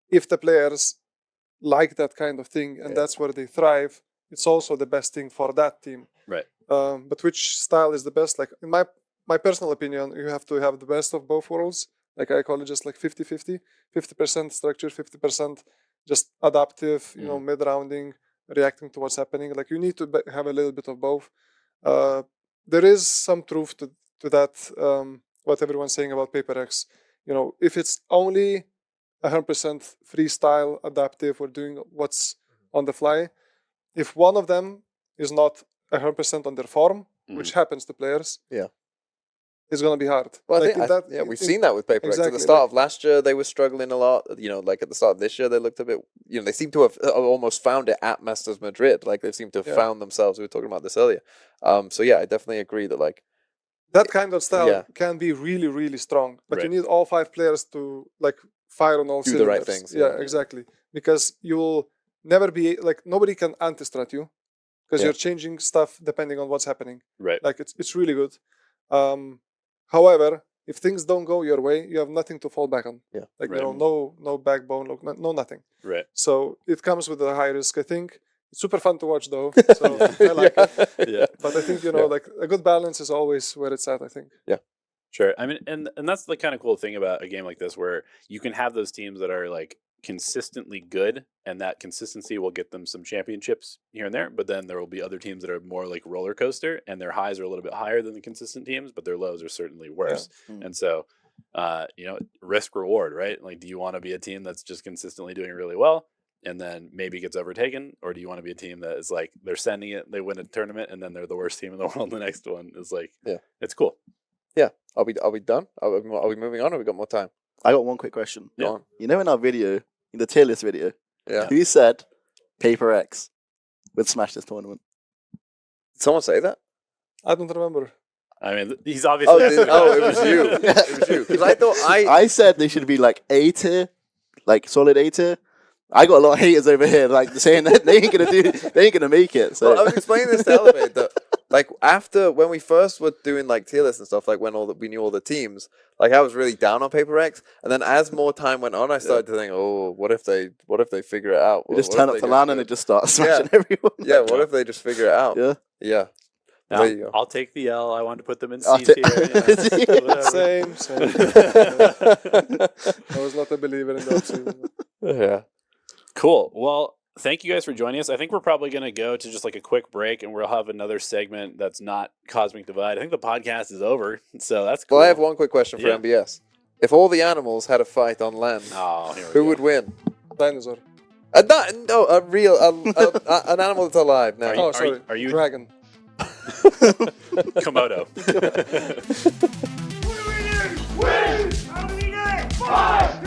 If the players like that kind of thing and that's where they thrive, it's also the best thing for that team. Right. But which style is the best? Like in my personal opinion, you have to have the best of both worlds. Like I call it just like 50-50, 50% structure, 50% just adaptive, mid-rounding, reacting to what's happening. Like you need to have a little bit of both. There is some truth to that, what everyone's saying about PaperX. If it's only 100% freestyle, adaptive, or doing what's on the fly, if one of them is not 100% on their form, which happens to players, it's going to be hard. Well, like I think we've seen that with PaperX. Exactly, at the start of last year, they were struggling a lot. Like at the start of this year, they looked a bit, they seem to have almost found it at Masters Madrid. Like they seem to have found themselves. We were talking about this earlier. So yeah, I definitely agree that like that kind of style can be really, really strong. But you need all 5 players to like fire on all cylinders. Do the right things. Yeah, exactly. Because you'll never be like, nobody can anti-strat you because you're changing stuff depending on what's happening. Right. Like it's really good. However, if things don't go your way, you have nothing to fall back on. Yeah. Like, no backbone, no nothing. Right. So it comes with a high risk, I think. It's super fun to watch though. So I like it. Yeah. But I think, like a good balance is always where it's at, I think. Yeah. Sure. I mean, and that's the kind of cool thing about a game like this, where you can have those teams that are like consistently good, and that consistency will get them some championships here and there. But then there will be other teams that are more like roller coaster, and their highs are a little bit higher than the consistent teams, but their lows are certainly worse. Yeah. And so, risk reward, right? Like, do you want to be a team that's just consistently doing really well and then maybe gets overtaken, or do you want to be a team that is like they're sending it, they win a tournament, and then they're the worst team in the world? The next one is like, it's cool. Yeah. Are we done? Are we moving on, or we got more time? I got one quick question. Go on. In our video, in the tier list video, Yeah. who said PaperX would smash this tournament? Did someone say that? I don't remember. I mean, he's obviously. It was you. It was you. Because I thought I said they should be like A tier, like solid A tier. I got a lot of haters over here, like saying that they ain't gonna make it. So Well, I was explaining this to Elevate that, like, after when we first were doing like tier lists and stuff, like when we knew all the teams, like I was really down on PaperX, and then as more time went on, I started to think, oh, what if they figure it out? You just turn up to LAN and it just starts smashing everyone. Yeah, what if they just figure it out? Yeah. Now, There you go. I'll take the L. I wanted to put them in C I'll tier. Same. I was not a believer in that too. Yeah. Cool. Well, thank you guys for joining us. I think we're probably going to go to just like a quick break, and we'll have another segment that's not Cosmic Divide. I think the podcast is over, so that's cool. Well, I have one quick question for MBS. If all the animals had a fight on land, who would win? Dinosaur. An animal that's alive now. Are you Dragon. Komodo? Win! How do we get? 5!